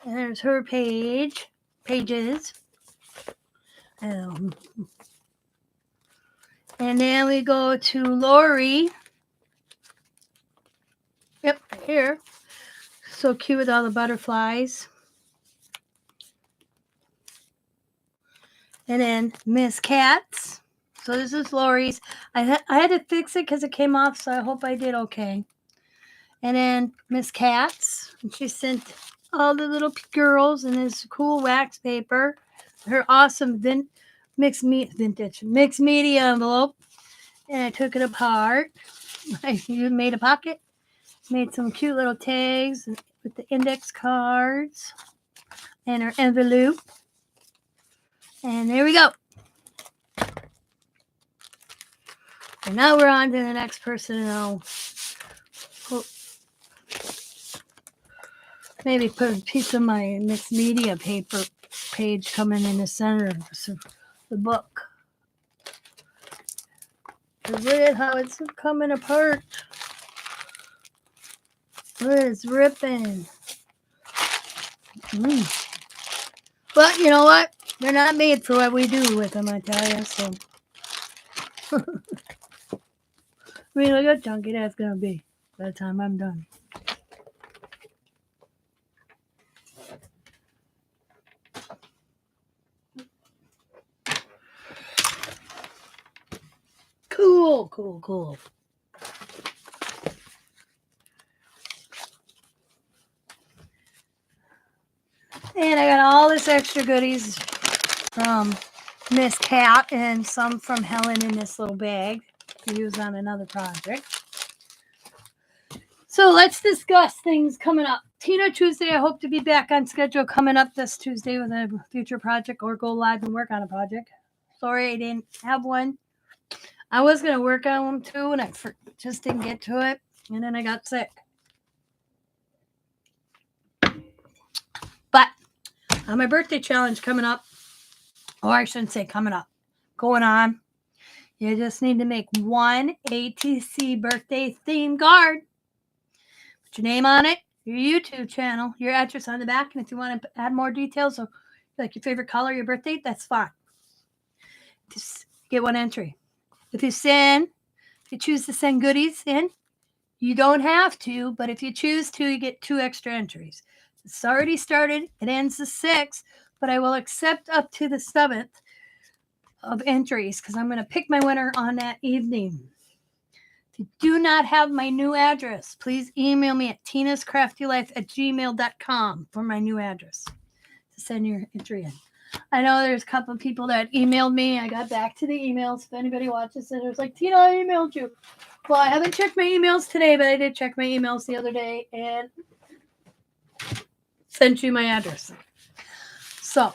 And there's her pages. And then we go to Lori. Yep, here. So cute with all the butterflies. And then Miss Cat's. So this is Lori's. I had to fix it because it came off, so I hope I did okay. And then Miss Cat's. And she sent all the little girls in this cool wax paper. Her awesome mixed media envelope. And I took it apart. I made a pocket. Made some cute little tags with the index cards. And her envelope. And there we go. And now we're on to the next person, and I'll maybe put a piece of my mixed media paper page coming in the center of the book. Look at how it's coming apart. Look, it's ripping. But you know what? They're not made for what we do with them, I tell you. So, I mean, look how chunky that's gonna be by the time I'm done. Cool, cool, cool. And I got all this extra goodies from Miss Cat and some from Helen in this little bag to use on another project. So let's discuss things coming up. Tina Tuesday, I hope to be back on schedule coming up this Tuesday with a future project or go live and work on a project. Sorry I didn't have one. I was going to work on one too, and I just didn't get to it. And then I got sick. But on my birthday challenge coming up, or I shouldn't say coming up, going on, you just need to make one ATC birthday theme card. Put your name on it, your YouTube channel, your address on the back, and if you want to add more details or like your favorite color, your birthday, that's fine. Just get one entry. If you choose to send goodies in, you don't have to, but if you choose to, you get 2 extra entries. It's already started. It ends the 6th, but I will accept up to the 7th of entries because I'm going to pick my winner on that evening. If you do not have my new address, please email me at tinascraftylife@gmail.com for my new address to send your entry in. I know there's a couple of people that emailed me. I got back to the emails. If anybody watches it, it was like, Tina, I emailed you. Well, I haven't checked my emails today, but I did check my emails the other day and sent you my address. So,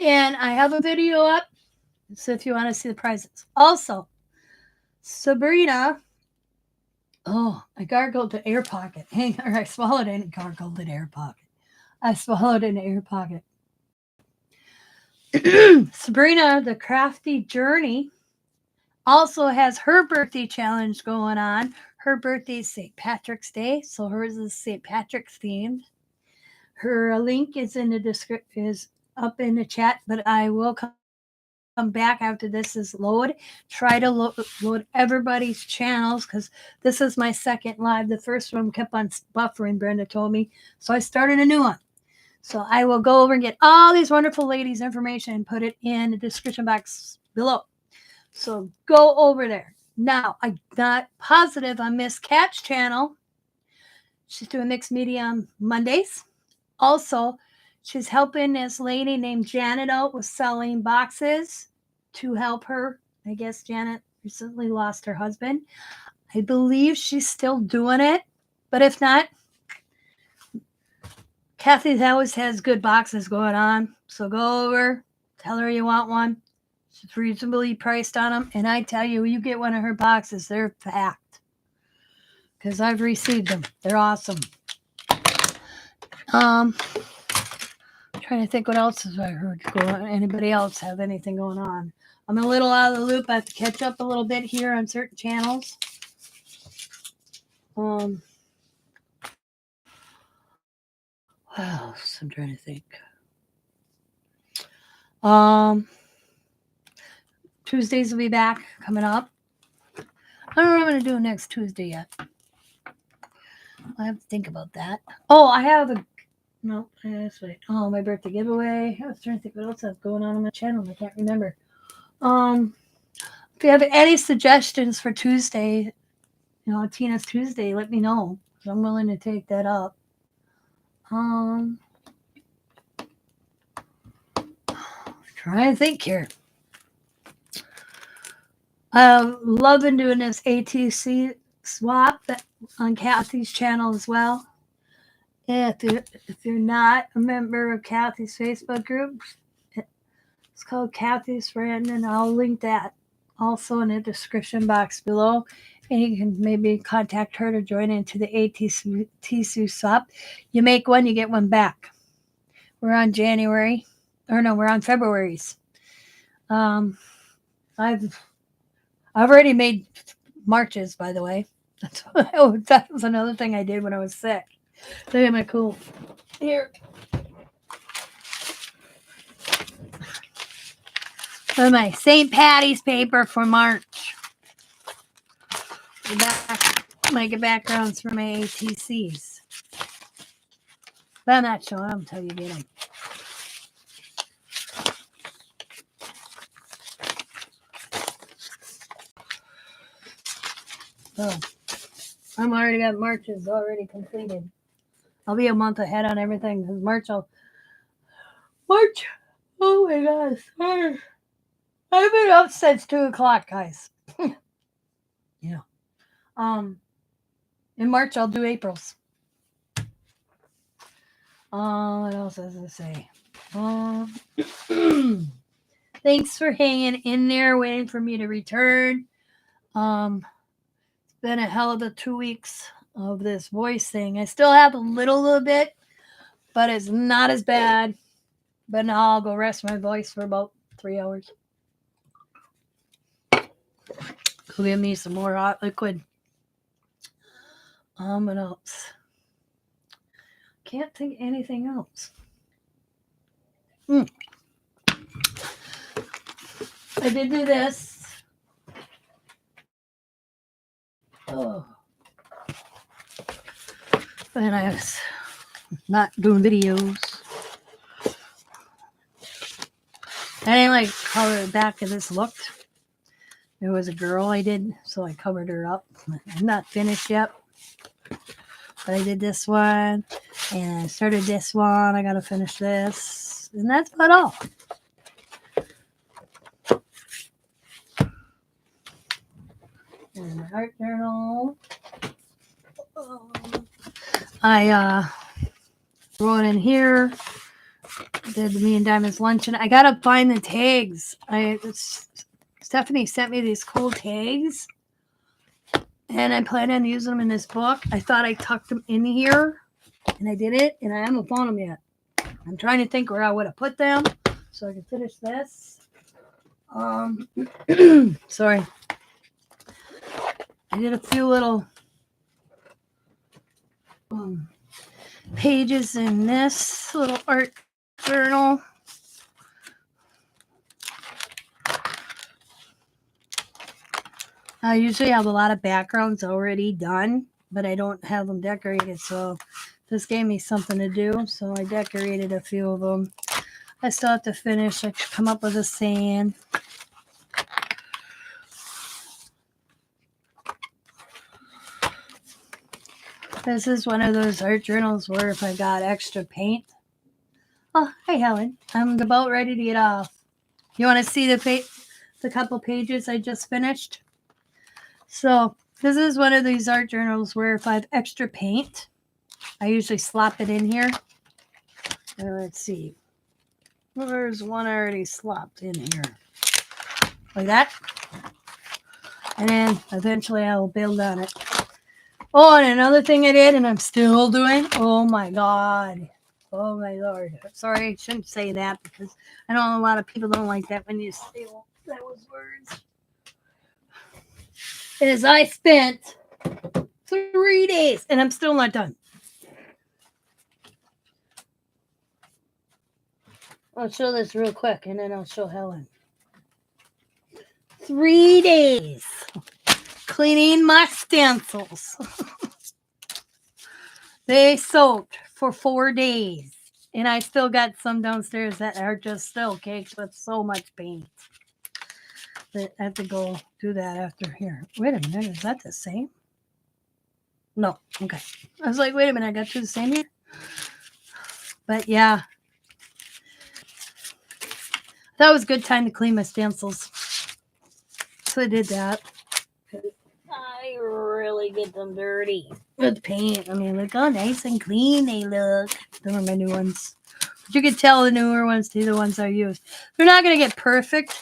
and I have a video up, so if you want to see the prizes. Also, Sabrina, I gargled the air pocket. Or I swallowed and gargled an air pocket. I swallowed an air pocket. Sabrina, the Crafty Journey, also has her birthday challenge going on. Her birthday is St. Patrick's Day, so hers is St. Patrick's themed. Her link is in the description, is up in the chat, but I will come back after this is load. Try to load everybody's channels because this is my second live. The first one kept on buffering, Brenda told me, so I started a new one. So I will go over and get all these wonderful ladies' information and put it in the description box below. So go over there. Now, I'm not positive on Miss Cat's channel. She's doing mixed media on Mondays. Also, she's helping this lady named Janet out with selling boxes to help her. I guess Janet recently lost her husband. I believe she's still doing it. But if not, Kathy always has good boxes going on. So go over, tell her you want one. She's reasonably priced on them. And I tell you, you get one of her boxes, they're packed. Because I've received them. They're awesome. Trying to think what else have I heard going on. Anybody else have anything going on? I'm a little out of the loop. I have to catch up a little bit here on certain channels. What else? I'm trying to think. Tuesdays will be back coming up. I don't know what I'm going to do next Tuesday yet. I have to think about that. I have a no. That's right. My birthday giveaway. I was trying to think what else I have going on my channel. I can't remember. If you have any suggestions for Tuesday, Tina's Tuesday, let me know. I'm willing to take that up. Trying to think here. Loving doing this ATC swap on Kathy's channel as well. If you're not a member of Kathy's Facebook group, it's called Kathy's Friend, and I'll link that also in the description box below. And you can maybe contact her to join into the ATC swap. You make one, you get one back. We're on we're on February's. I've already made Marches, by the way. That was another thing I did when I was sick. Look at my cool. Here. So my St. Patty's paper for March. My backgrounds for my ATCs. But I'm not showing them until you get them. So I'm already got March is already completed. I'll be a month ahead on everything because March. Oh my gosh. I've been up since 2:00, guys. Yeah. In March I'll do April's. What else does it say? Thanks for hanging in there, waiting for me to return. It's been a hell of a 2 weeks of this voice thing. I still have a little bit, but it's not as bad. But now I'll go rest my voice for about 3 hours. Go give me some more hot liquid. What else? Can't think of anything else. I did do this. Oh. And I was not doing videos. I didn't like how the back of this looked. There was a girl I did, so I covered her up. I'm not finished yet. But I did this one, and I started this one. I got to finish this. And that's about all. And my art journal. I wrote in here. Did the Me and Diamond's luncheon. I got to find the tags. Stephanie sent me these cool tags. And I plan on using them in this book. I thought I tucked them in here. And I did it. And I haven't found them yet. I'm trying to think where I would have put them. So I can finish this. Sorry. I did a few little pages in this little art journal. I usually have a lot of backgrounds already done, but I don't have them decorated, so this gave me something to do, so I decorated a few of them. I still have to finish. I come up with a sand. This is one of those art journals where if I got extra paint. Oh, hey, Helen. I'm about ready to get off. You want to see the couple pages I just finished? So this is one of these art journals where if I have extra paint, I usually slop it in here. Let's see. There's one already slopped in here. Like that. And then eventually I will build on it. Oh, and another thing I did, and I'm still doing. Oh my God. Oh my Lord. Sorry, I shouldn't say that because I know a lot of people don't like that when you say those words. Is I spent 3 days and I'm still not done. I'll show this real quick and then I'll show Helen. 3 days cleaning my stencils. They soaked for 4 days. And I still got some downstairs that are just still caked with so much paint. But I have to go do that after here. Wait a minute, is that the same? No, okay. I was like, wait a minute, I got two the same here? But yeah. That was a good time to clean my stencils. So I did that. I really get them dirty with paint. I mean, look how nice and clean they look. Those are my new ones. But you can tell the newer ones to the ones I use. They're not going to get perfect.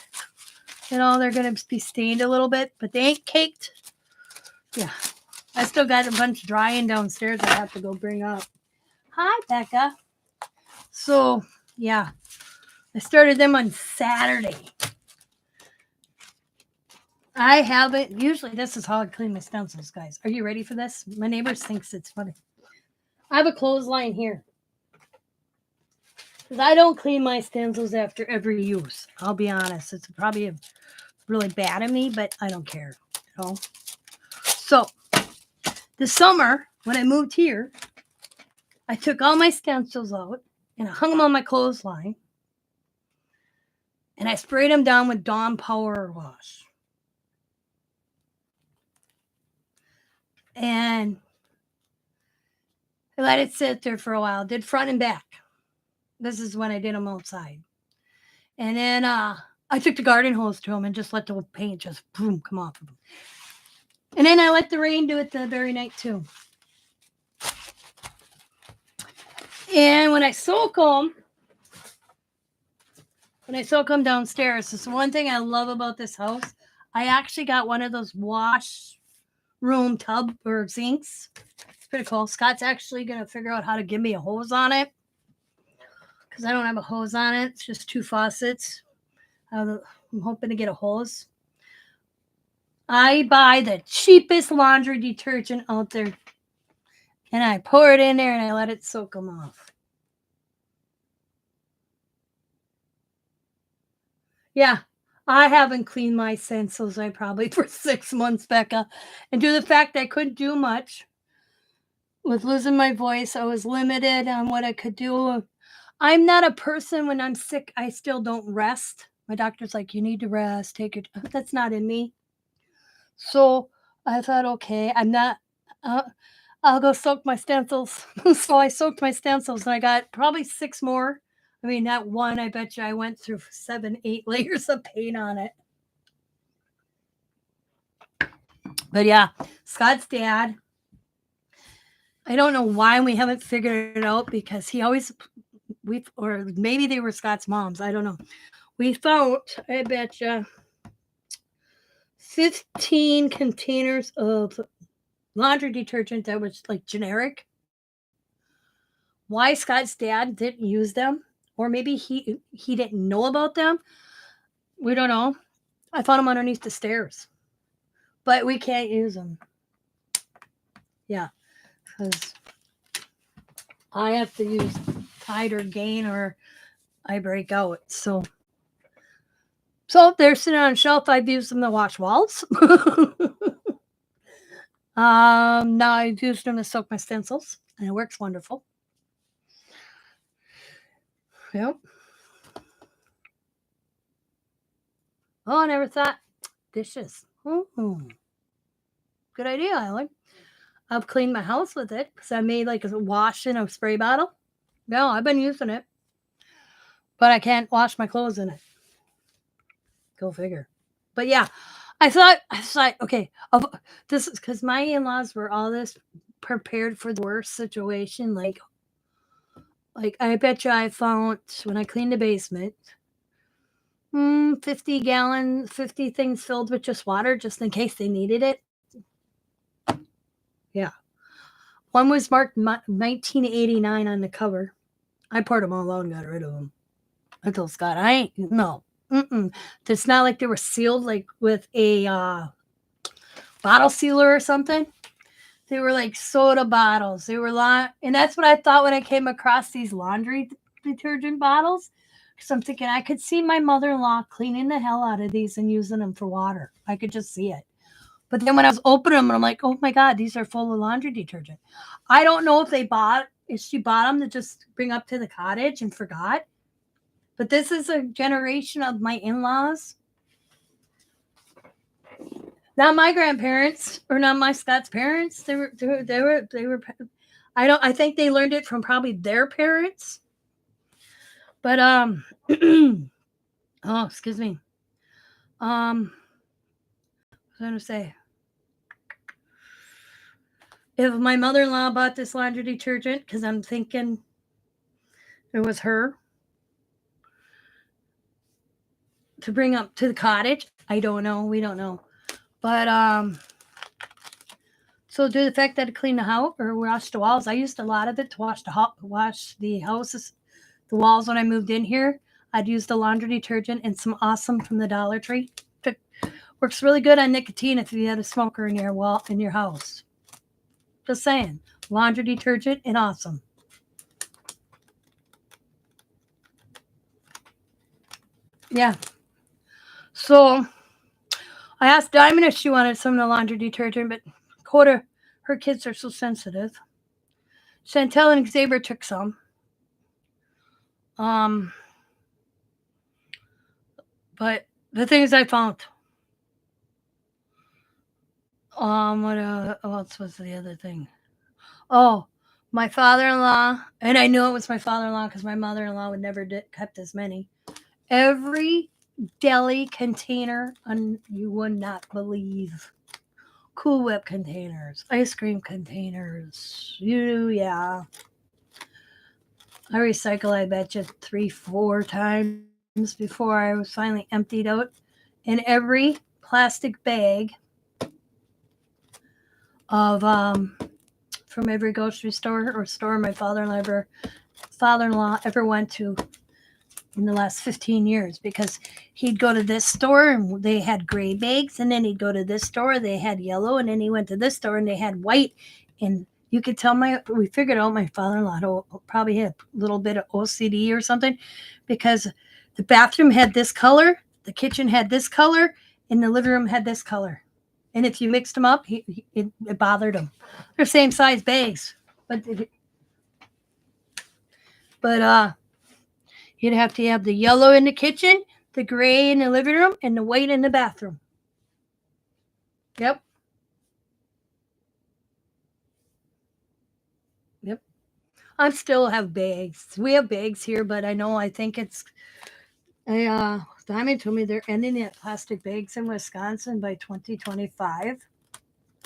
You know, they're going to be stained a little bit, but they ain't caked. Yeah. I still got a bunch drying downstairs I have to go bring up. Hi, Becca. So, yeah. I started them on Saturday. I haven't. Usually, this is how I clean my stencils, guys. Are you ready for this? My neighbors thinks it's funny. I have a clothesline here. Because I don't clean my stencils after every use. I'll be honest. It's probably really bad of me, but I don't care. You know? So, this summer, when I moved here, I took all my stencils out and I hung them on my clothesline. And I sprayed them down with Dawn Power Wash. and I let it sit there for a while. Did front and back. This is when I did them outside. And then I took the garden hose to them and just let the paint just boom come off of them. And then I let the rain do it the very night too. And when I soak them downstairs, this is one thing I love about this house. I actually got one of those wash room tub or sinks. It's pretty cool. Scott's actually going to figure out how to give me a hose on it because I don't have a hose on it. It's just 2 faucets. I'm hoping to get a hose. I buy the cheapest laundry detergent out there, and I pour it in there and I let it soak them off. Yeah, I haven't cleaned my stencils probably for 6 months, Becca. And due to the fact that I couldn't do much with losing my voice, I was limited on what I could do. I'm not a person when I'm sick, I still don't rest. My doctor's like, you need to rest, take your that's not in me. So I thought, okay, I'm not I'll go soak my stencils. So I soaked my stencils and I got probably 6 more. I mean, that one, I bet you I went through 7, 8 layers of paint on it. But yeah, Scott's dad, I don't know why we haven't figured it out because he always, or maybe they were Scott's moms. I don't know. We found, I bet you, 15 containers of laundry detergent that was like generic. Why Scott's dad didn't use them, or maybe he didn't know about them. We don't know. I found them underneath the stairs, but we can't use them. Yeah, because I have to use Tide or Gain or I break out. So they're sitting on a shelf. I've used them to wash walls. Now I've used them to soak my stencils, and it works wonderful. Yep. Oh, I never thought dishes. Good idea, Helen. I've cleaned my house with it because I made like a wash in a spray bottle. No, I've been using it, but I can't wash my clothes in it. Go figure. But yeah, I thought, okay, this is because my in-laws were all this prepared for the worst situation. Like I bet you I found when I cleaned the basement, 50 gallons, 50 things filled with just water, just in case they needed it. Yeah. One was marked 1989 on the cover. I poured them all out and got rid of them. I told Scott, I ain't, no. It's not like they were sealed like with a bottle sealer or something. They were like soda bottles. They were and that's what I thought when I came across these laundry detergent bottles. Because I'm thinking I could see my mother-in-law cleaning the hell out of these and using them for water. I could just see it. But then when I was opening them, I'm like, oh my God, these are full of laundry detergent. I don't know if she bought them to just bring up to the cottage and forgot. But this is a generation of my in-laws. Not my grandparents or not my Scott's parents. They were. I think they learned it from probably their parents. But oh, excuse me. What was I gonna say? If my mother-in-law bought this laundry detergent, because I'm thinking it was her to bring up to the cottage. I don't know. We don't know. But so due to the fact that I cleaned the house or washed the walls, I used a lot of it to wash the houses, the walls when I moved in here. I'd use the laundry detergent and some Awesome from the Dollar Tree. It works really good on nicotine if you had a smoker in your house. Just saying, laundry detergent and Awesome. Yeah. So I asked Diamond if she wanted some of the laundry detergent, but Coda, her kids are so sensitive. Chantel and Xavier took some. But the things I found. What else was the other thing? Oh, my father-in-law, and I knew it was my father-in-law because my mother-in-law would never kept as many. Every deli container, you would not believe. Cool Whip containers, ice cream containers. Yeah. I recycle, I bet you 3-4 times before I was finally emptied out. And every plastic bag of from every grocery store or store my father-in-law ever went to in the last 15 years, because he'd go to this store and they had gray bags, and then he'd go to this store, they had yellow, and then he went to this store and they had white. And you could tell we figured out my father-in-law probably had a little bit of OCD or something, because the bathroom had this color, the kitchen had this color, and the living room had this color. And if you mixed them up, it bothered him. They're same size bags, but you'd have to have the yellow in the kitchen, the gray in the living room, and the white in the bathroom. Yep. Yep. I still have bags. We have bags here, but I think it's. Diamond told me they're ending at plastic bags in Wisconsin by 2025.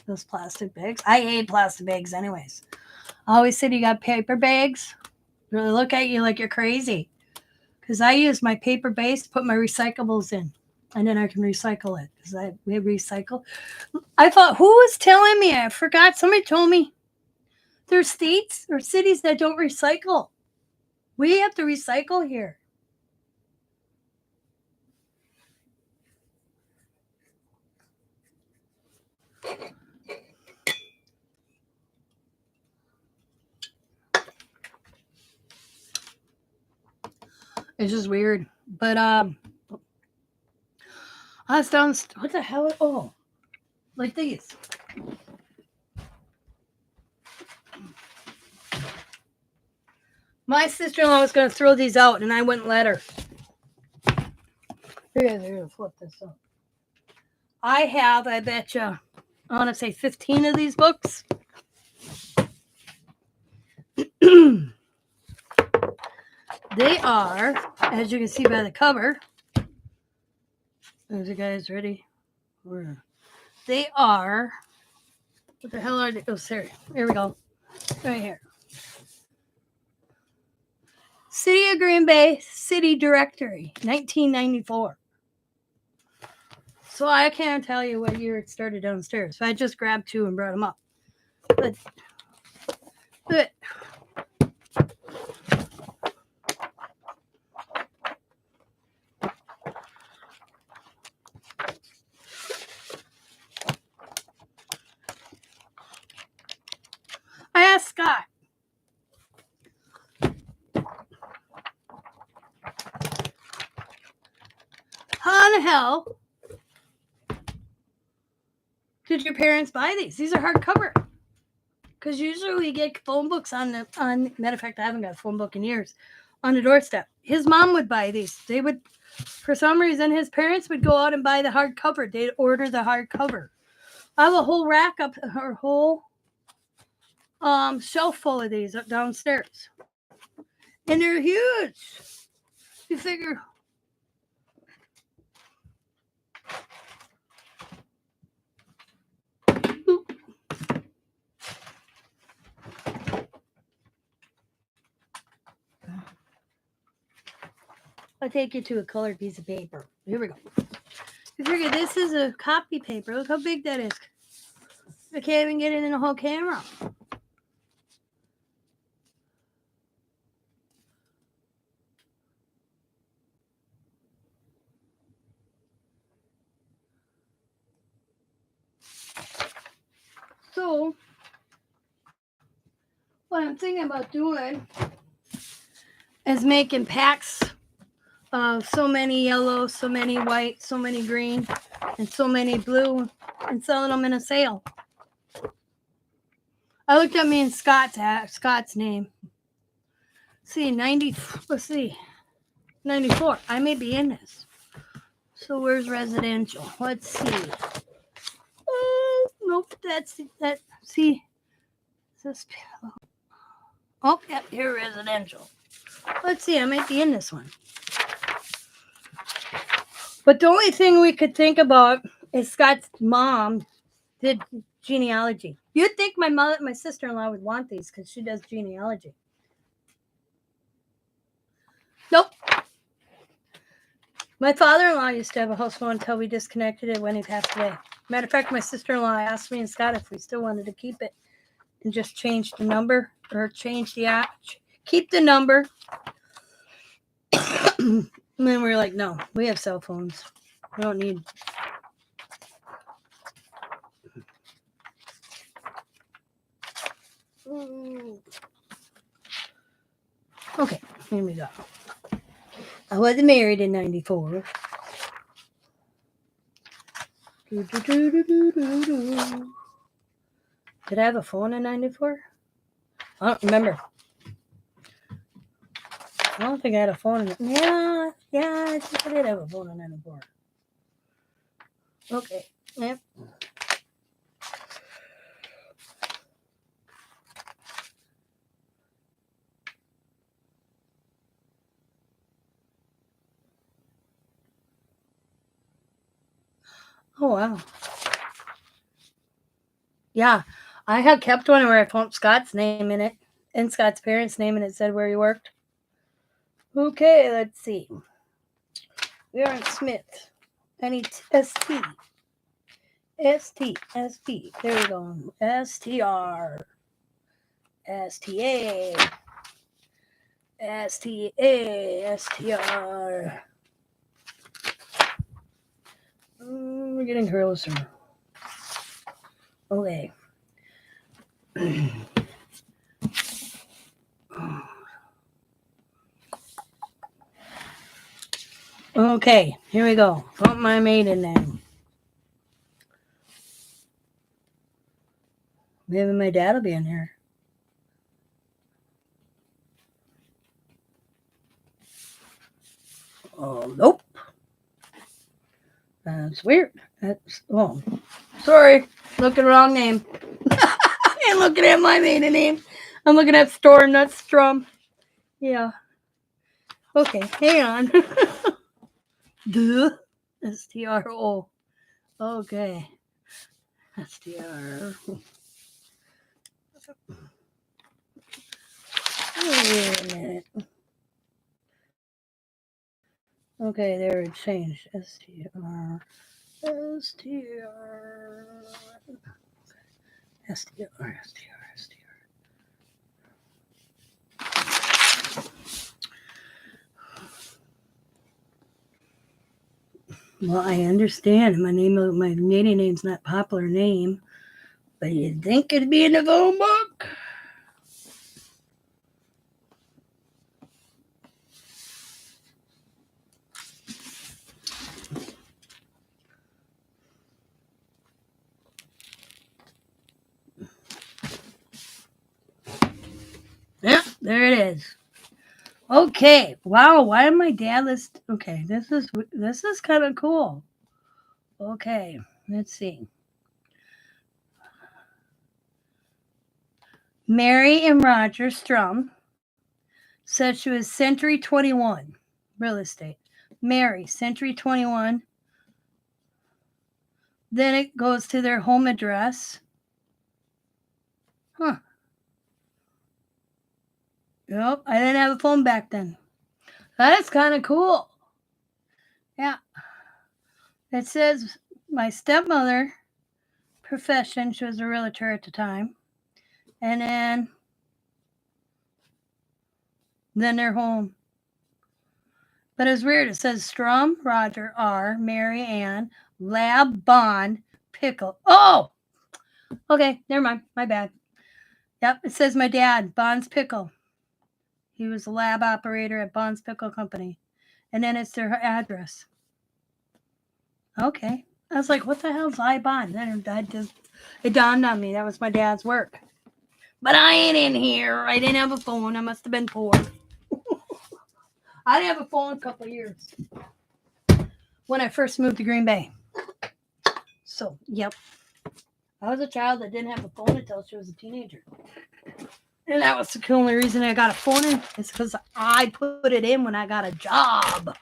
Those plastic bags. I hate plastic bags, anyways. I always said you got paper bags. They look at you like you're crazy. Because I use my paper base to put my recyclables in, and then I can recycle it. Because we recycle. I thought, who was telling me? I forgot. Somebody told me there's states or cities that don't recycle. We have to recycle here. It's just weird. But I was down. What the hell? Oh, like these. My sister-in-law was going to throw these out, and I wouldn't let her. Here, I'm going to flip this up. I have, I bet you, I want to say 15 of these books. They are, as you can see by the cover. Are you guys ready? They are. What the hell are they? Oh, sorry. Here we go. Right here. City of Green Bay City Directory, 1994. So I can't tell you what year it started downstairs. So I just grabbed two and brought them up. But I asked Scott. How in the hell did your parents buy these? These are hardcover. Because usually we get phone books matter of fact, I haven't got a phone book in years, on the doorstep. His mom would buy these. They would, for some reason, his parents would go out and buy the hardcover. They'd order the hardcover. I have a whole rack up, or whole shelf full of these up downstairs. And they're huge. You figure. I'll take you to a colored piece of paper. Here we go. You figure this is a copy paper. Look how big that is. I can't even get it in the whole camera. So, what I'm thinking about doing is making packs of so many yellow, so many white, so many green, and so many blue, and selling them in a sale. I looked at me and Scott's name. Let's see, 94. I may be in this. So where's residential? Let's see. Nope. that. See, this. Oh, yep, here residential. Let's see, I might be in this one. But the only thing we could think about is Scott's mom did genealogy. You'd think my sister-in-law would want these because she does genealogy. Nope. My father-in-law used to have a house phone until we disconnected it when he passed away. Matter of fact, my sister-in-law asked me and Scott if we still wanted to keep it and just change the number or change the app. Keep the number. And then we were like, no, we have cell phones. We don't need. Okay, here we go. I wasn't married in 94. Did I have a phone in 94? I don't remember. I don't think I had a phone in Yeah, I think I did have a phone in 94. Okay, yep. Oh, wow. Yeah, I had kept one where I put Scott's name in it and Scott's parents' name, and it said where he worked. Okay, let's see. We are in Smith. I need ST. ST. There we go. STR. STA. STA. STR. We're getting closer. Okay. Okay, here we go. Put my maiden name. Maybe my dad will be in here. Oh, nope. That's weird. Sorry. Looking wrong name. I ain't looking at my maiden name. I'm looking at Storm, not Strum. Yeah. Okay, hang on. Duh. STRO. Okay. STR. Wait a minute. Okay, there it changed. STR. Well, I understand. My maiden name's not a popular name, but you'd think it'd be in the phone book. Yeah, there it is. Okay. Wow. Why did my dad list? Okay, this is kind of cool. Okay, let's see. Mary and Roger Strum said she was Century 21 real estate. Mary, Century 21. Then it goes to their home address. Huh. Yep, I didn't have a phone back then. That's kind of cool. Yeah. It says my stepmother, profession, she was a realtor at the time. And then their home. But it's weird. It says Strum, Roger, R, Mary Ann, Lab, Bond, Pickle. Oh! Okay, never mind. My bad. Yep, it says my dad, Bond's Pickle. He was a lab operator at Bond's Pickle Company. And then it's their address. Okay. I was like, what the hell's I Bond? Then it dawned on me. That was my dad's work. But I ain't in here. I didn't have a phone. I must have been poor. I didn't have a phone a couple of years when I first moved to Green Bay. So, yep. I was a child that didn't have a phone until she was a teenager. And that was the only reason I got a phone in, is because I put it in when I got a job.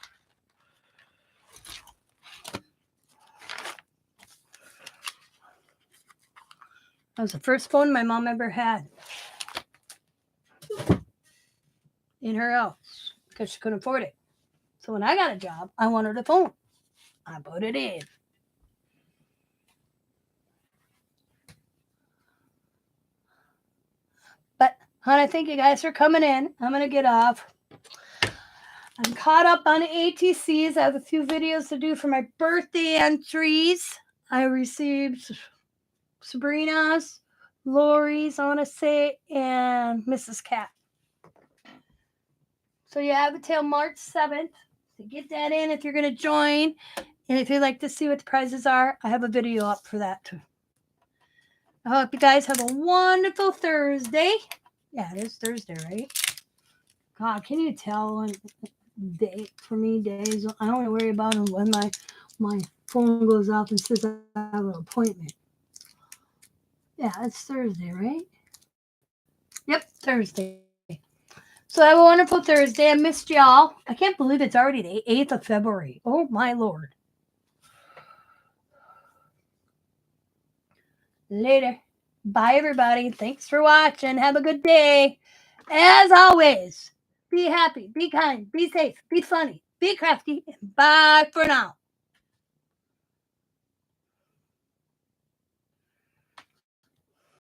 That was the first phone my mom ever had in her house because she couldn't afford it. So when I got a job, I wanted a phone. I put it in. But, hon, I thank you guys for coming in. I'm going to get off. I'm caught up on ATCs. I have a few videos to do for my birthday entries. I received Sabrina's, Lori's, I want to say, and Mrs. Cat. So you have until March 7th to get that in if you're going to join. And if you'd like to see what the prizes are, I have a video up for that too. I hope you guys have a wonderful Thursday. Yeah, it is Thursday, right? God, can you tell when day for me days? I don't worry about them when my phone goes off and says I have an appointment. Yeah, it's Thursday, right? Yep, Thursday. So have a wonderful Thursday. I missed y'all. I can't believe it's already the 8th of February. Oh, my Lord. Later. Bye, everybody. Thanks for watching. Have a good day. As always, be happy, be kind, be safe, be funny, be crafty, and bye for now.